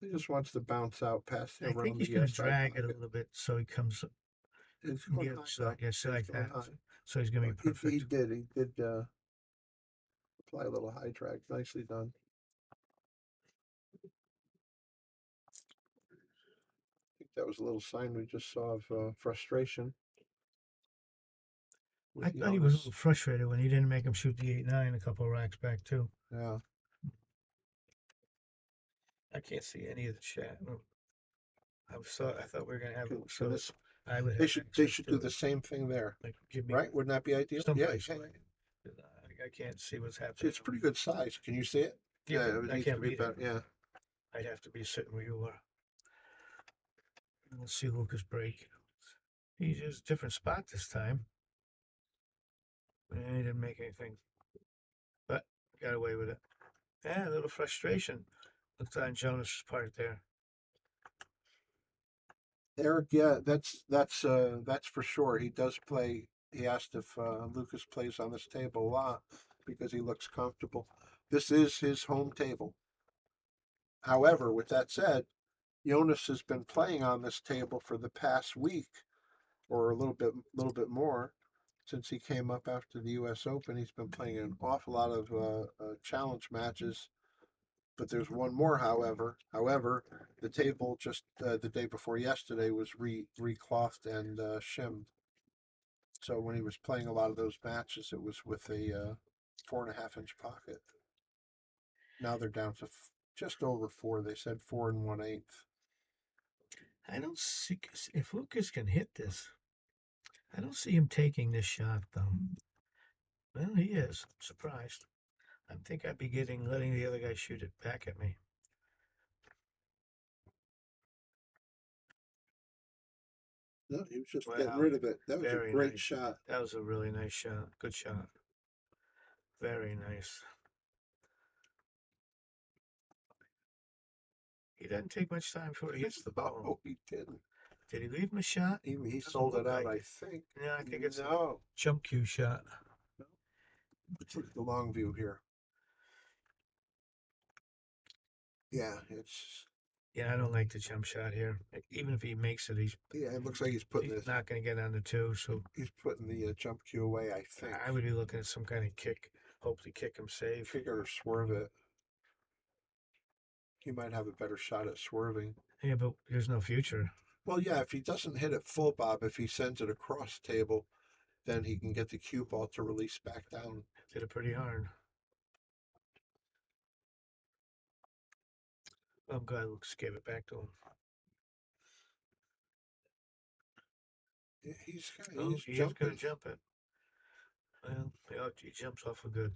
He just wants to bounce out past I around think he's the going to side drag it a pocket. little bit so he comes up. It's going Yeah, high, so though. yeah, so like It's going that. high. So he's going to be perfect. He did apply a little high drag. Nicely done. I think that was a little sign we just saw of frustration. with I thought he was a Jonas. little frustrated when he didn't make him shoot the 8-9 a couple of racks back too. Yeah. I can't see any of the chat. I thought we were going to have Can- it. So can this, I would have They should access do to the it. same thing there, Like, give me right? Wouldn't that be ideal? Yeah, someplace. okay. I can't see what's See, happening. it's pretty good size. Can you see it? Yeah, it but I needs can't to be read better. it. Yeah. I'd have to be sitting where you are. Let's see Lucas break. He's just a different spot this time. And he didn't make anything. But got away with it. Yeah, a little frustration. Looked on Jonas' part there. Eric, yeah, that's for sure. He does play. He asked if Lucas plays on this table a lot because he looks comfortable. This is his home table. However, with that said, Jonas has been playing on this table for the past week or a little bit more since he came up after the U.S. Open. He's been playing an awful lot of challenge matches. But there's one more, however. The table just the day before yesterday was reclothed and shimmed. So when he was playing a lot of those matches, it was with a 4.5-inch pocket. Now they're down to just over 4. They said 4 1/8. I don't see if Lucas can hit this. I don't see him taking this shot though. Well, he is. I'm surprised. I think I'd be letting the other guy shoot it back at me. No, he was just Wow. getting rid of it. That was Very a great nice. shot. That was a really nice shot. Good shot. Very nice. He doesn't take much time before he hits the ball. Oh, he didn't. Did he leave him a shot? He Doesn't sold it look out, like I it. think. Yeah, I think it's a No. jump cue shot. Let's look at the long view here. Yeah, it's. Yeah, I don't like the jump shot here. Even if he makes it, Yeah, it looks like he's putting he's this. not going to get on the 2. So He's putting the jump cue away, I think. I would be looking at some kind of kick. Hopefully, kick him safe. Kick it or swerve it. He might have a better shot at swerving. Yeah, but there's no future. Well, yeah, if he doesn't hit it full bob, if he sends it across the table, then he can get the cue ball to release back down. Did it pretty hard. I'm glad Lucas gave it back to him. Yeah, he's Oh, he is going jumping. to jump it. Well, he jumps off a good.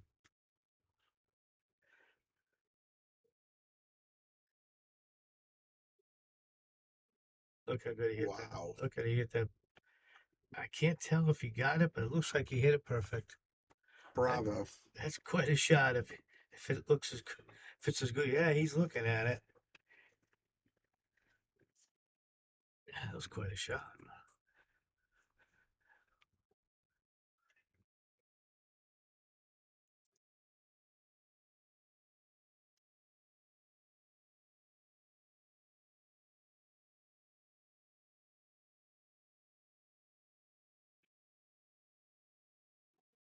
Look how good he hit that. Wow. Look how he hit that. I can't tell if he got it, but it looks like he hit it perfect. Bravo. That's quite a shot. If it looks as good, if it's as good, yeah, he's looking at it. Yeah, that was quite a shot.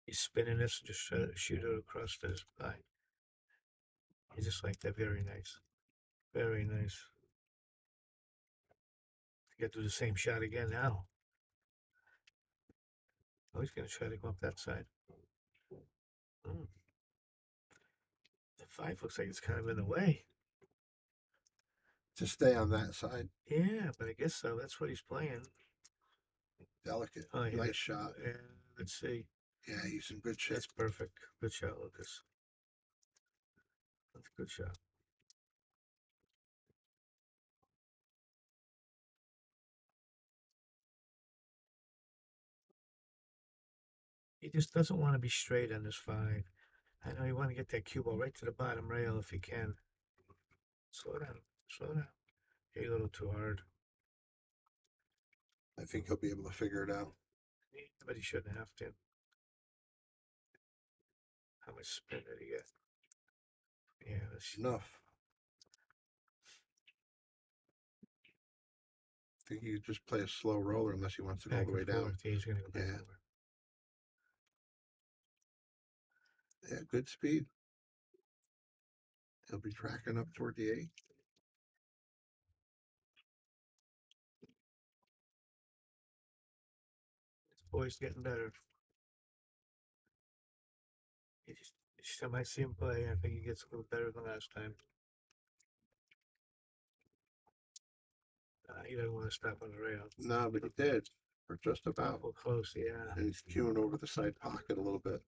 He's spinning this and just shoot it across the sky. He's just like that. Very nice. Very nice. Got to do the same shot again now. Oh, he's going to try to go up that side. Hmm. The 5 looks like it's kind of in the way. To stay on that side. Yeah, but I guess so. That's what he's playing. Delicate. Oh, yeah. Nice shot. Yeah, let's see. Yeah, he's in good shape. That's perfect. Good shot, Lucas. That's a good shot. He just doesn't want to be straight on this 5. I know you want to get that cue ball right to the bottom rail if you can. Slow down. Slow down. You're a little too hard. I think he'll be able to figure it out. Yeah, but he shouldn't have to. How much spin did he get? Yeah, that's Enough. I think he could just play a slow roller unless he wants to go all back the way and down. forth. Yeah, he's going to go back Yeah. and forth. Yeah, good speed. He'll be tracking up toward the 8. This boy's getting better. Each time I see him play, I think he gets a little better than last time. He doesn't want to stop on the rail. No, but he did. Or just about. Awful close, yeah. And he's cueing over the side pocket a little bit.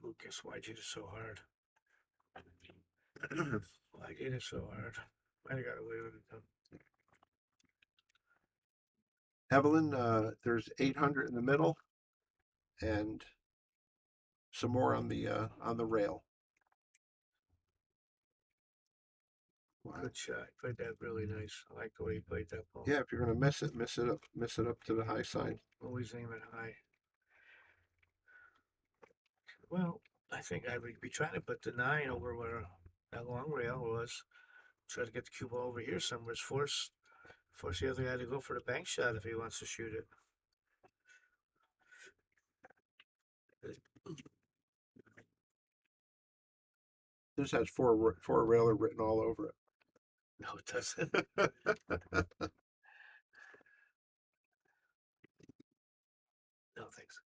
Lucas, why'd you hit it so hard? Why'd you hit it so hard? Might have got away with it though. Evelyn, there's 800 in the middle and some more on the rail. Wow. Good shot. Played that really nice. I like the way he played that ball. Yeah, if you're gonna miss it up to the high side. Always aim it high. Well, I think I would be trying to put the 9 over where that long rail was. Try to get the cue ball over here somewhere. Force the other guy to go for the bank shot if he wants to shoot it. This has four railer written all over it. No, it doesn't. No, thanks.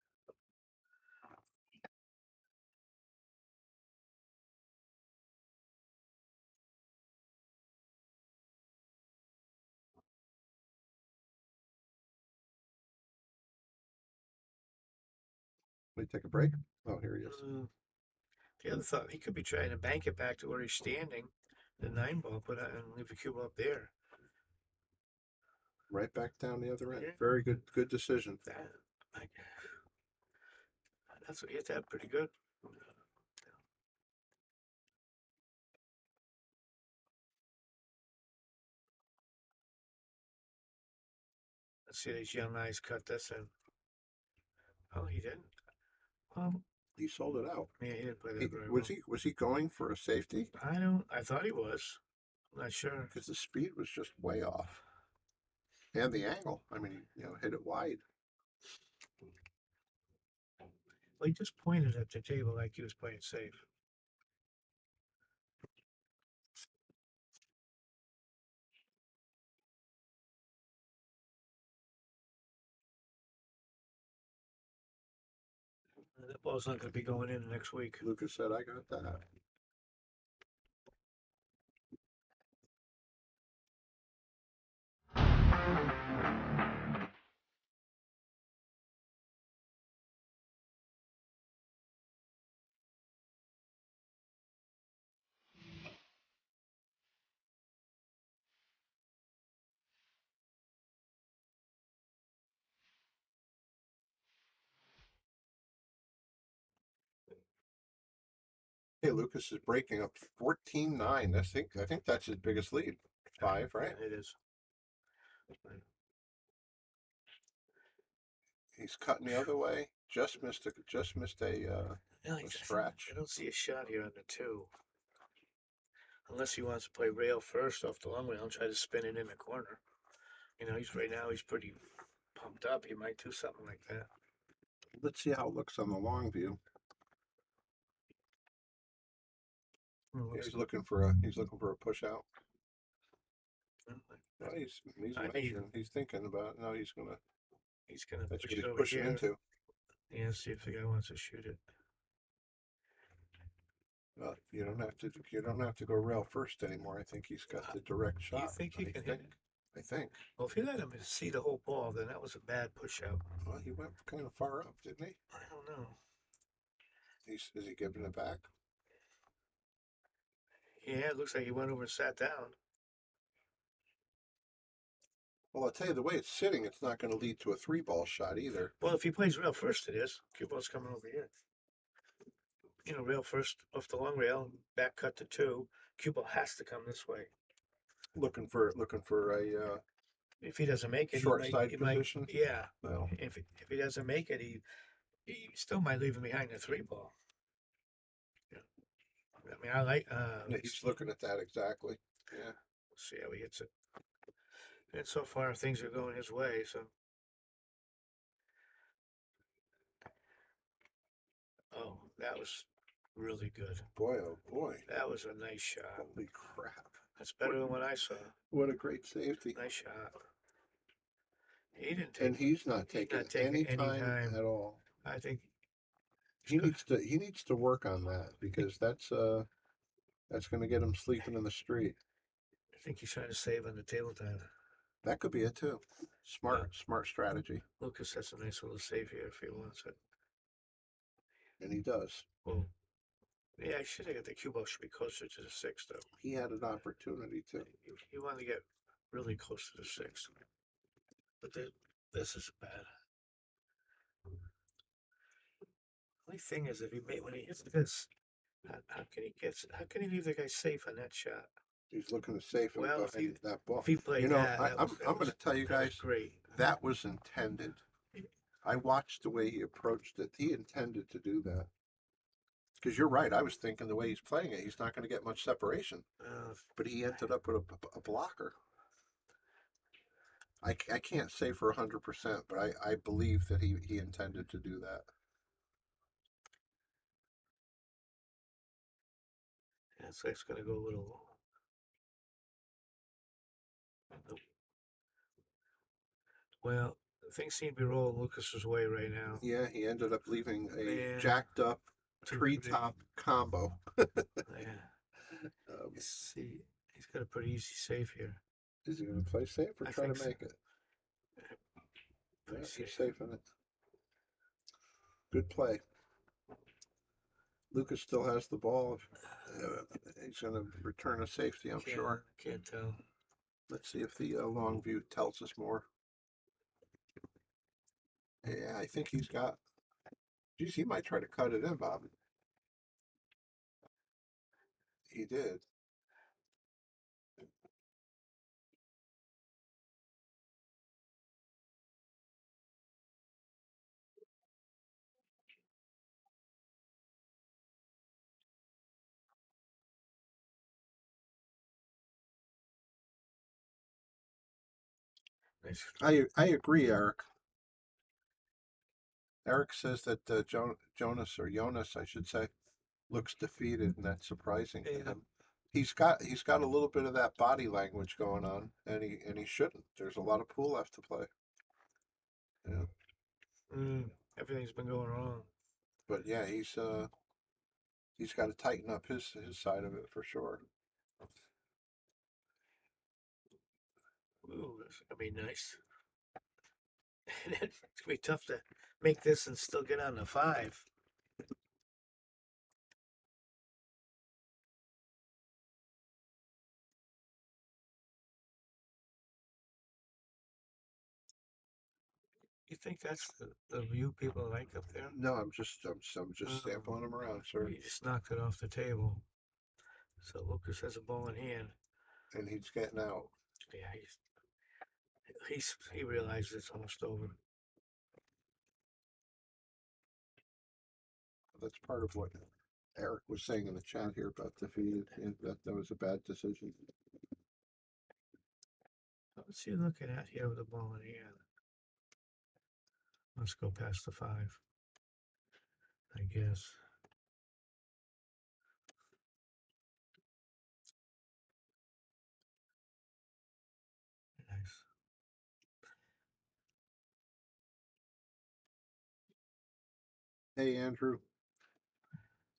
Let me take a break. Oh, here he is. The other thought, he could be trying to bank it back to where he's standing, the 9 ball, and leave the cue ball up there. Right back down the other end. Yeah. Very good decision. That's what hit that pretty good. Let's see these young eyes cut this in. Oh, he didn't. He sold it out. Yeah, he didn't play that very well. Was he going for a safety? I thought he was. I'm not sure. Because the speed was just way off. And the angle. I mean, hit it wide. Well, he just pointed at the table like he was playing safe. That ball's not going to be going in next week. Lucas said, I got that. Hey, Lucas is breaking up 14-9. I think that's his biggest lead. 5, right? Yeah, it is. He's cutting the other way. Just missed a scratch. I don't see a shot here on the 2. Unless he wants to play rail first off the long rail and try to spin it in the corner. You know, he's pretty pumped up. He might do something like that. Let's see how it looks on the long view. He's looking for a push out. No, he's I think measuring. He's thinking about it. No, he's gonna that's push what it he's over pushing here. into. Yeah, see if the guy wants to shoot it. You don't have to go rail first anymore. I think he's got the direct shot. You think he can hit it? I think. Well, if he let him see the whole ball, then that was a bad push out. Well, he went kind of far up, didn't he? I don't know. Is he giving it back? Yeah, it looks like he went over and sat down. Well, I'll tell you, the way it's sitting, it's not going to lead to a 3-ball shot either. Well, if he plays rail first, it is. Cue ball's coming over here. You know, rail first off the long rail, back cut to 2. Cue ball has to come this way. Looking for a If he doesn't make it, short side position. Yeah. No. If he doesn't make it, he still might leave him behind the 3-ball. Yeah. I mean, I like. Yeah, he's looking at that exactly. Yeah. Let's see how he hits it. And so far, things are going his way. So. Oh, that was really good. Boy, oh boy. That was a nice shot. Holy crap. That's better than what I saw. What a great safety. Nice shot. He didn't take. And he's not taking any time at all. I think He needs to work on that, because that's going to get him sleeping in the street. I think he's trying to save on the table time. That could be it too. Smart strategy. Lucas has a nice little save here if he wants it. And he does. Well, yeah, I should have got the cue ball should be closer to the 6 though. He had an opportunity to. He wanted to get really close to the 6. But this is bad. Only thing is, if when he hits this, how can he leave the guy safe on that shot? He's looking to safe him behind that ball. If he played I'm going to tell you guys, great. that was intended. I watched the way he approached it. He intended to do that. Because you're right. I was thinking the way he's playing it, he's not going to get much separation. But he ended up with a blocker. I can't say for 100%, but I believe that he intended to do that. Yeah, so it's going to go a little. Well, things seem to be rolling Lucas's way right now. Yeah, he ended up leaving a jacked up treetop combo. Yeah. See, he's got a pretty easy save here. Is he going to play safe or try to make it? Yeah, he's safe in it. Good play. Lucas still has the ball. He's going to return a safety, I'm sure. Can't tell. Let's see if the long view tells us more. Yeah, I think he's got. Geez, he might try to cut it in, Bob. He did. I agree, Eric. Eric says that Jonas, I should say, looks defeated, and that's surprising to him. He's got a little bit of that body language going on, and he shouldn't. There's a lot of pool left to play. Yeah. Everything's been going wrong. But yeah, he's got to tighten up his side of it for sure. Ooh, that's gonna be nice. And it's gonna be tough to make this and still get on the 5. think that's the view people like up there? No, I'm just sampling them around, sir. He just knocked it off the table. So Lucas has a ball in hand. And he's getting out. Yeah, he realizes it's almost over. That's part of what Eric was saying in the chat here about defeated, and that was a bad decision. What's he looking at here with the ball in hand? Let's go past the 5, I guess. Nice. Hey, Andrew,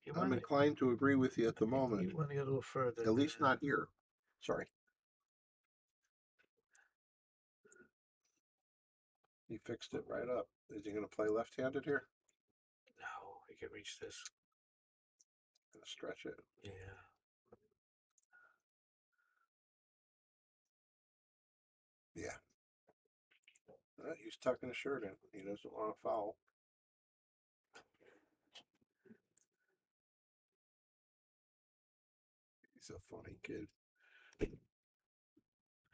You I'm want inclined to agree with you at the moment. You want to get a little further. At least not here. Sorry. He fixed it right up. Is he going to play left-handed here? No, he can reach this. Gonna stretch it. Yeah. Yeah. He's tucking his shirt in. He doesn't want to foul. He's a funny kid.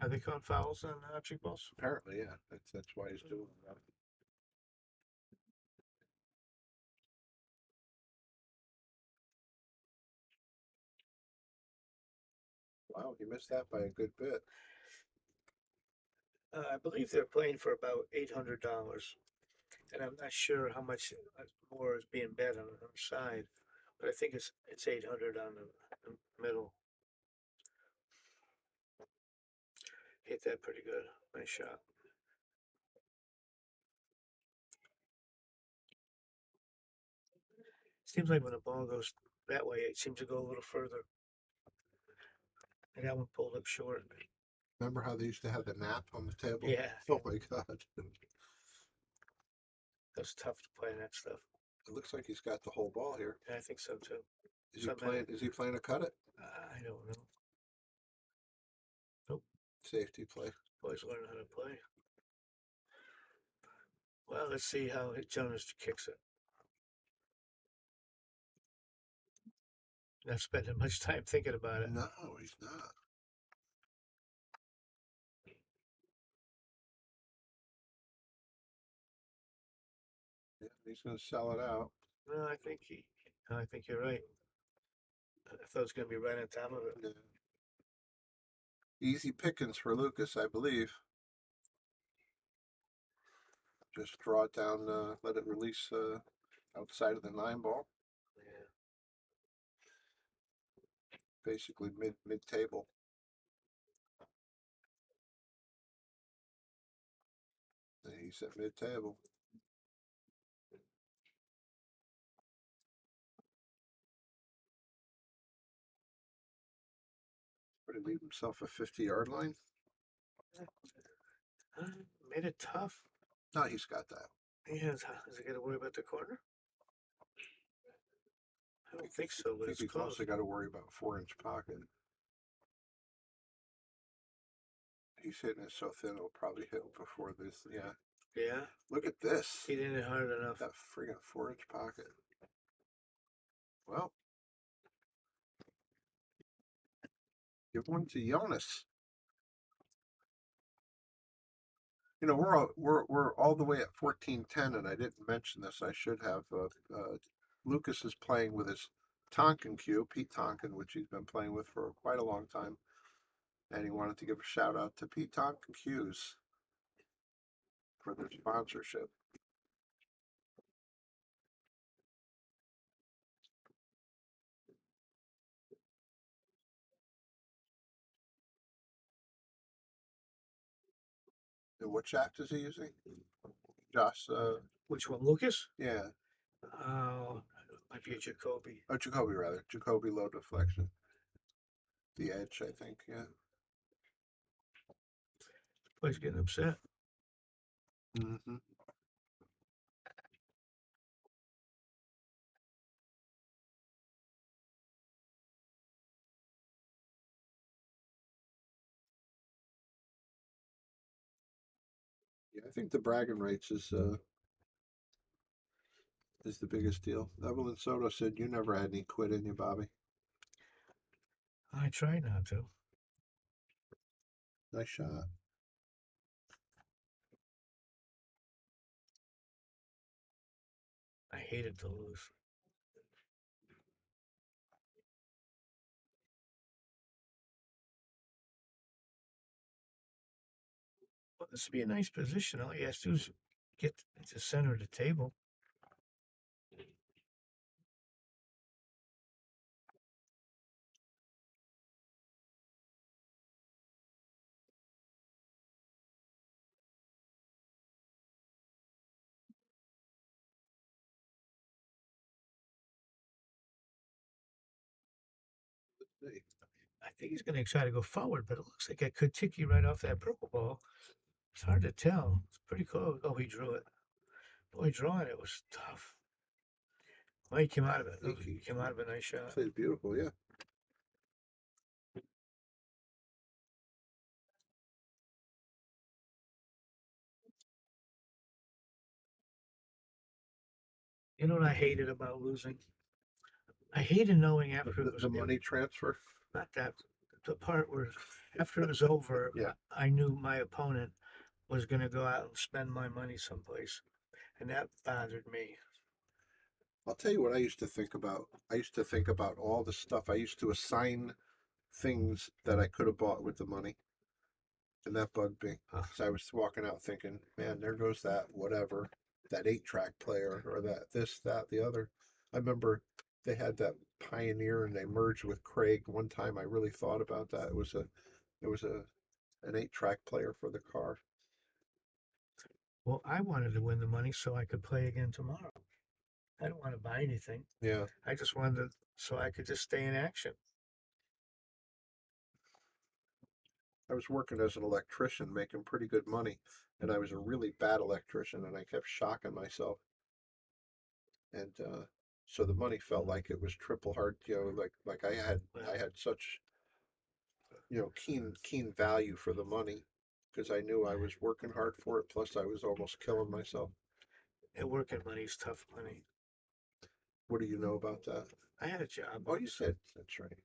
Are they calling fouls on cheek balls? Apparently, yeah. That's why he's doing that. Wow, he missed that by a good bit. I believe they're playing for about $800, and I'm not sure how much more is being bet on the other side, but I think it's 800 on the middle. Hit that pretty good. Nice shot. Seems like when the ball goes that way, it seems to go a little further. And that one pulled up short. Remember how they used to have the nap on the table? Yeah. Oh my God. That's tough to play that stuff. It looks like he's got the whole ball here. I think so too. Is he playing to cut it? I don't know. Nope. Safety play. Boys learn how to play. Well, let's see how Jonas kicks it. Not spending much time thinking about it. No, he's not. Yeah, he's going to sell it out. No, I think you're right. I thought it was going to be right on top of it. Yeah. Easy pickings for Lucas, I believe. Just draw it down, let it release outside of the 9 ball. Yeah. Basically mid table. He's at mid table. Would he leave himself a 50-yard line? Made it tough. No, he's got that. Yeah, is he got to worry about the corner? I don't think so, but I think it's he's close. also got to worry about 4-inch pocket. He's hitting it so thin it'll probably hit before this. Yeah. Yeah. Look at this. He didn't hit hard enough. That friggin' 4-inch pocket. Well, give one to Jonas. You know, we're all the way at 14-10, and I didn't mention this. I should have. Lucas is playing with his Tonkin cue, Pete Tonkin, which he's been playing with for quite a long time, and he wanted to give a shout out to Pete Tonkin Cues for their sponsorship. And what shaft is he using? Josh, Which one, Lucas? yeah. Might be a Jacoby. Oh, Jacoby, rather. Jacoby low deflection. The edge, I think, yeah. Boy's getting upset. Mm-hmm. Yeah, I think the bragging rights is the biggest deal. Evelyn Soto said you never had any quit in you, Bobby. I try not to. Nice shot. I hated to lose. Well, this would be a nice position. All you have to do is get to the center of the table. I think he's going to try to go forward, but it looks like I could tick you right off that purple ball. It's hard to tell. It's pretty close. Oh, he drew it. Boy, drawing it was tough. Well, he came out of it. He came out of a nice shot. Played beautiful, yeah. You know what I hated about losing? I hated knowing after it was The money transfer. not that the part where after it was over, Yeah. I knew my opponent was going to go out and spend my money someplace, and that bothered me. I'll tell you what I used to think about. I used to think about all the stuff. I used to assign things that I could have bought with the money. And that bugged me. So I was walking out thinking, man, there goes that whatever, that 8-track player or that this, that, the other. I remember they had that Pioneer and they merged with Craig. One time I really thought about that. It was an 8-track player for the car. Well, I wanted to win the money so I could play again tomorrow. I don't want to buy anything. Yeah. I just wanted to, so I could just stay in action. I was working as an electrician, making pretty good money, and I was a really bad electrician, and I kept shocking myself. And so the money felt like it was triple hard, like I had such keen value for the money because I knew I was working hard for it. Plus, I was almost killing myself. And working money is tough money. What do you know about that? I had a job. Oh, you said that's right.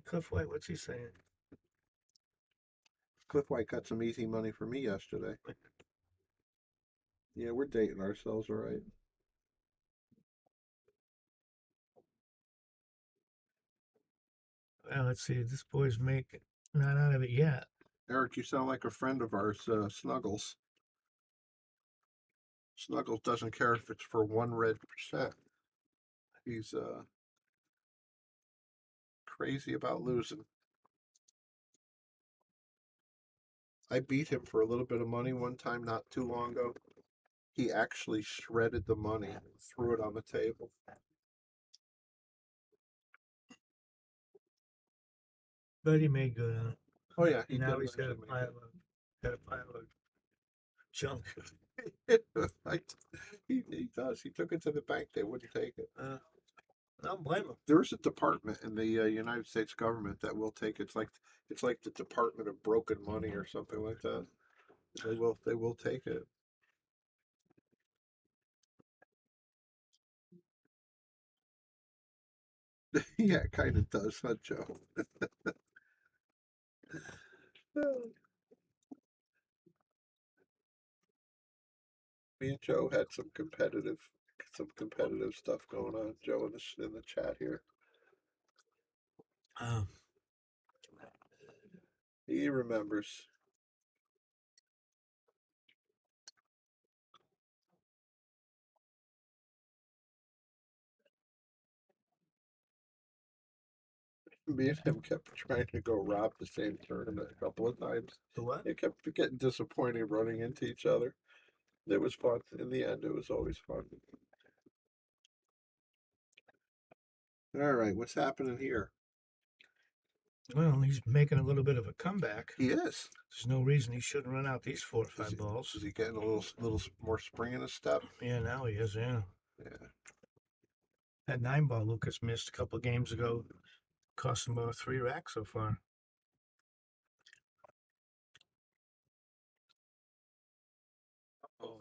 Cliff White, what's he saying? Cliff White got some easy money for me yesterday. Yeah, we're dating ourselves, all right. Well, let's see. This boy's making not out of it yet. Eric, you sound like a friend of ours, Snuggles. Snuggles doesn't care if it's for 1%. He's crazy about losing. I beat him for a little bit of money one time not too long ago. He actually shredded the money and threw it on the table. But he made good on it. Oh yeah, And now did he's got a eventually pile of junk. he does. He took it to the bank. They wouldn't take it. I don't blame him. There's a department in the United States government that will take it. It's like the Department of Broken Money or something like that. They will take it. Yeah, it kind of does, huh, Joe? Me and Joe had some competitive stuff going on. Joe in the chat here. He remembers. Me and him kept trying to go rob the same tournament a couple of times. The what? It kept getting disappointing running into each other. It was fun. In the end, it was always fun. All right, what's happening here? Well, he's making a little bit of a comeback. He is. There's no reason he shouldn't run out these 4 or 5 balls. Is he getting a little more spring in his step? Yeah, now he is, yeah. Yeah. That 9-ball Lucas missed a couple games ago cost him about 3 racks so far.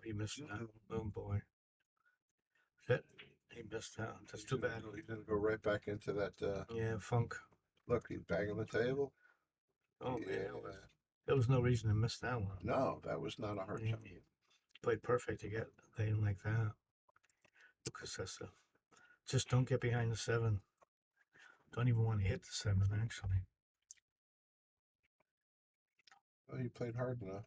he missed that. Oh boy. Shit. He missed that. That's too bad. He's gonna go right back into that. Yeah, funk. Look, he's banging the table. Oh man, Yeah. there was no reason to miss that one. No, that was not a hard Yeah, shot. he played perfect to get laying like that. Lucas has to just don't get behind the 7. Don't even want to hit the 7 actually. Well, he played hard enough.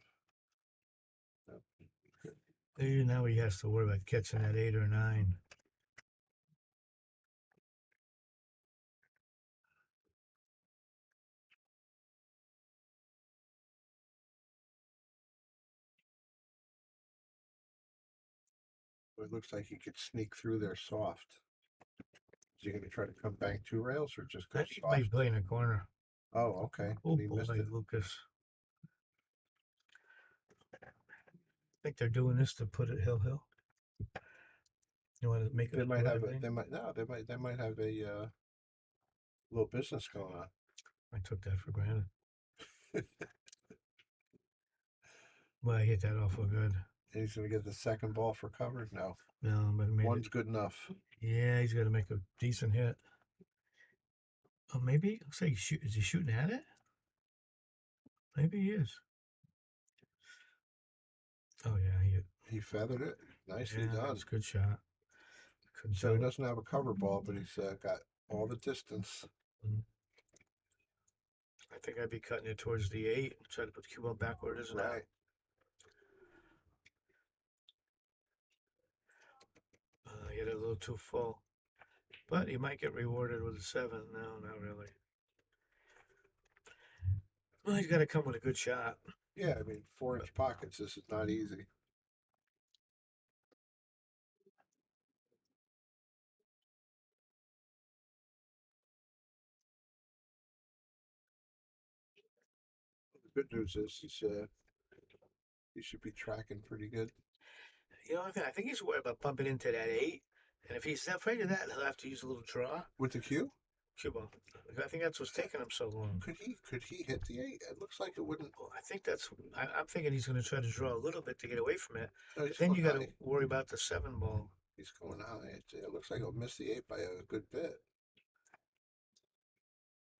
Maybe now he has to worry about catching that 8 or 9. It looks like he could sneak through there soft. Is he going to try to come bang 2 rails or just go I think he might soft? play in a corner. Oh, okay. Oh And he missed boy, it. Lucas. I think they're doing this to put it hill. You want to make it? They might have right? They might have a little business going on. I took that for granted. Well, I hit that awful good. And he's going to get the second ball for cover. No, No, but it made one's it. good enough. Yeah, he's got to make a decent hit. Oh, maybe. Looks like is he shooting at it? Maybe he is. Oh yeah, He feathered it. Nicely yeah, done. that's a good shot. Couldn't So he tell. doesn't have a cover ball, but he's got all the distance. I think I'd be cutting it towards the 8. Try to put the cue ball back where it is now. Right. Get it a little too full. But he might get rewarded with a 7. No, not really. Well, he's got to come with a good shot. Yeah, I mean, 4-inch pockets. This is not easy. The good news is he should be tracking pretty good. You know, I think he's worried about bumping into that 8. And if he's afraid of that, he'll have to use a little draw. With the cue? Cue ball. I think that's what's taking him so long. Could he hit the 8? It looks like it wouldn't. Well, I think that's. I'm thinking he's going to try to draw a little bit to get away from it. No, But he's then going you got to high. worry about the 7 ball. He's going high. It looks like he'll miss the 8 by a good bit.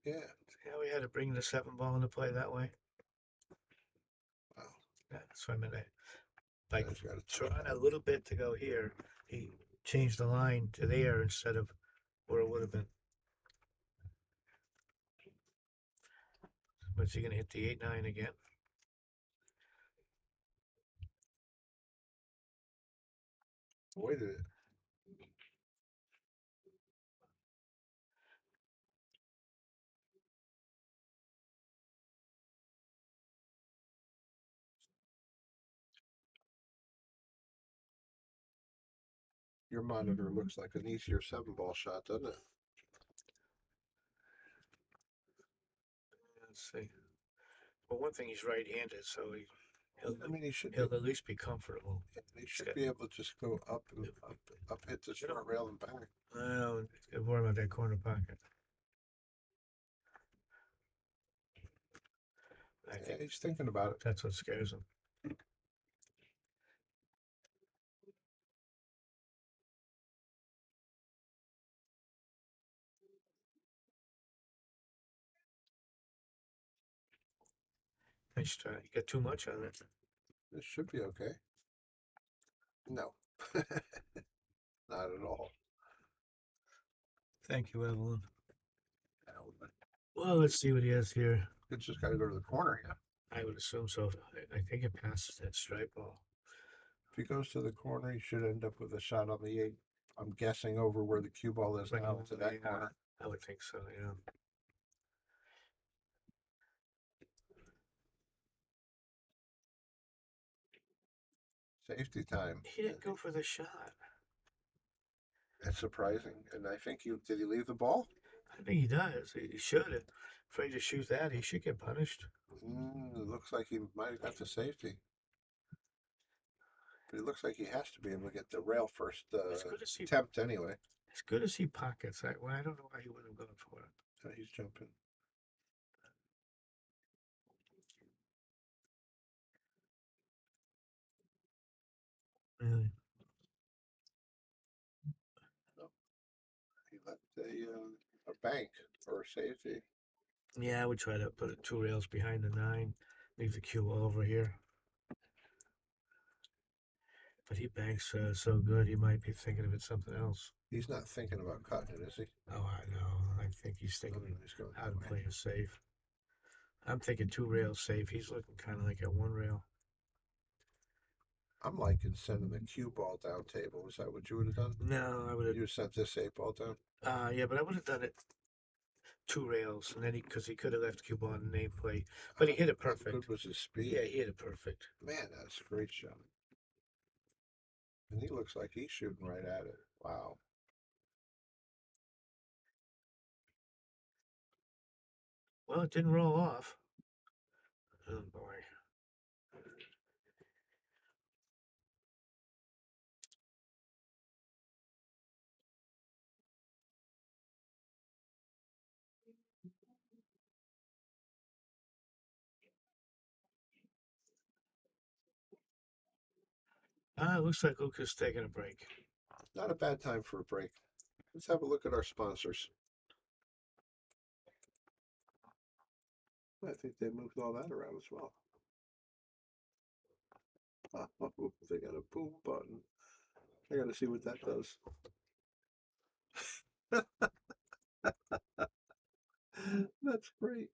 Yeah. Yeah, we had to bring the 7 ball into play that way. Wow. Yeah, that's what I meant. By He's got a trying a little bit to go here, he changed the line to there instead of where it would have been. But is he going to hit the 8-9 again? avoided it. Your monitor looks like an easier 7-ball shot, doesn't it? Let's see. Well, one thing, he's right-handed, so I mean, he should he'll at least be comfortable. He should be able to just go up and up, hit the short rail and back. Well, worry about that corner pocket. I think he's thinking about it. that's what scares him. Nice try. You got too much on it. This should be okay. No. Not at all. Thank you, Evelyn. Well, let's see what he has here. It's just got to go to the corner here. I would assume so. I think it passes that strike ball. If he goes to the corner, he should end up with a shot on the 8. I'm guessing over where the cue ball is now to that corner. I would think so, yeah. Safety time. He didn't go for the shot. That's surprising. And I think did he leave the ball? I think he does. He should. Afraid to shoot that, he should get punished. It looks like he might have got the safety. But it looks like he has to be able to get the rail first attempt anyway. As good as he pockets that way, I don't know why he wouldn't have gone for it. So he's jumping. Really? He left a bank or a safety. Yeah, I would try to put 2 rails behind the 9, leave the cue over here. But he banks so good, he might be thinking of it something else. He's not thinking about cutting it, is he? Oh, I know. I think he's thinking He's going how to that way. play it safe. I'm thinking 2 rails safe. He's looking kind of like at 1 rail. I'm liking sending the cue ball down table. Is that what you would have done? No, I would have. You sent this 8-ball down? Yeah, but I would have done it 2 rails, and then because he could have left cue ball on the nameplate, but he hit it How perfect. good was his speed? Yeah, he hit it perfect. Man, that's a great shot. And he looks like he's shooting right at it. Wow. Well, it didn't roll off. Oh boy. It looks like Lukas taking a break. Not a bad time for a break. Let's have a look at our sponsors. I think they moved all that around as well. Oh, they got a boom button. I gotta see what that does. That's great.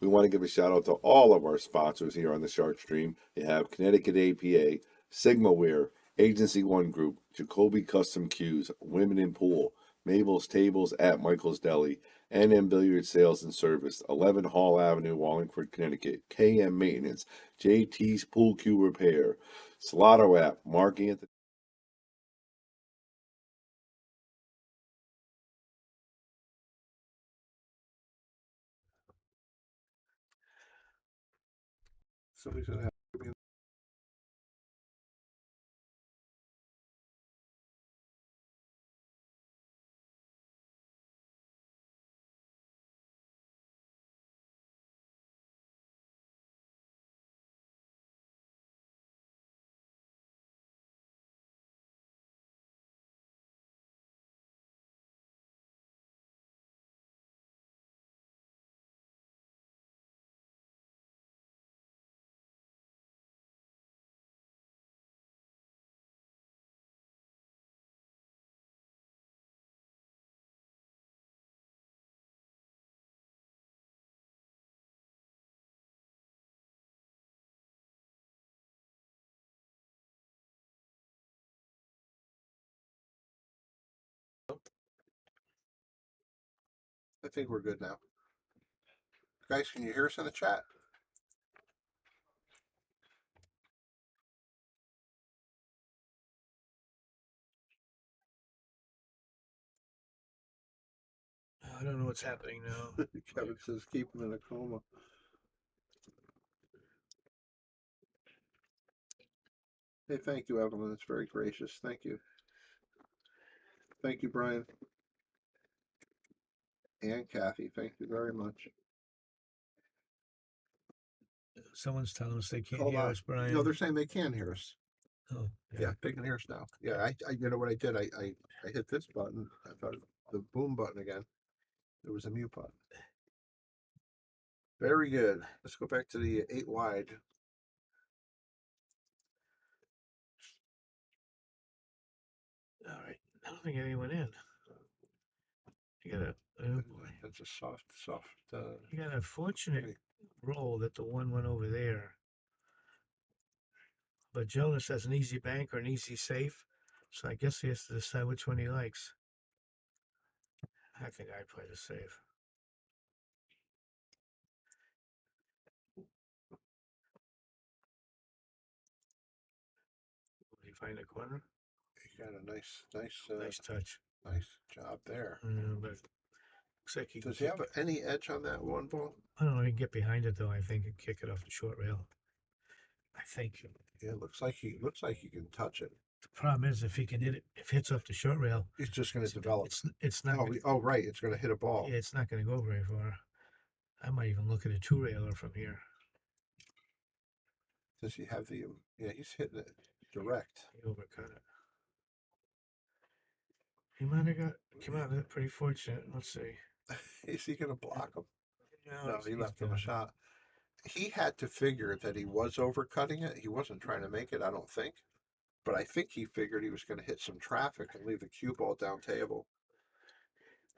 We want to give a shout out to all of our sponsors here on the Sharkstream. You have Connecticut APA, SigmaWare, Agency One Group, Jacoby Custom Cues, Women in Pool, Mabel's Tables at Michael's Deli, NM Billiard Sales and Service, 11 Hall Avenue, Wallingford, Connecticut, KM Maintenance, JT's Pool Cue Repair, Salado App, Mark Anthony. Somebody's gonna have to be. I think we're good now. Guys, can you hear us in the chat? I don't know what's happening now. Kevin says keep him in a coma. Hey, thank you, Evelyn. That's very gracious. Thank you. Thank you, Brian. And Kathy, thank you very much. Someone's telling us they can't Hold hear on. us, Brian. No, they're saying they can hear us. Oh, Yeah, they can hear us now. Yeah, I you know what I did? I hit this button. I thought the boom button again. There was a mute button. Very good. Let's go back to the 8 wide. All right. I don't think anyone in. You got a oh boy. That's a soft. You got a fortunate okay. roll that the one went over there. But Jonas has an easy bank or an easy safe, so I guess he has to decide which one he likes. I think I'd play the safe. Did he find a corner? You got a nice Nice touch. nice job there. But looks like he can Does he kick have any edge on that one ball? I don't know. He can get behind it though. I think and kick it off the short rail. I think. Yeah, looks like he can touch it. The problem is if he can hit it, if it hits off the short rail, He's just going to develop. It's not. Oh, right. It's going to hit a ball. Yeah, it's not going to go very far. I might even look at a 2-railer from here. Does he have the? Yeah, he's hitting it. direct. He overcut it. He might have come out of it pretty fortunate. Let's see. Is he going to block him? No, he he's left him a got it. shot. He had to figure that he was overcutting it. He wasn't trying to make it, I don't think. But I think he figured he was going to hit some traffic and leave the cue ball down table.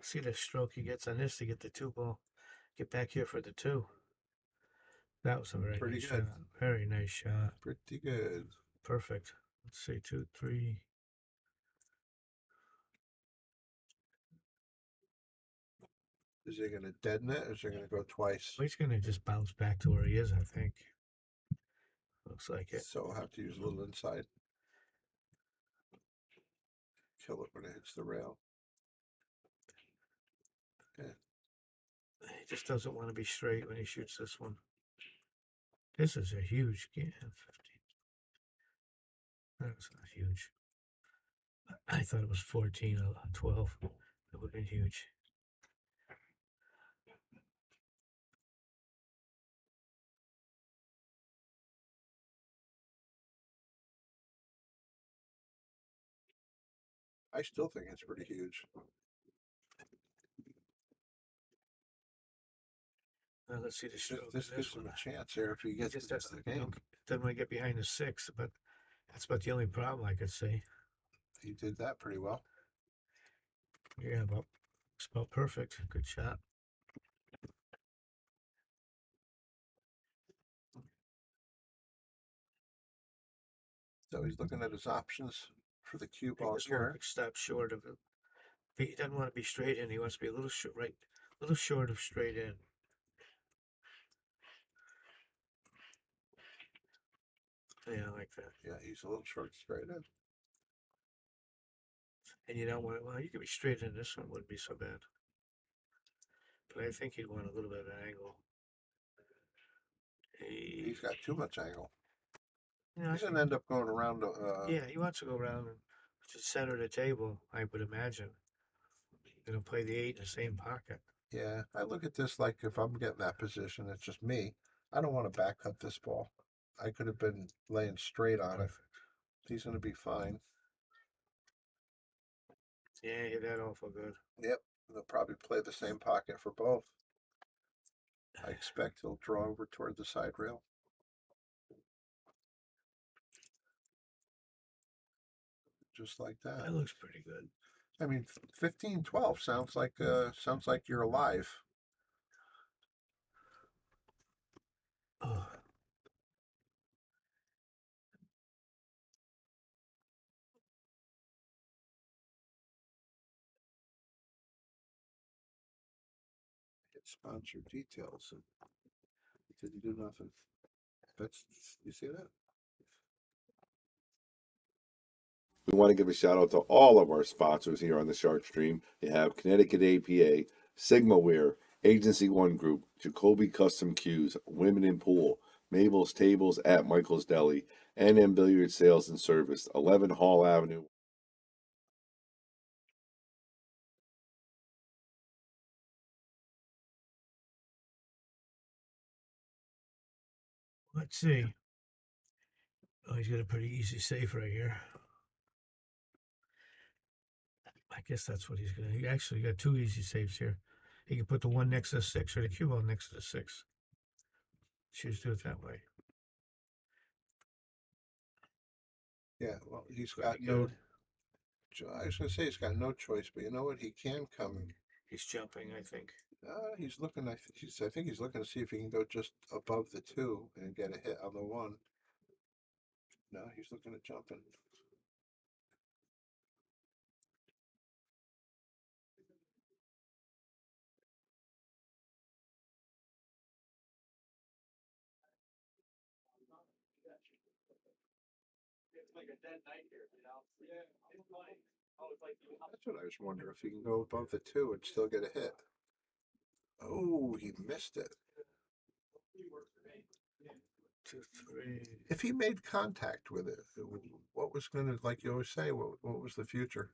See the stroke he gets on this to get the 2 ball. Get back here for the 2. That was a very Pretty nice good. shot. Very nice shot. Pretty good. Perfect. Let's see, 2, 3. Is he going to deaden it or is he going to go twice? Well, he's going to just bounce back to where he is, I think. Looks like it. So I'll have to use a little inside. Kill it when it hits the rail. He just doesn't want to be straight when he shoots this one. This is a huge game. 15. That's not huge. I thought it was 14 or 12. It would have been huge. I still think it's pretty huge. Let's see the stroke. This of gives one. him a chance here if he He gets just to has the to game. doesn't want to get behind the 6, but that's about the only problem I could see. He did that pretty well. Yeah, but it's about perfect. Good shot. So he's looking at his options for the cue He ball just want here. to stop short of it. He doesn't want to be straight in. He wants to be a little short, right, a little short of straight in. Yeah, I like that. Yeah, he's a little short straight in. And you don't want, well, you could be straight in. This one wouldn't be so bad. But I think he'd want a little bit of an angle. He's got too much angle. Yeah, I He's think, gonna end up going around. yeah, he wants to go around and to center the table, I would imagine. Gonna play the 8 in the same pocket. Yeah, I look at this like if I'm getting that position, it's just me. I don't want to back cut this ball. I could have been laying straight on it. Perfect. He's gonna be fine. Yeah, hit that awful good. Yep, they'll probably play the same pocket for both. I expect he'll draw over toward the side rail. Just like that. That looks pretty good. I mean, 15-12 sounds like you're alive. Oh, Hit sponsor details. Didn't do nothing. That's, you see that? We want to give a shout out to all of our sponsors here on the Sharkstream. You have Connecticut APA, SigmaWare, Agency One Group, Jacoby Custom Cues, Women in Pool, Mabel's Tables at Michael's Deli, NM Billiard Sales and Service, 11 Hall Avenue. let's see. Oh, he's got a pretty easy save right here. I guess that's what he's gonna. He actually got 2 easy saves here. He can put the 1 next to the 6 or the cue ball next to the 6. Choose to do it that way. Yeah, well, he's Pretty got no. good. I was gonna say he's got no choice, but you know what? He can come. He's jumping, I think. He's looking. I think he's looking to see if he can go just above the 2 and get a hit on the 1. No, he's looking at jumping. That's what I was wondering, if he can go above the 2 and still get a hit. Oh, he missed it. 2, 3. If he made contact with it, what was going to, like you always say, what was the future?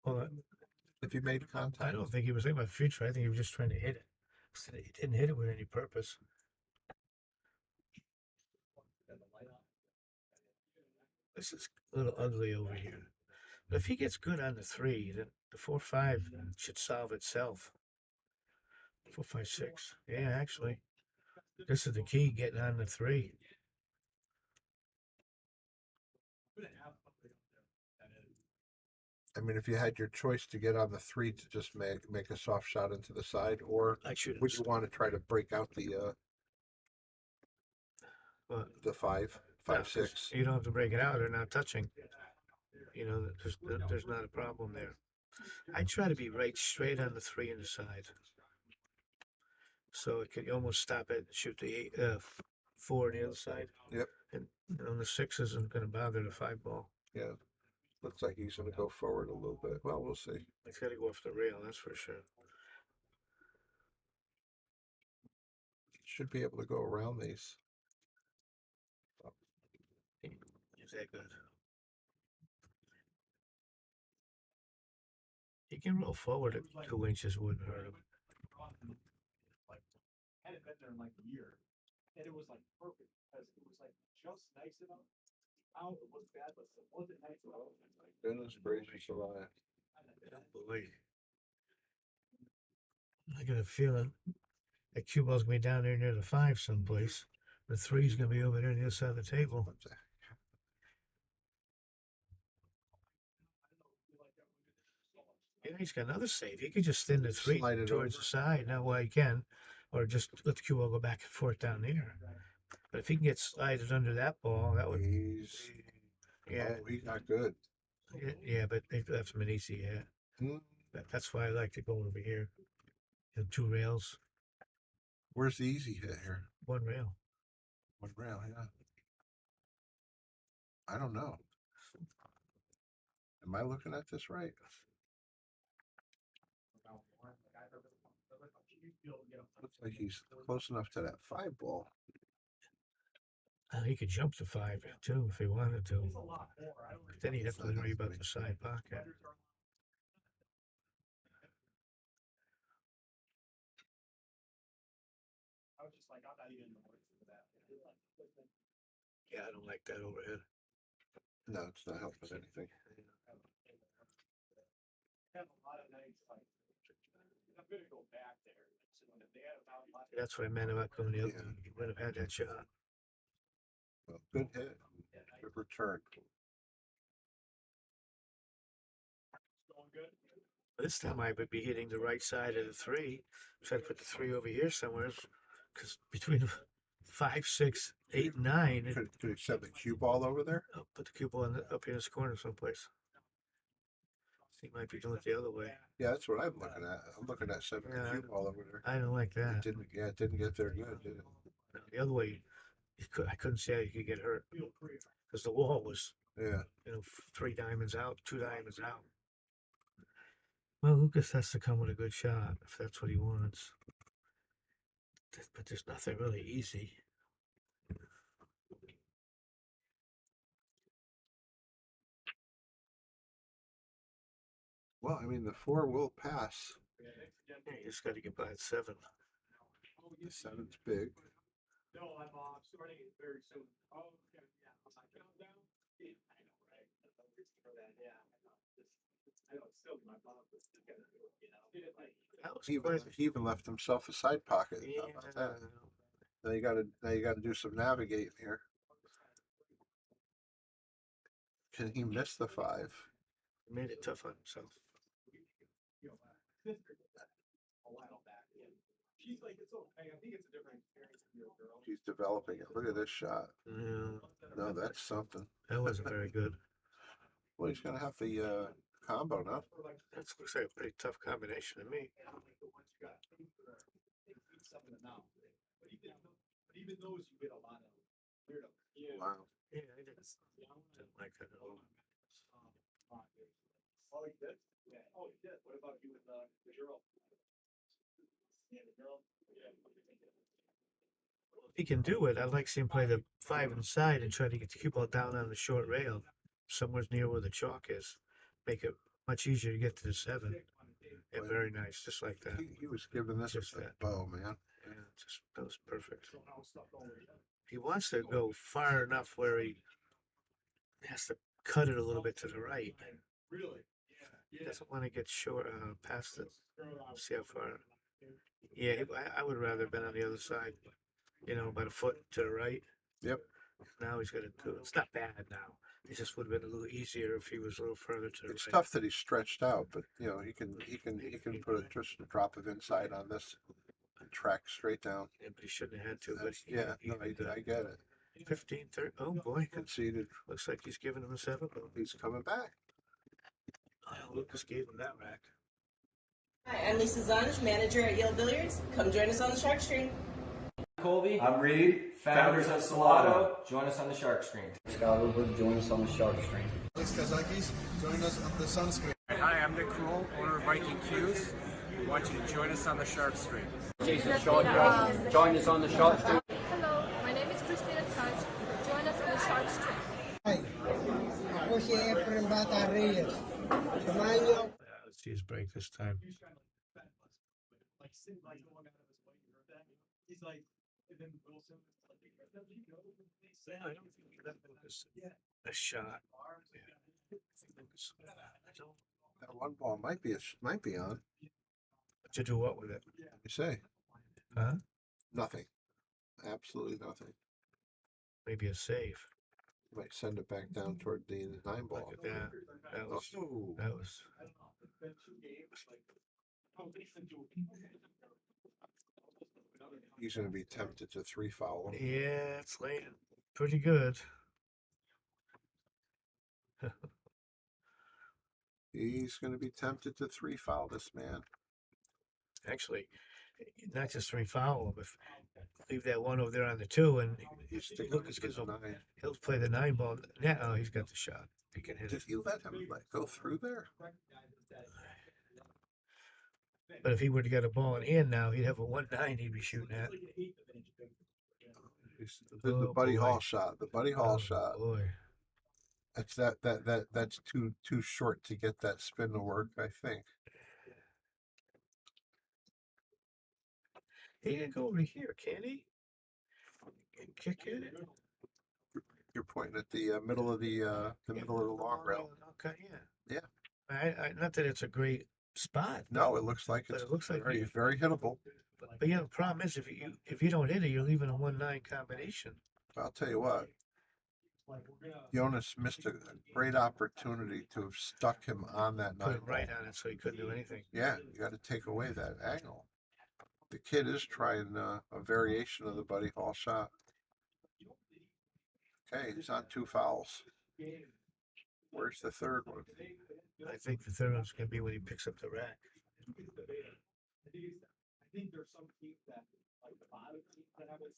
Well, If he made I contact, don't think he was thinking about the future. I think he was just trying to hit it. He didn't hit it with any purpose. This is a little ugly over here. But if he gets good on the 3, then the 4-5 should solve itself. 4-5-6. Yeah, actually. This is the key, getting on the 3. I mean, if you had your choice to get on the 3 to just make a soft shot into the side, or I should would you want to try to break out the Well, 5, no, 5, 'cause 6? you don't have to break it out. They're not touching. You know, there's not a problem there. I try to be right straight on the 3 in the side. So it could almost stop it and shoot the 4 on the other side. Yep. And on the 6 isn't going to bother the 5 ball. Yeah. Looks like he's going to go forward a little bit. Well, we'll see. It's got to go off the rail, that's for sure. Should be able to go around these. Is that good? He can roll forward at 2 inches, wouldn't hurt him. Hadn't been there in like a year, and it was like perfect because it was like just nice enough. Out it was bad, but it wasn't nice enough. Goodness gracious alive. Oh boy. I got a feeling that cue ball's gonna be down there near the 5 someplace. The 3's gonna be over there on the other side of the table. What's that? Yeah, he's got another save. He could just thin the 3 Slide it towards over. the side. Now, well, he can, or just let the cue ball go back and forth down there. But if he can get slided under that ball, that would. He's, Yeah, oh, he got good. yeah, but they left him an easy hit. Hmm. That's why I like to go over here. 2 rails, Where's the easy hit here? 1 rail. 1 rail, yeah. I don't know. Am I looking at this right? Looks like he's close enough to that 5 ball. He could jump to 5 too if he wanted to. But then he'd have to worry about the side pocket. I was just like, I'm not even worried for that. Yeah, I don't like that overhead. No, it's not helping anything. Have a lot of nights like I'm gonna go back there. So when they had about That's what I meant about going the other. He would have had that shot. Well, good hit. Good return. going good. This time I would be hitting the right side of the 3. Try to put the 3 over here somewhere, because between 5, 6, 8, 9, and Could you set the cue ball over there? I'll put the cue ball up in this corner someplace. He might be doing it the other way. Yeah, that's what I'm looking at. I'm looking at setting the Yeah, cue ball over there. I don't like that. It didn't get there good, did it? The other way, I couldn't see how you could get hurt because the wall was, Yeah. 3 diamonds out, 2 diamonds out. Well, Lucas has to come with a good shot if that's what he wants. But there's nothing really easy. Well, I mean, the 4 will pass. Yeah, you just got to get by at 7. The 7's big. No, I'm starting it very soon. Oh, okay, yeah. Countdown. Yeah, I know, right? For that, yeah. I know it's still my mom, but you gotta do it, like. That was He even left himself a side pocket. How about yeah. that? Now you gotta do some navigating here. Can he miss the 5? He made it tough on himself. A while back, and she's like, it's okay. I think it's a different experience for your girl. He's developing it. Look at this shot. Yeah, No, that's something. that wasn't very good. Well, he's gonna have the combo now. That looks like a pretty tough combination to me. But even those, you get a lot of weirdo. Yeah. Wow. Yeah, I didn't like that at all. Oh, he did? Yeah. Oh, he did. What about you and the girl? Yeah, the girl. Yeah. If he can do it, I'd like to see him play the 5 inside and try to get the cue ball down on the short rail, somewhere near where the chalk is. Make it much easier to get to the 7. Yeah, very nice, just like that. He was giving this Just a that. bow, man. Yeah, that was perfect. He wants to go far enough where he has to cut it a little bit to the right. He doesn't want to get short past it. See how far. Yeah, I would rather have been on the other side. You know, about a foot to the right. Yep. Now he's got to do it. It's not bad now. It just would have been a little easier if he was a little further to the It's right. tough that he's stretched out, but you know he can put just a drop of inside on this and track straight down. Yeah, but he shouldn't have had to. But Yeah, no, I get it. 15, 30. Oh boy, Conceded. looks like he's giving him a 7. He's coming back. Lucas gave him that rack. Hi, I'm Lisa Zanish, manager at Yale Billiards. Come join us on the Sharkstream. Colby. I'm Reed, Founders of Solado. Join us on the Sharkstream. Scott Woodward, join us on the Sharkstream. Alex Kazakis, join us on the Sunscreen. Hi, I'm Nick Kroll, owner of Viking Q's. We want you to join us on the Sharkstream. Jason Shaw, join us on the Sharkstream. Hello, my name is Christina Touch. Join us on the Sharkstream. Hi, ako si Efren Bata Reyes. Samahan niyo. Let's see his break this time. He's like, and then Wilson was like, I don't think that Lucas a shot. That one ball might be on. To do what with it? You say? Huh? Nothing. Absolutely nothing. Maybe a save. Might send it back down toward the 9 ball. Look at that. That was. Oh. That was. He's going to be tempted to 3 foul him. Yeah, it's laying pretty good. He's going to be tempted to 3 foul this man. Actually, not just 3 foul him. If leave that one over there on the 2, and Lucas gives him. He'll play the 9 ball. Yeah, oh, he's got the shot. He can hit Did it. you let him go through there? But if he would have got a ball in hand now, he'd have a 1-9 he'd be shooting at. The Buddy Hall shot. The Buddy Hall shot. Boy. That's too short to get that spin to work, I think. He can go over here, can he? And kick at it. You're pointing at the middle of the middle of the long rail. Okay, yeah. Yeah. I not that it's a great spot. No, it looks like But it's it looks like very, very hittable. But yeah, the problem is if you don't hit it, you're leaving a 1-9 combination. I'll tell you what. Jonas missed a great opportunity to have stuck him on that Put 9 him right on it so he couldn't do anything. Yeah, you got to take away that angle. The kid is trying a variation of the Buddy Hall shot. Okay, he's on 2 fouls. Where's the third one? I think the third one's going to be when he picks up the rack.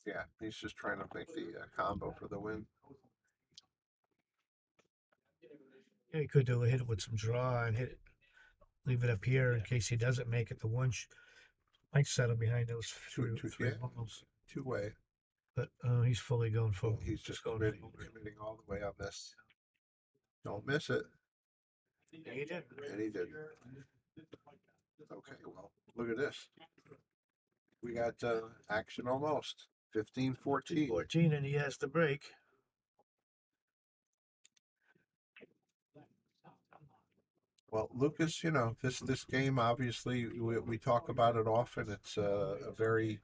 Yeah, he's just trying to make the combo for the win. Yeah, he could do a hit with some draw and hit it, leave it up here in case he doesn't make it. The one might settle behind those three balls. 2-way. But he's fully going forward. He's just going committing all the way on this. Don't miss it. And he did. And he did. Okay, well, look at this. We got action almost. 15-14. 14, and he has the break. Well, Lucas, you know, this game, obviously, we talk about it often. It's a very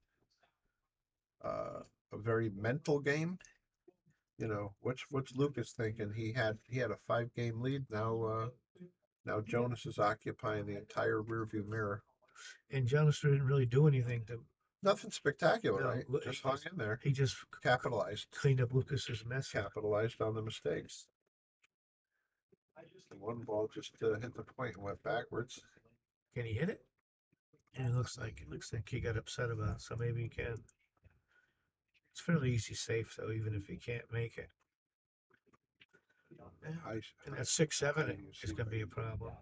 mental game. You know, what's Lucas thinking? He had a 5-game lead. Now Jonas is occupying the entire rearview mirror. And Jonas didn't really do anything to. Nothing spectacular, No, right? Just hung in there. He just Capitalized. cleaned up Lucas's mess. Capitalized on the mistakes. The one ball just hit the point and went backwards. Can he hit it? And it looks like he got upset about it, so maybe he can. It's fairly easy safe though, even if he can't make it. Yeah. And that 6-7 is going to be a problem.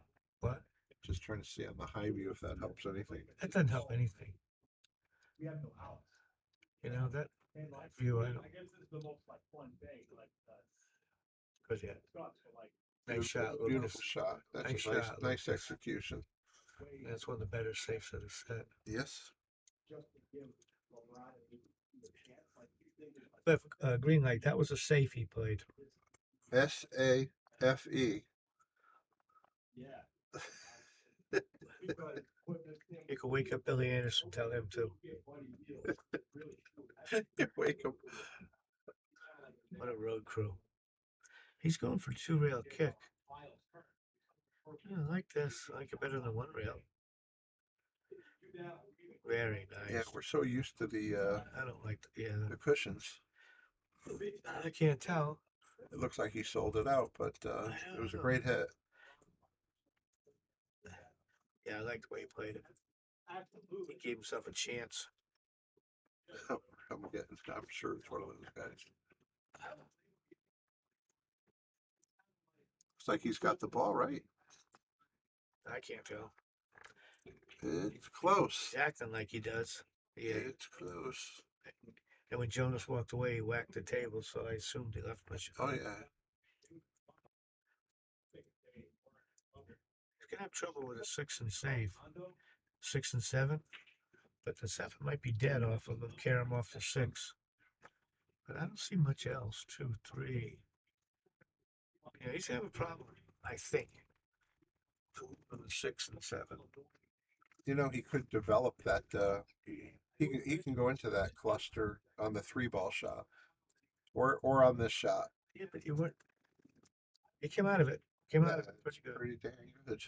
What? Just trying to see on the high view if that helps anything. That doesn't help anything. You know that view. I don't. Good hit. Nice shot. Beautiful shot. That's nice a nice, shot, nice execution. That's one of the better safes of the set. Yes. Cliff, green light. That was a safe he played. SAFE. You can wake up Billy Anderson, tell him to. Wake him. What a road crew. He's going for 2-rail kick. I like this. I like it better than 1-rail. Very nice. Yeah, we're so used to the I don't like the cushions. I can't tell. It looks like he sold it out, but it was a great hit. Yeah, I like the way he played it. He gave himself a chance. I'm sure it's one of those guys. Looks like he's got the ball right. I can't tell. It's close. He's acting like he does. Yeah. It's close. And when Jonas walked away, he whacked the table, so I assumed he left my shot. Oh, yeah. He's gonna have trouble with a 6 and save. 6 and 7. But the 7 might be dead off of him, carry him off the 6. But I don't see much else. 2, 3. Yeah, he's gonna have a problem, I think. With the 6 and 7. You know, he could develop that. He can go into that cluster on the 3-ball shot, or on this shot. Yeah, but you weren't. He came out of it. Came out of it pretty good. Pretty dang good.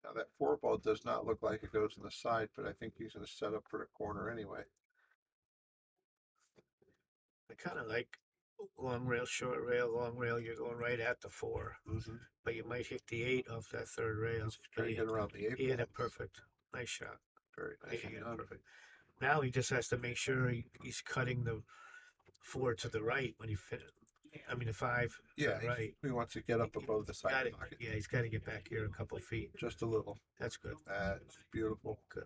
Now that 4-ball does not look like it goes in the side, but I think he's going to set up for the corner anyway. I kind of like long rail, short rail, long rail. You're going right at the 4, but you might hit the 8 off that 3rd rail. Trying to get around the 8. He hit it perfect. Nice shot. Very nice. He hit it perfect. Now he just has to make sure he's cutting the 4 to the right when he fit it. I mean the 5 to the right. He wants to get up above the side pocket. Yeah, he's got to get back here a couple feet. Just a little. That's good. That's beautiful. Good.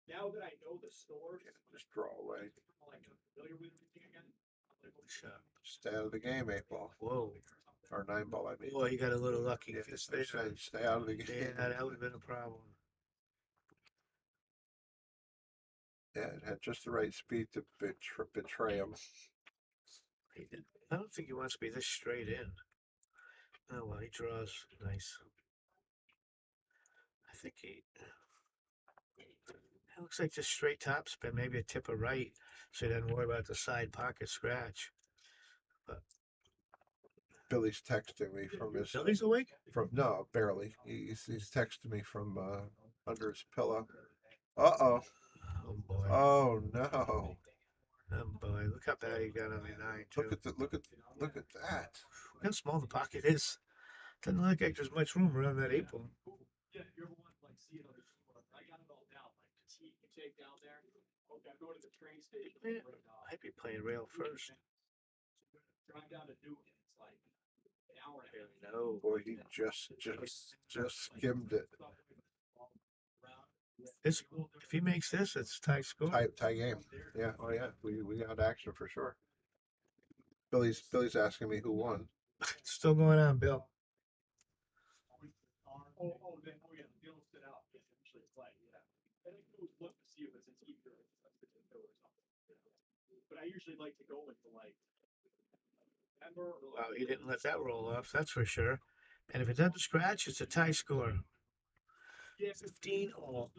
Now that I know the stores, just draw away. Familiar with everything again. Stay out of the game, 8-ball. Whoa. Or 9-ball, I mean. Boy, you got a little lucky. Yeah, stay out of the game. Yeah, that would have been a problem. Yeah, it had just the right speed to betray him. I don't think he wants to be this straight in. Oh, well, he draws. Nice. I think it looks like just straight top spin, maybe a tip of right, so he doesn't worry about the side pocket scratch. But Billy's texting me from his. Billy's awake? No, barely. He's texting me from under his pillow. Uh-oh. Oh boy. Oh no. Oh boy. Look how bad he got on the 9 too. Look at that. Look how small the pocket is. Doesn't look like there's much room around that 8-ball. Yeah, you're the one like seeing other sports. I got it all down. Like fatigue, you take down there. Okay, I'm going to the train station. Yeah, I'd be playing rail first. Drive down to Newton. It's like an hour and a half. No. Boy, he just skimmed it. This, if he makes this, it's tie score. Tie game. Yeah. Oh yeah. We got action for sure. Billy's asking me who won. It's still going on, Bill. Yeah, the deal stood out. Yeah, actually play. Yeah, and I could always look to see if it's easier or something. But I usually like to go into like Denver. Wow, he didn't let that roll off. That's for sure. And if it doesn't scratch, it's a tie score. Yeah, 15 all.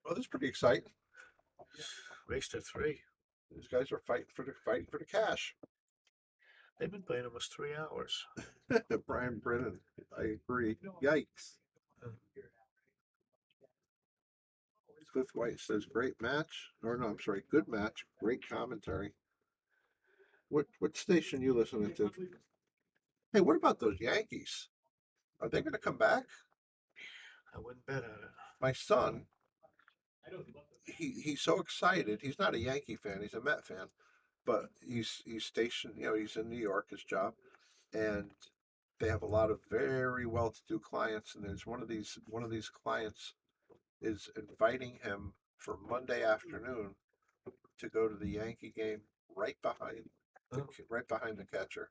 Well, this is pretty exciting. Race to 3. These guys are fighting for the cash. They've been playing almost 3 hours. Brian Brennan, I agree. Yikes. Cliff White says great match. Or no, I'm sorry, good match. Great commentary. What station you listening to? Hey, what about those Yankees? Are they going to come back? I wouldn't bet on it. My son, he's so excited. He's not a Yankee fan. He's a Met fan, but he's stationed. You know, he's in New York, his job, and they have a lot of very well-to-do clients. And there's one of these clients is inviting him for Monday afternoon to go to the Yankee game right behind right behind the catcher.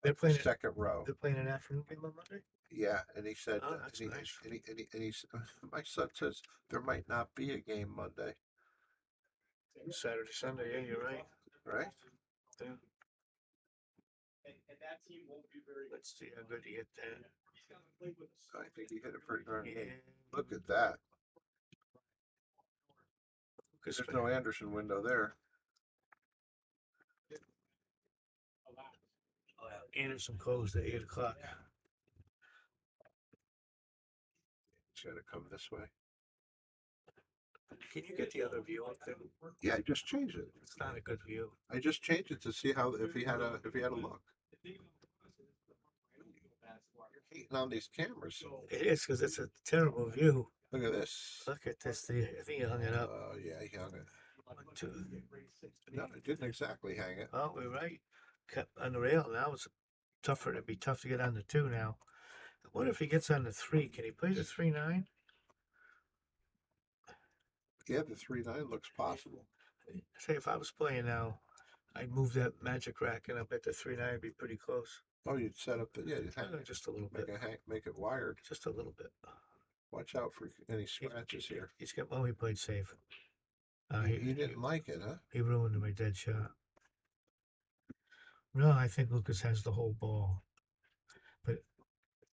They're playing it. Second row. They're playing an afternoon game on Monday. Yeah, and he said, Oh, that's nice. and he's, my son says there might not be a game Monday. Saturday, Sunday. Yeah, you're right. Right? Yeah. And that team won't be very. Let's see how good he hit that. I think he hit it pretty darn Yeah. good. Look at that. Lucas There's no Anderson window there. Oh, yeah. Anderson closed at 8 o'clock. It's got to come this way. Can you get the other view up there? Yeah, I just changed it. It's not a good view. I just changed it to see how if he had a look. You're hating on these cameras. It is because it's a terrible view. Look at this. Look at this. I think he hung it up. Oh yeah, he hung it. 1, 2. No, it didn't exactly hang it. Oh, we're right. Kept on the rail. Now it's tougher. It'd be tough to get on the 2 now. What if he gets on the 3? Can he play the 3-9? Yeah, the 3-9 looks possible. Say if I was playing now, I'd move that magic rack and I bet the 3-9 would be pretty close. Oh, you'd set up the you'd hang it. Just a little bit. Make it wired. Just a little bit. Watch out for any scratches here. He's got. Oh, he played safe. He didn't like it, huh? He ruined my dead shot. No, I think Lucas has the whole ball. But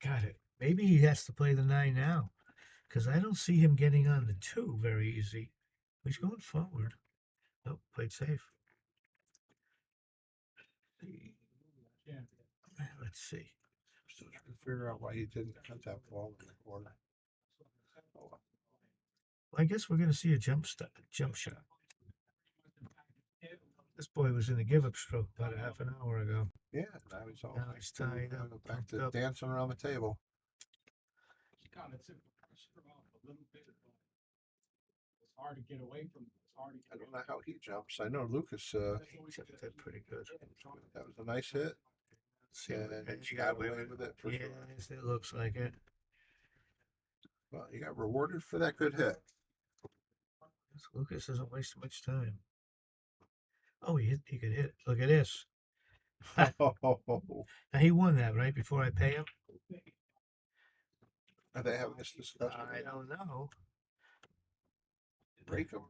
got it. Maybe he has to play the 9 now, because I don't see him getting on the 2 very easy. He's going forward. Oh, played safe. Let's see. Still trying to figure out why he didn't cut that ball in the corner. Oh, Well, I guess we're going to see a jump shot. This boy was in the give-up stroke about a half an hour ago. yeah, now he's tied up. Back to dancing around the table. He kind of took the pressure off a little bit, but it's hard to get away from. It's hard to I get don't know how he jumps. I know Lucas. Jumped that pretty good. That was a nice hit. And he got away with it for sure. Yes, it looks like it. Well, he got rewarded for that good hit. Lucas doesn't waste much time. Oh, he could hit. Look at this. Oh, Now he won that, right? Before I pay him? are they having this discussion? I don't know. Break him.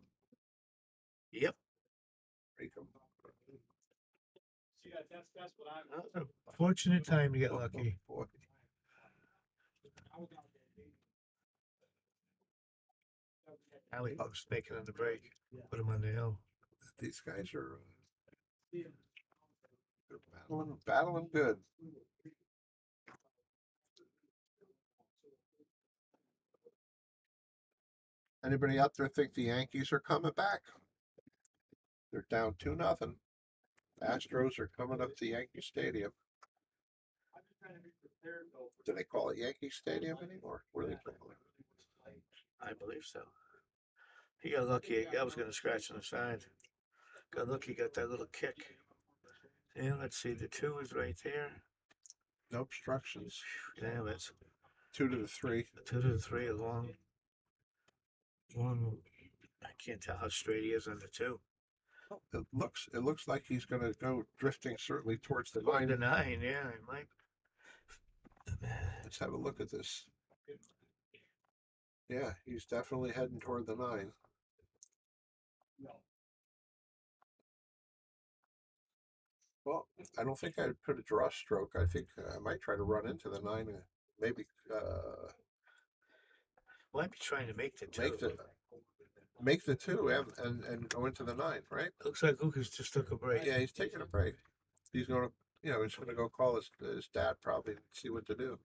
Yep. Break him. See, that's what I'm. Fortunate time to get lucky. Boy. Ali Buck's making on the break. Put him on the hill. These guys are they're battling good. Anybody out there think the Yankees are coming back? They're down 2-0. Astros are coming up to Yankee Stadium. Do they call it Yankee Stadium anymore? What do they call it? I believe so. He got lucky. I was going to scratch on the side. Got lucky, got that little kick. And let's see, the 2 is right there. No obstructions. Damn it. 2 to the 3. 2 to the 3, a long. I can't tell how straight he is on the 2. It looks like he's going to go drifting certainly towards the Going 9. to 9, yeah, I might. Let's have a look at this. Yeah, he's definitely heading toward the 9. Well, I don't think I'd put a draw stroke. I think I might try to run into the 9 and maybe Well, I'd be trying to make the 2. make the 2 and go into the 9, right? Looks like Lucas just took a break. Yeah, he's taking a break. He's going to, he's going to go call his dad probably and see what to do.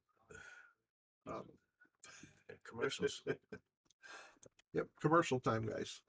Commercials. Yep, commercial time, guys.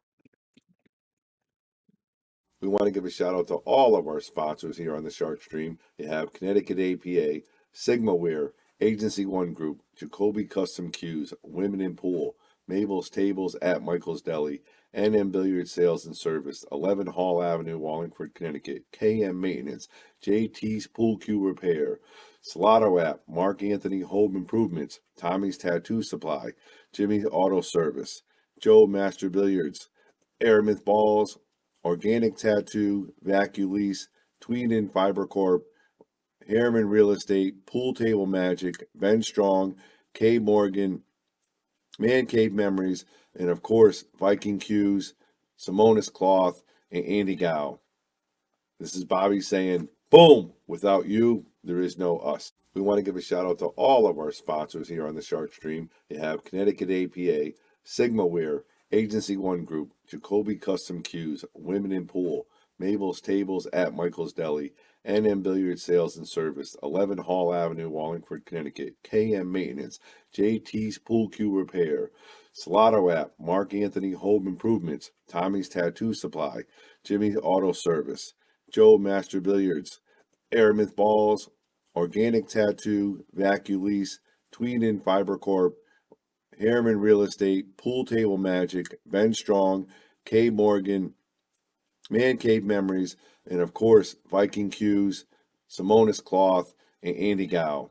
We want to give a shout out to all of our sponsors here on the Sharkstream. You have Connecticut APA, SigmaWare, Agency One Group, Jacoby Custom Cues, Women in Pool, Mabel's Tables at Michael's Deli, NM Billiard Sales and Service, 11 Hall Avenue, Wallingford, Connecticut, KM Maintenance, JT's Pool Cue Repair, Salado App, Mark Anthony Home Improvements, Tommy's Tattoo Supply, Jimmy's Auto Service, Joe Master Billiards, Airmouth Balls, Organic Tattoo, Vaculease, Tweeden Fiber Corp, Harriman Real Estate, Pool Table Magic, Ben Strong, K Morgan, Man Cave Memories, and of course, Viking Cues, Simonis Cloth, and Andy Gow. This is Bobby saying, boom, without you, there is no us. We want to give a shout out to all of our sponsors here on the Sharkstream. They have Connecticut APA, SigmaWare, Agency One Group, Jacoby Custom Cues, Women in Pool, Mabel's Tables at Michael's Deli, NM Billiard Sales and Service, 11 Hall Avenue, Wallingford, Connecticut, KM Maintenance, JT's Pool Cue Repair, Salado App, Mark Anthony Home Improvements, Tommy's Tattoo Supply, Jimmy's Auto Service, Joe Master Billiards, Aramith Balls, Organic Tattoo, Vacu Lease, Tweeden Fiber Corp, Harriman Real Estate, Pool Table Magic, Ben Strong, K Morgan, Man Cave Memories, and of course, Viking Cues, Simonis Cloth, and Andy Gow.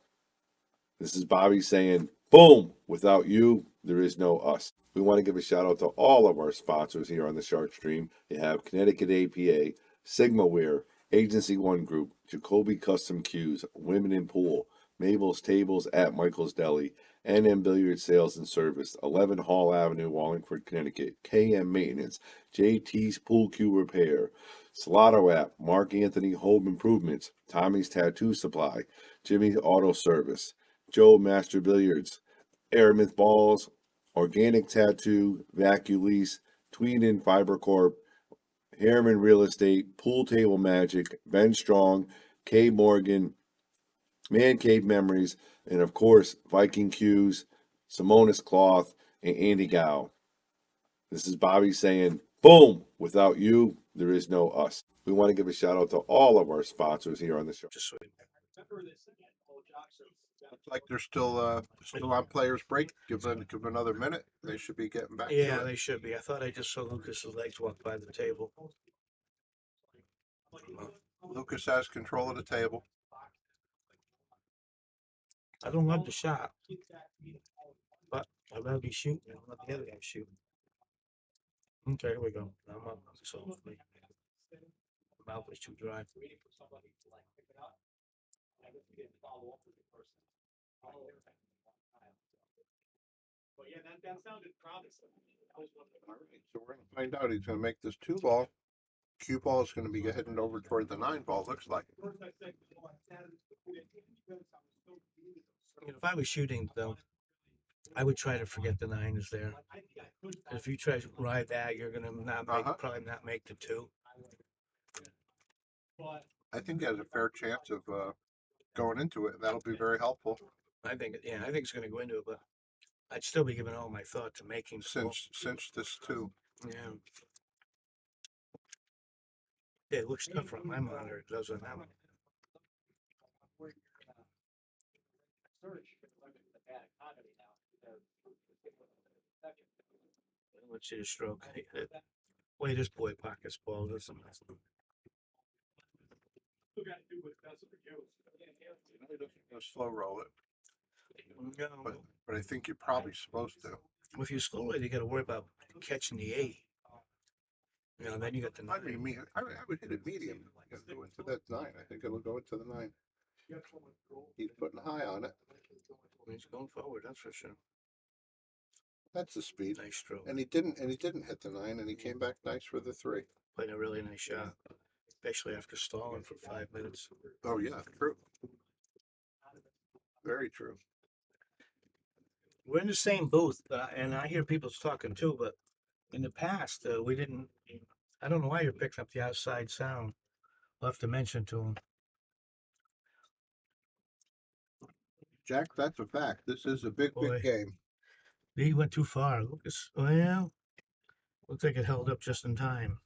This is Bobby saying, boom, without you, there is no us. We want to give a shout out to all of our sponsors here on the Sharkstream. They have Connecticut APA, SigmaWare, Agency One Group, Jacoby Custom Cues, Women in Pool, Mabel's Tables at Michael's Deli, NM Billiard Sales and Service, 11 Hall Avenue, Wallingford, Connecticut, KM Maintenance, JT's Pool Cue Repair, Salado App, Mark Anthony Home Improvements, Tommy's Tattoo Supply, Jimmy's Auto Service, Joe Master Billiards, Aramith Balls, Organic Tattoo, Vacu Lease, Tweeden Fiber Corp, Harriman Real Estate, Pool Table Magic, Ben Strong, K Morgan, Man Cave Memories, and of course, Viking Cues, Simonis Cloth, and Andy Gow. This is Bobby saying, boom, without you, there is no us. We want to give a shout out to all of our sponsors here on the show. Looks like they're still on players break. Give them another minute. They should be getting back. Yeah, to it. they should be. I thought I just saw Lucas's legs walk by the table. Lucas has control of the table. I don't love the shot, but I'd rather be shooting than let the other guy shoot. Okay, here we go. I'm up. So mouth was too dry. But yeah, that sounded promising. That was one of the All right, so we're going to find out. He's going to make this 2-ball. Cue ball is going to be heading over toward the 9-ball. Looks like. If I was shooting though, I would try to forget the 9 is there. If you try to ride that, you're gonna not make, probably not make the 2. I think he has a fair chance of going into it. That'll be very helpful. I think it's gonna go into it, but I'd still be giving all my thought to making cinch this too. Yeah. Yeah, it looks tougher on my monitor. It does on that one. Let's see the stroke. Wait, this boy pockets ball. Listen. Slow roll it. No. But I think you're probably supposed to. If you slow it, you got to worry about catching the 8. You know, then you got the 9. I would hit it medium. Go into that 9. I think it'll go into the 9. He's putting high on it. He's going forward, that's for sure. That's the speed. Nice stroke. And he didn't hit the 9, and he came back nice for the 3. Played a really nice shot, especially after stalling for 5 minutes. Oh yeah, true. Very true. We're in the same booth, and I hear people talking too, but in the past, we didn't. I don't know why you're picking up the outside sound. I'll have to mention to him. Jack, that's a fact. This is a big game. He went too far. Lucas, well, looks like it held up just in time.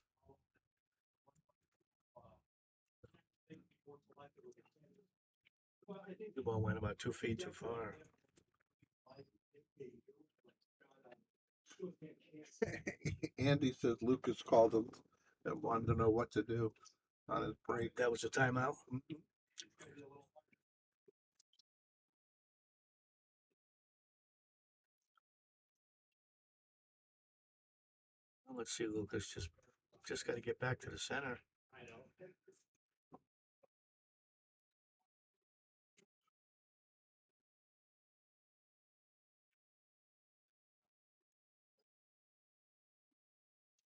The ball went about 2 feet too far. Andy says Lucas called him and wanted to know what to do on his break. That was a timeout. Well, let's see, Lucas. Just got to get back to the center.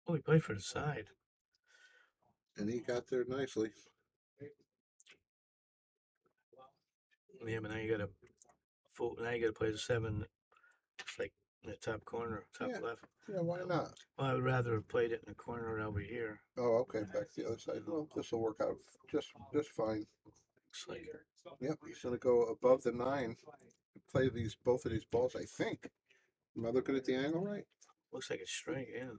Oh, he played for the side. And he got there nicely. Yeah, but now you got to now you got to play the 7. It's like in the top corner, top left. Yeah, why not? Well, I would rather have played it in the corner over here. Oh, okay, back to the other side. Well, this will work out just fine. Looks like it. Yep, he's gonna go above the 9. Play both of these balls, I think. Am I looking at the angle right? Looks like it's straight, yeah.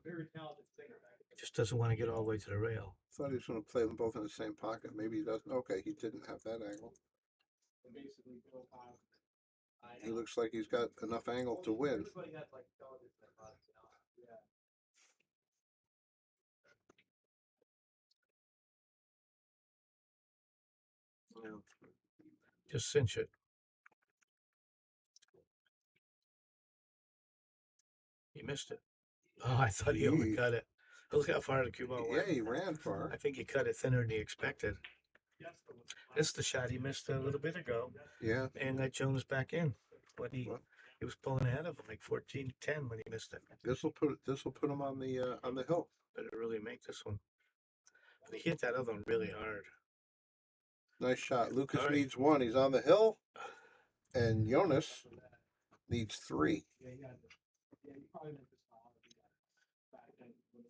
Just doesn't want to get all the way to the rail. Thought he was gonna play them both in the same pocket. Maybe he doesn't. Okay, he didn't have that angle. He looks like he's got enough angle to win. Yeah. Just cinch it. He missed it. Oh, I thought he overcut it. Look how far the cue ball went. Yeah, he ran far. I think he cut it thinner than he expected. This is the shot he missed a little bit ago. Yeah. And got Jonas back in. When he was pulling ahead of him like 14-10 when he missed it. This will put him on the hill. Better really make this one. But he hit that other one really hard. Nice shot. Lucas needs 1. He's on the hill. And Jonas needs 3.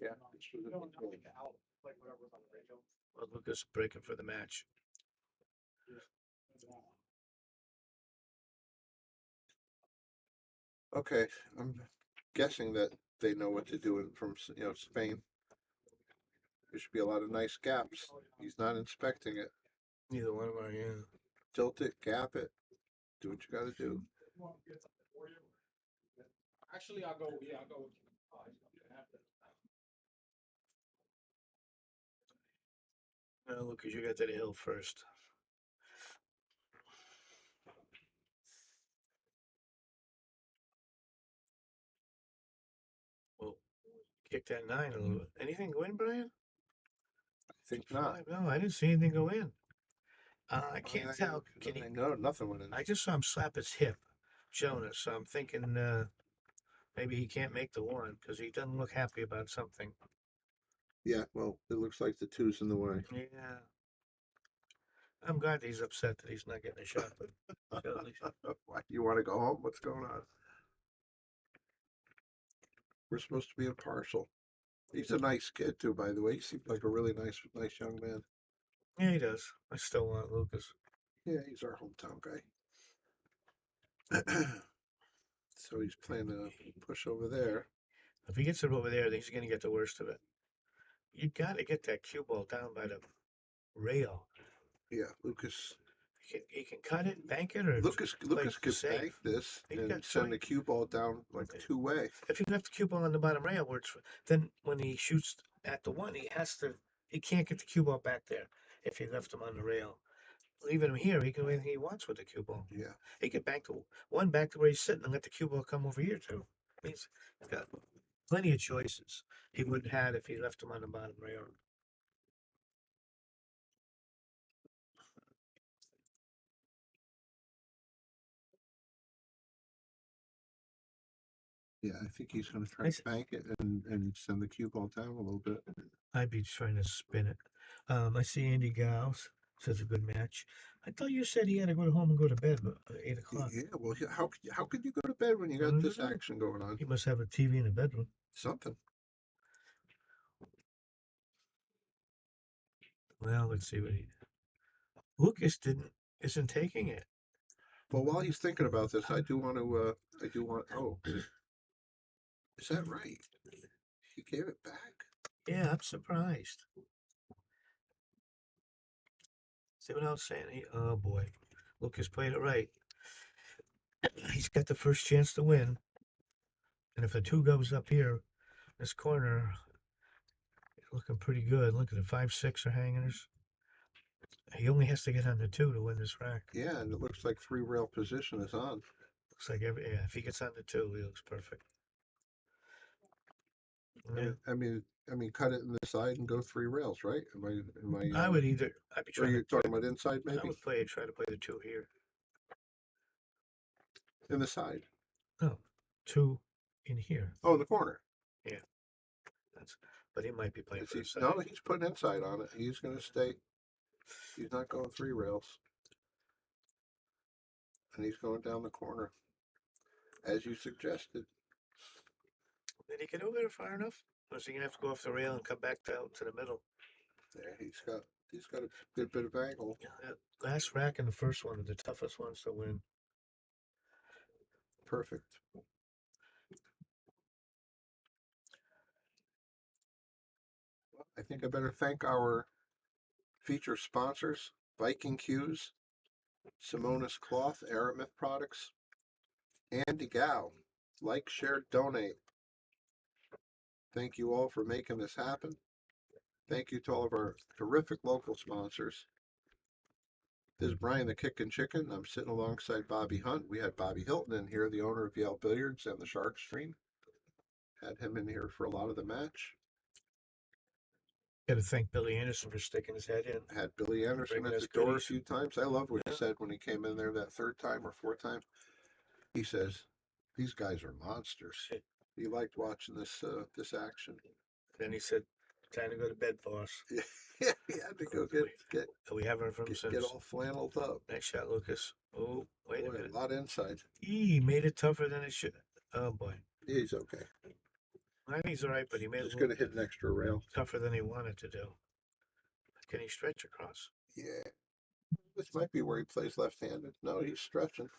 Yeah. Well, Lucas breaking for the match. Okay, I'm guessing that they know what to do from Spain. There should be a lot of nice gaps. He's not inspecting it. Neither one of them, yeah. Tilt it, gap it. Do what you got to do. Actually, I'll go. Yeah, I'll go. No, Lucas, you got to the hill first. Well, kick that 9 a little bit. Anything go in, Brian? I think not. No, I didn't see anything go in. I can't tell. No, nothing went in. I just saw him slap his hip, Jonas. So I'm thinking maybe he can't make the 1 because he doesn't look happy about something. Yeah, well, it looks like the 2's in the way. Yeah. I'm glad he's upset that he's not getting a shot. But Why, you want to go home? What's going on? We're supposed to be impartial. He's a nice kid too, by the way. He seems like a really nice young man. Yeah, he does. I still want Lucas. Yeah, he's our hometown guy. So he's playing a push over there. If he gets it over there, then he's going to get the worst of it. You got to get that cue ball down by the rail. Yeah, Lucas. He can cut it, bank it, or Lucas could bank this and send the cue ball down like 2-way. If he left the cue ball on the bottom rail, then when he shoots at the 1, he can't get the cue ball back there if he left him on the rail. Leaving him here, he can do anything he wants with the cue ball. Yeah. He can bank the 1 back to where he's sitting and let the cue ball come over here too. He's got plenty of choices he wouldn't have had if he left him on the bottom rail. Yeah, I think he's going to try to bank it and send the cue ball down a little bit. I'd be trying to spin it. I see Andy Gauss says a good match. I thought you said he had to go home and go to bed at 8 o'clock. Yeah, well, how could you go to bed when you got this action going on? He must have a TV in the bedroom. Something. Well, let's see what Lucas isn't taking it. Well, while he's thinking about this, I do want. Oh, is that right? He gave it back. Yeah, I'm surprised. See what I was saying? Oh boy, Lucas played it right. He's got the first chance to win, and if the 2 goes up here, this corner, it's looking pretty good. Look at the 5-6 are hangers. He only has to get on the 2 to win this rack. Yeah, and it looks like 3 rail position is on. Looks like if he gets on the 2, he looks perfect. Yeah. I mean, cut it in the side and go 3 rails, right? I would either. I'd be trying. Are you talking about inside, maybe? I would try to play the 2 here. In the side. No, 2 in here. Oh, in the corner. Yeah, that's but he might be playing for the side. No, he's putting inside on it. He's going to stay. He's not going 3 rails. And he's going down the corner, as you suggested. Did he get over there far enough? Or is he gonna have to go off the rail and come back down to the middle? Yeah, he's got a good bit of angle. Yeah, that last rack and the first one are the toughest ones to win. Perfect. Well, I think I better thank our feature sponsors, Viking Cues, Simonis Cloth, Aramith Products, Andy Gow. Like, share, donate. Thank you all for making this happen. Thank you to all of our terrific local sponsors. This is Brian the Kickin' Chicken. I'm sitting alongside Bobby Hunt. We had Bobby Hilton in here, the owner of Yale Billiards and the Sharkstream. Had him in here for a lot of the match. Got to thank Billy Anderson for sticking his head in. Had Billy Anderson Bringing at us the door a goodies. few times. I love what he said when he came in there that 3rd time or 4th time. He says, "These guys are monsters." He liked watching this action. Then he said, "Time to go to bed, boss." Yeah, he had to go get. We haven't heard from him since. Get all flanneled up. Nice shot, Lucas. Oh, wait Boy, a minute. a lot inside. He made it tougher than it should. Oh boy. He's okay. I think he's all right, but he made it Just going to hit an extra rail. tougher than he wanted to do. Can he stretch across? Yeah. This might be where he plays left-handed. No, he's stretching.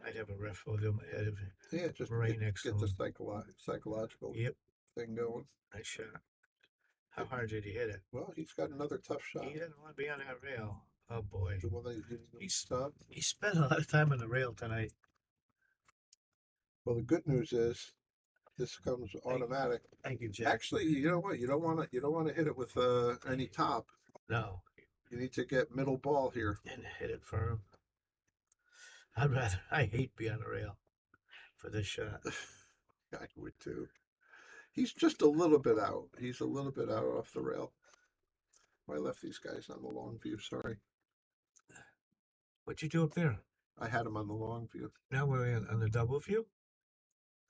I'd have a ref over my head of him. Yeah, just right next to get the him. psychological Yep. thing going. Nice shot. How hard did he hit it? Well, he's got another tough shot. He didn't want to be on that rail. Oh boy. The one that He spent a lot of time on the rail tonight. Well, the good news is this comes automatic. Thank you, Jack. Actually, you know what? You don't want to hit it with any top. No. You need to get middle ball here and hit it firm. I hate being on the rail for this shot. I would too. He's just a little bit out. He's a little bit out off the rail. I left these guys on the long view. Sorry. What'd you do up there? I had him on the long view. Now we're on the double view?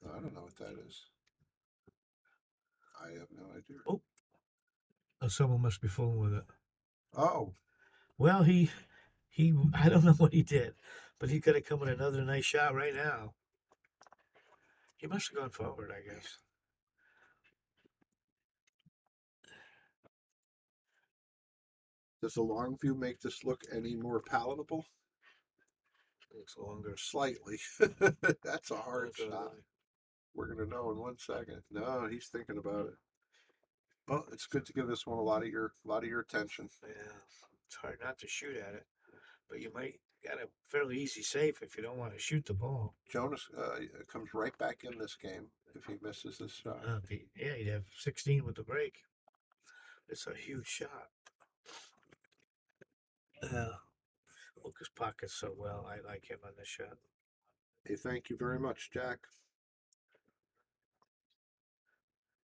I don't know what that is. I have no idea. Oh, someone must be fooling with it. Oh. Well, he I don't know what he did, but he could have come with another nice shot right now. He must have gone forward, I guess. Does the long view make this look any more palatable? Looks longer. Slightly. That's a hard shot. We're going to know in 1 second. No, he's thinking about it. Well, it's good to give this one a lot of your attention. Yeah, it's hard not to shoot at it, but you might got a fairly easy save if you don't want to shoot the ball. Jonas comes right back in this game if he misses this shot. Yeah, he'd have 16 with the break. It's a huge shot. Lucas pockets so well. I like him on this shot. Hey, thank you very much, Jack.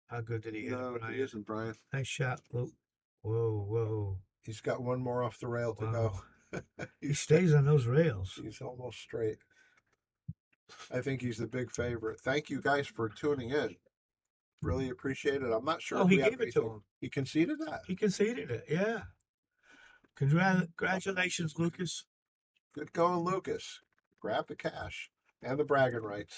How good did he hit? No, he isn't, Brian. Nice shot, Luke. Whoa, whoa. He's got one more off the rail to go. He stays on those rails. He's almost straight. I think he's the big favorite. Thank you guys for tuning in. Really appreciate it. I'm not sure. Oh, if he we have gave it to anything. him. He conceded that. He conceded it, yeah. Congratulations, Lucas. Good going, Lucas. Grab the cash and the bragging rights.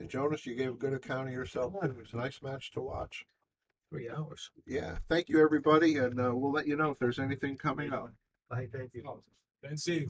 And Jonas, you gave a good account of yourself. It was a nice match to watch. 3 hours. Yeah. Thank you, everybody. And we'll let you know if there's anything coming up. Bye, thank you. And see.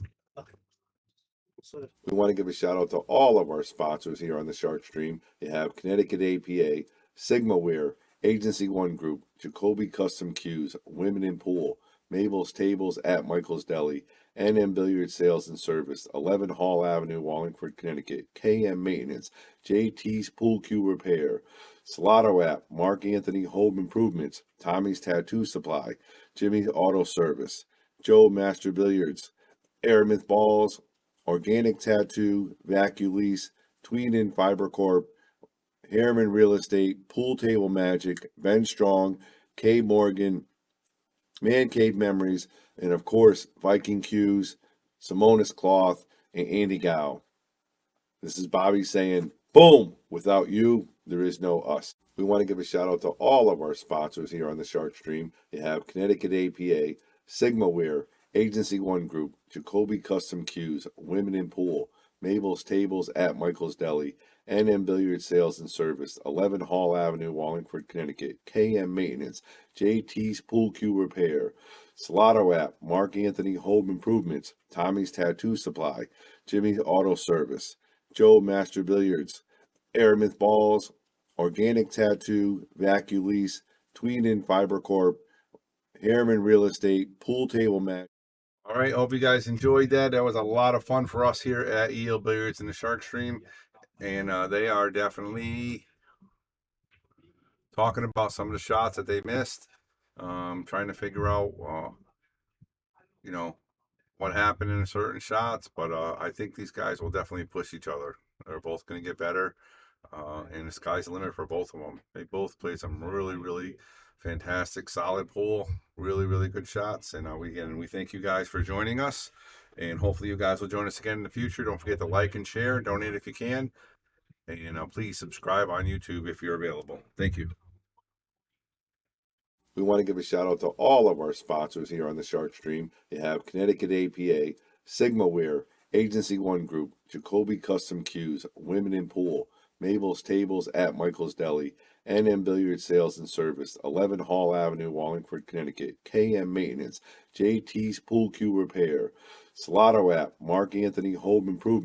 We want to give a shout out to all of our sponsors here on the Sharkstream. You have Connecticut APA, Sigmaware, Agency One Group, Jacoby Custom Cues, Women in Pool, Mabel's Tables at Michael's Deli, NM Billiard Sales and Service, 11 Hall Avenue, Wallingford, Connecticut, KM Maintenance, JT's Pool Cue Repair, Salado App, Mark Anthony Home Improvements, Tommy's Tattoo Supply, Jimmy's Auto Service, Joe Master Billiards, Aramith Balls, Organic Tattoo, Vaculease, Tweenan Fiber Corp, Harriman Real Estate, Pool Table Magic, Ben Strong, K Morgan, Man Cave Memories, and of course, Viking Cues, Simonis Cloth, and Andy Gow. This is Bobby saying Boom! Without you, there is no us. We want to give a shout out to all of our sponsors here on the Sharkstream. You have Connecticut APA, Sigmaware, Agency One Group, Jacoby Custom Cues, Women in Pool, Mabel's Tables at Michael's Deli, NM Billiard Sales and Service, 11 Hall Avenue, Wallingford, Connecticut, KM Maintenance, JT's Pool Cue Repair, Salado App, Mark Anthony Home Improvements, Tommy's Tattoo Supply, Jimmy's Auto Service, Joe Master Billiards, Aramith Balls, Organic Tattoo, Vacu Lease, Tweeden Fiber Corp, Harriman Real Estate, Pool Table Mat. All right, hope you guys enjoyed that. That was a lot of fun for us here at EL Billiards in the Sharkstream, and they are definitely talking about some of the shots that they missed, trying to figure out, you know, what happened in certain shots. But I think these guys will definitely push each other. They're both going to get better, and the sky's the limit for both of them. They both played some really, really fantastic, solid pool, really, really good shots. And we thank you guys for joining us, and hopefully you guys will join us again in the future. Don't forget to like and share, donate if you can, and please subscribe on YouTube if you're available. Thank you. We want to give a shout out to all of our sponsors here on the Sharkstream. You have Connecticut APA, Sigmaware, Agency One Group, Jacoby Custom Cues, Women in Pool, Mabel's Tables at Michael's Deli, NM Billiard Sales and Service, 11 Hall Avenue, Wallingford, Connecticut, KM Maintenance, JT's Pool Cue Repair, Salado App, Mark Anthony Home Improvement.